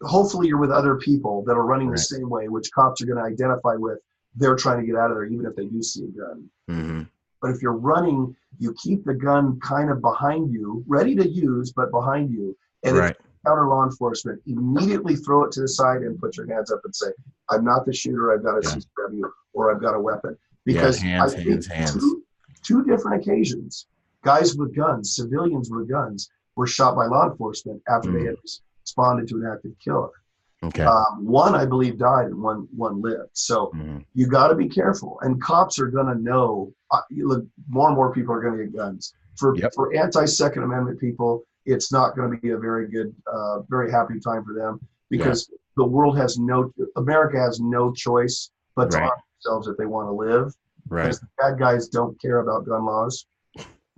[SPEAKER 2] Hopefully, you're with other people that are running the same way, which cops are going to identify with. They're trying to get out of there, even if they do see a gun.
[SPEAKER 1] Mm-hmm.
[SPEAKER 2] But if you're running, you keep the gun kind of behind you, ready to use, but behind you. And if you encounter law enforcement, immediately throw it to the side and put your hands up and say, I'm not the shooter, I've got a CCW, or I've got a weapon. Because hands. Two different occasions, guys with guns, civilians with guns, were shot by law enforcement after they had responded to an active killer.
[SPEAKER 1] Okay.
[SPEAKER 2] One, I believe, died, and one lived. So you got to be careful. And cops are going to know. Look, more and more people are going to get guns. For anti-Second Amendment people, it's not going to be a very good, very happy time for them, because the world America has no choice but to arm themselves if they want to live.
[SPEAKER 1] Right.
[SPEAKER 2] Because the bad guys don't care about gun laws.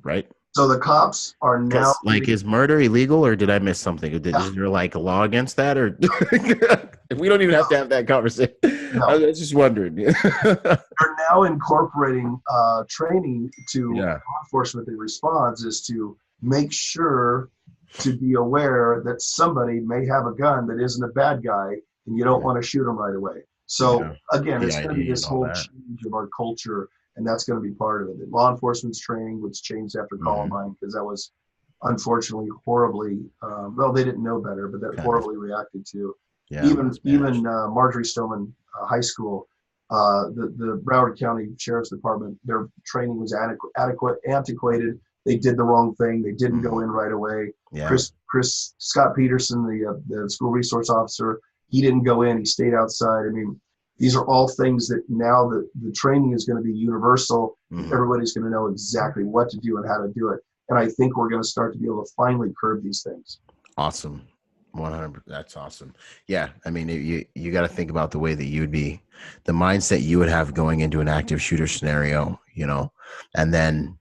[SPEAKER 1] Right.
[SPEAKER 2] So the cops are now
[SPEAKER 1] is murder illegal, or did I miss something? Is there like a law against that, or we don't even have to have that conversation? No. I was just wondering.
[SPEAKER 2] They're now incorporating training to law enforcement that responds is to make sure to be aware that somebody may have a gun that isn't a bad guy, and you don't want to shoot them right away. So again, it's going to be this whole change of our culture. And that's going to be part of it. The law enforcement's training was changed after Columbine, because that was unfortunately horribly, well, they didn't know better, but that horribly reacted to. Even Marjorie Stoneman High School The Broward County Sheriff's Department, their training was antiquated. They did the wrong thing. They didn't go in right away.
[SPEAKER 1] Yeah.
[SPEAKER 2] Scott Peterson, the school resource officer, he didn't go in. He stayed outside. I mean, these are all things that now the training is going to be universal. Everybody's going to know exactly what to do and how to do it. And I think we're going to start to be able to finally curb these things.
[SPEAKER 1] Awesome. 100. That's awesome. Yeah. I mean, you got to think about the way that you would be, the mindset you would have going into an active shooter scenario, you know, and then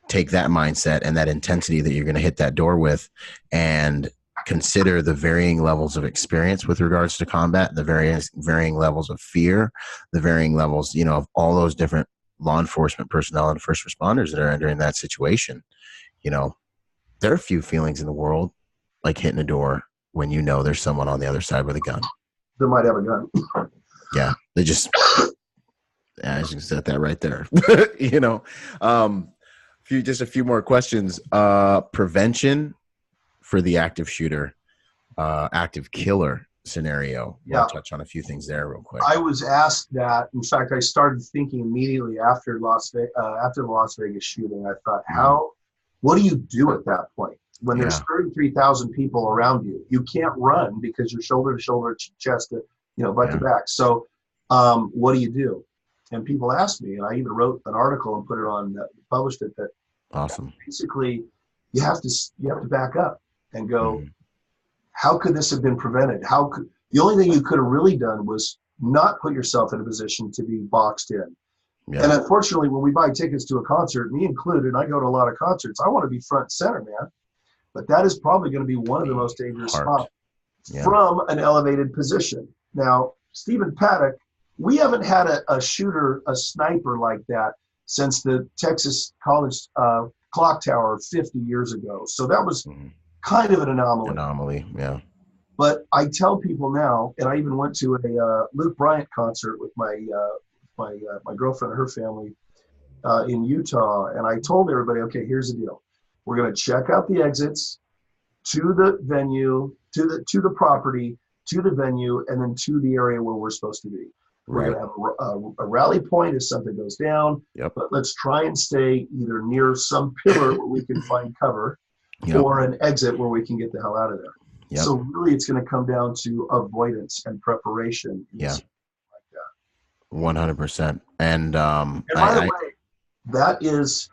[SPEAKER 1] take that mindset and that intensity that you're going to hit that door with, and consider the varying levels of experience with regards to combat, the varying levels of fear, the varying levels, you know, of all those different law enforcement personnel and first responders that are entering that situation. You know, there are few feelings in the world like hitting a door when you know there's someone on the other side with a gun.
[SPEAKER 2] They might have a gun.
[SPEAKER 1] Yeah, they just, I just set that right there. You know, just a few more questions. Prevention for the active shooter, active killer scenario.
[SPEAKER 2] Yeah.
[SPEAKER 1] I'll touch on a few things there real quick.
[SPEAKER 2] I was asked that. In fact, I started thinking immediately after the Las Vegas shooting. I thought, what do you do at that point? When there's 33,000 people around you, you can't run because you're shoulder to shoulder, chest to, butt to back. So what do you do? And people ask me, and I even wrote an article and put it on, published it, that
[SPEAKER 1] awesome.
[SPEAKER 2] Basically you have to back up and go, how could this have been prevented? The only thing you could have really done was not put yourself in a position to be boxed in. Yeah. And unfortunately, when we buy tickets to a concert, me included, and I go to a lot of concerts, I want to be front and center, man. But that is probably going to be one of the most dangerous spots from an elevated position. Now, Stephen Paddock, we haven't had a shooter, a sniper like that since the Texas College clock tower 50 years ago. So that was kind of an anomaly.
[SPEAKER 1] Yeah.
[SPEAKER 2] But I tell people now, and I even went to a Luke Bryant concert with my girlfriend and her family in Utah, and I told everybody, okay, here's the deal. We're going to check out the exits to the venue, to the property, to the venue, and then to the area where we're supposed to be. We're going to have a rally point if something goes down, but let's try and stay either near some pillar where we can find cover or an exit where we can get the hell out of there. Yep. So really it's going to come down to avoidance and preparation.
[SPEAKER 1] Yeah. Like that. 100%. And
[SPEAKER 2] by the way, that is,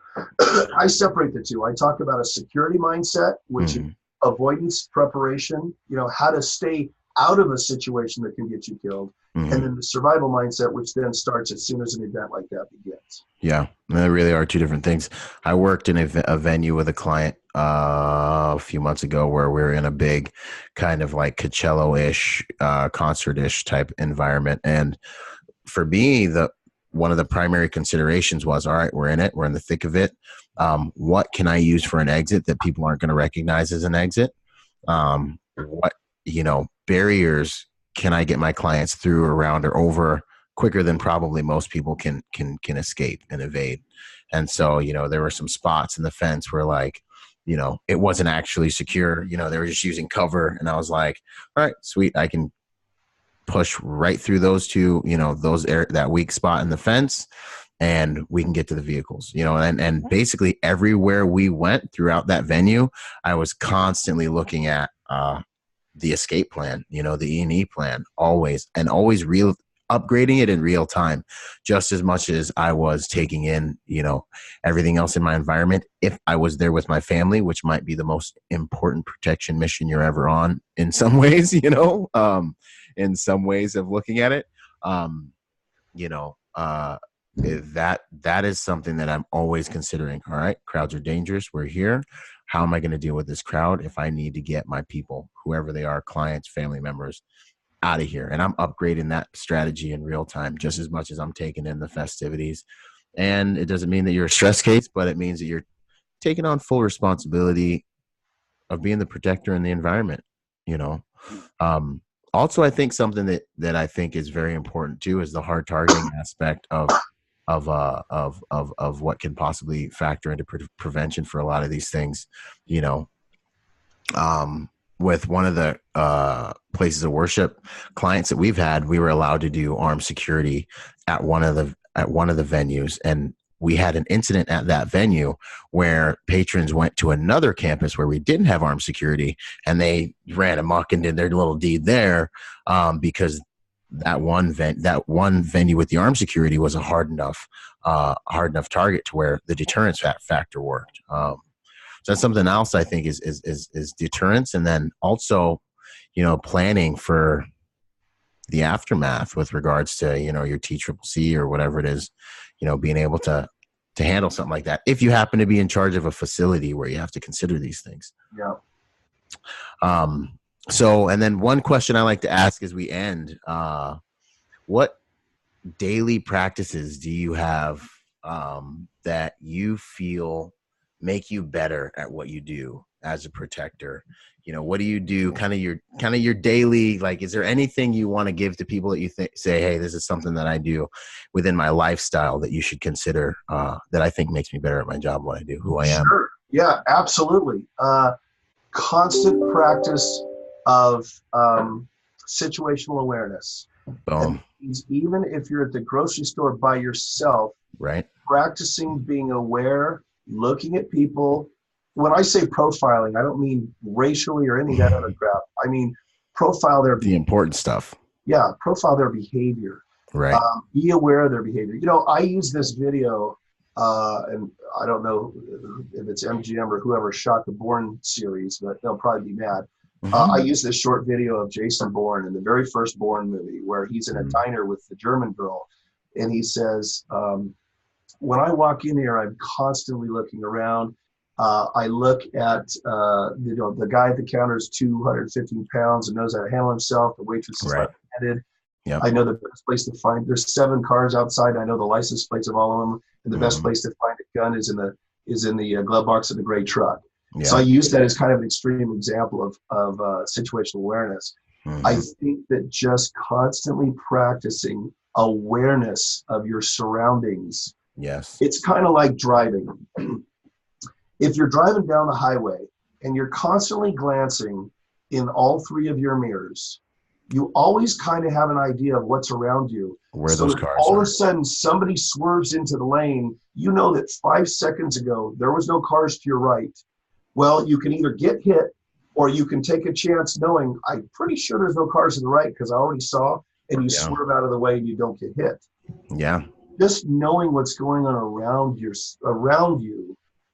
[SPEAKER 2] I separate the two. I talk about a security mindset, which is avoidance, preparation, how to stay out of a situation that can get you killed. And then the survival mindset, which then starts as soon as an event like that begins. Yeah,
[SPEAKER 1] they really are two different things. I worked in a venue with a client a few months ago where we were in a big kind of like Coachella-ish, concert-ish type environment. And for me, one of the primary considerations was, all right, we're in it. We're in the thick of it. What can I use for an exit that people aren't going to recognize as an exit? What, barriers can I get my clients through, around, or over quicker than probably most people can escape and evade? And so, there were some spots in the fence where it wasn't actually secure. They were just using cover. And I was like, all right, sweet. I can push right through those two, that weak spot in the fence, and we can get to the vehicles, and basically everywhere we went throughout that venue, I was constantly looking at, the escape plan, the E&E plan, always upgrading it in real time, just as much as I was taking in, everything else in my environment. If I was there with my family, which might be the most important protection mission you're ever on in some ways, in some ways of looking at it, that is something that I'm always considering. All right, crowds are dangerous. We're here. How am I going to deal with this crowd if I need to get my people, whoever they are, clients, family members, out of here? And I'm upgrading that strategy in real time just as much as I'm taking in the festivities. And it doesn't mean that you're a stress case, but it means that you're taking on full responsibility of being the protector in the environment, Also, I think something that I think is very important too is the hard targeting aspect of what can possibly factor into prevention for a lot of these things. with one of the places of worship clients that we've had, we were allowed to do armed security at one of the venues, and we had an incident at that venue where patrons went to another campus where we didn't have armed security, and they ran amok and did their little deed there, because that one venue with the armed security was a hard enough target to where the deterrence factor worked. So that's something else I think is deterrence, and then also, planning for the aftermath with regards to your TCCC or whatever it is, being able to handle something like that if you happen to be in charge of a facility where you have to consider these things.
[SPEAKER 2] Yeah.
[SPEAKER 1] So, and then one question I like to ask as we end: what daily practices do you have that you feel make you better at what you do as a protector? What do you do? Kind of your daily, like, is there anything you want to give to people that you say, hey, this is something that I do within my lifestyle that you should consider, that I think makes me better at my job, what I do, who I am?
[SPEAKER 2] Sure. Yeah, absolutely. Constant practice of situational awareness.
[SPEAKER 1] Boom.
[SPEAKER 2] Even if you're at the grocery store by yourself,
[SPEAKER 1] right?
[SPEAKER 2] Practicing being aware, looking at people. When I say profiling, I don't mean racially or any of that other crap. I mean profile
[SPEAKER 1] the important stuff.
[SPEAKER 2] Yeah, profile their behavior.
[SPEAKER 1] Right.
[SPEAKER 2] Be aware of their behavior. I use this video, and I don't know if it's MGM or whoever shot the Bourne series, but they'll probably be mad. I use this short video of Jason Bourne in the very first Bourne movie where he's in a diner with the German girl, and he says, when I walk in here, I'm constantly looking around. I look at, the guy at the counter is 215 pounds and knows how to handle himself. The waitress is left-handed. Yep. I know the best place to find, there's 7 cars outside. I know the license plates of all of them. And the best place to find a gun is in the glove box of the gray truck. Yeah. So I use that as kind of an extreme example of situational awareness. I think that just constantly practicing awareness of your surroundings.
[SPEAKER 1] Yes.
[SPEAKER 2] It's kind of like driving. If you're driving down the highway and you're constantly glancing in all 3 of your mirrors, you always kind of have an idea of what's around you.
[SPEAKER 1] Where those cars
[SPEAKER 2] all
[SPEAKER 1] are.
[SPEAKER 2] Of a sudden, somebody swerves into the lane. You know that 5 seconds ago, there was no cars to your right. Well, you can either get hit or you can take a chance knowing, I'm pretty sure there's no cars to the right because I already saw, and you swerve out of the way and you don't get hit.
[SPEAKER 1] Yeah.
[SPEAKER 2] Just knowing what's going on around you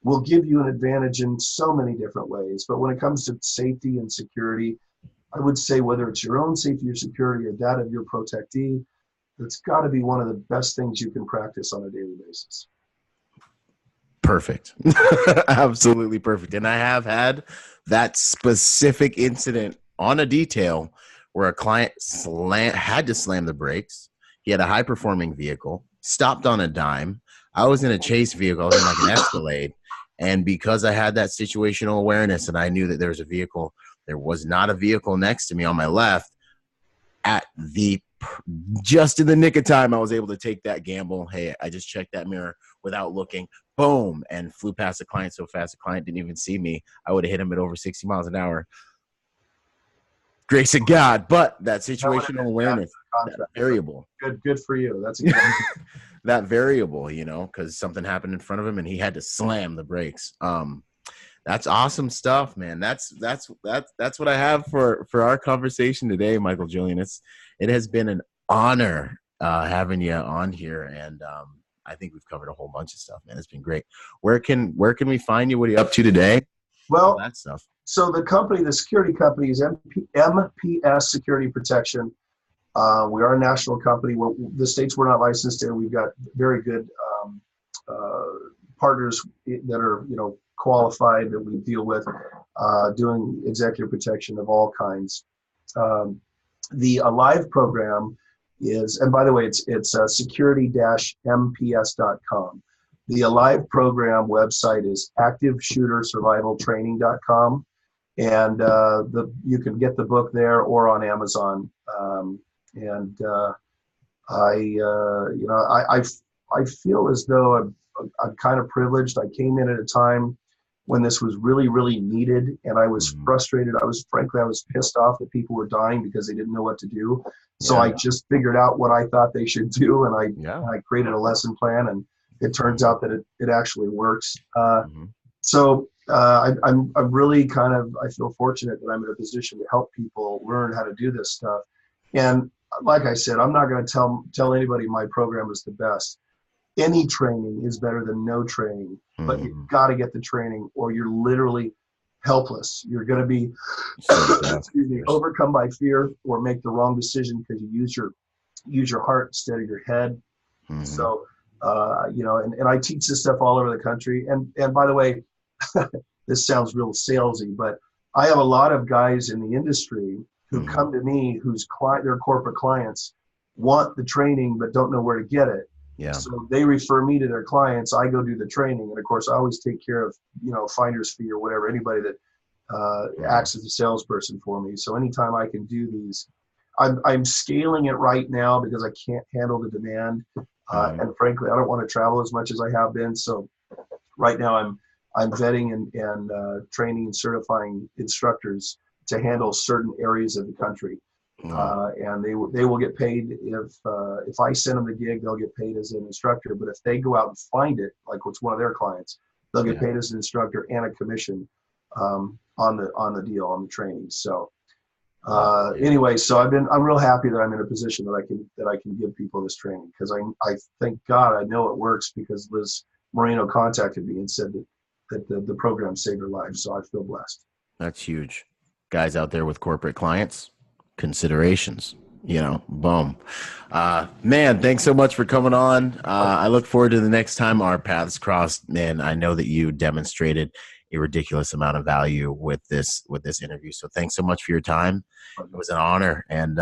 [SPEAKER 2] will give you an advantage in so many different ways. But when it comes to safety and security, I would say whether it's your own safety or security or that of your protectee, it's got to be one of the best things you can practice on a daily basis.
[SPEAKER 1] Perfect. Absolutely perfect. And I have had that specific incident on a detail where a client had to slam the brakes. He had a high-performing vehicle, stopped on a dime. I was in a chase vehicle. I was in like an Escalade. And because I had that situational awareness and I knew that there was not a vehicle next to me on my left, just in the nick of time, I was able to take that gamble. Hey, I just checked that mirror without looking, boom, and flew past the client so fast the client didn't even see me. I would have hit him at over 60 miles an hour. Grace of God, but that situational awareness, that variable.
[SPEAKER 2] Good for you. That's a good
[SPEAKER 1] that variable, because something happened in front of him and he had to slam the brakes. That's awesome stuff, man. That's what I have for our conversation today, Michael Julian. It has been an honor having you on here, and I think we've covered a whole bunch of stuff, man. It's been great. Where can we find you? What are you up to today?
[SPEAKER 2] Well,
[SPEAKER 1] all that stuff.
[SPEAKER 2] So the security company is MPS Security Protection. We are a national company. The states we're not licensed in. We've got very good partners that are qualified that we deal with, doing executive protection of all kinds. The Alive program is, and by the way, it's security-mps.com. The Alive program website is activeshootersurvivaltraining.com, and you can get the book there or on Amazon. I feel as though I'm kind of privileged. I came in at a time when this was really, really needed. And I was frustrated. I was pissed off that people were dying because they didn't know what to do. So I just figured out what I thought they should do. And I created a lesson plan, and it turns out that it actually works. So I'm really I feel fortunate that I'm in a position to help people learn how to do this stuff. And like I said, I'm not going to tell anybody my program is the best. Any training is better than no training, but you've got to get the training or you're literally helpless. You're going to be overcome by fear or make the wrong decision because you use your heart instead of your head. So, and I teach this stuff all over the country. And by the way, this sounds real salesy, but I have a lot of guys in the industry who come to me their corporate clients want the training but don't know where to get it.
[SPEAKER 1] Yeah.
[SPEAKER 2] So they refer me to their clients. I go do the training, and of course, I always take care of finder's fee or whatever, anybody that acts as a salesperson for me. So anytime I can do these, I'm scaling it right now because I can't handle the demand, and frankly, I don't want to travel as much as I have been. So right now, I'm vetting and training and certifying instructors to handle certain areas of the country. And they will get paid if I send them the gig, they'll get paid as an instructor. But if they go out and find it, like what's one of their clients, they'll get paid as an instructor and a commission on the deal, on the training. So anyway, so I'm real happy that I'm in a position that I can give people this training, because I thank God I know it works, because Liz Moreno contacted me and said that the program saved her life. So I feel blessed.
[SPEAKER 1] That's huge. Guys out there with corporate clients, considerations, boom. Man, thanks so much for coming on. I look forward to the next time our paths cross. Man, I know that you demonstrated a ridiculous amount of value with this interview. So thanks so much for your time. It was an honor. And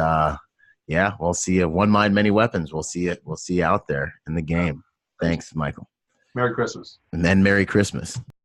[SPEAKER 1] we'll see you. One mind, many weapons. We'll see you out there in the game. Thanks, Michael.
[SPEAKER 2] Merry Christmas.
[SPEAKER 1] And then Merry Christmas.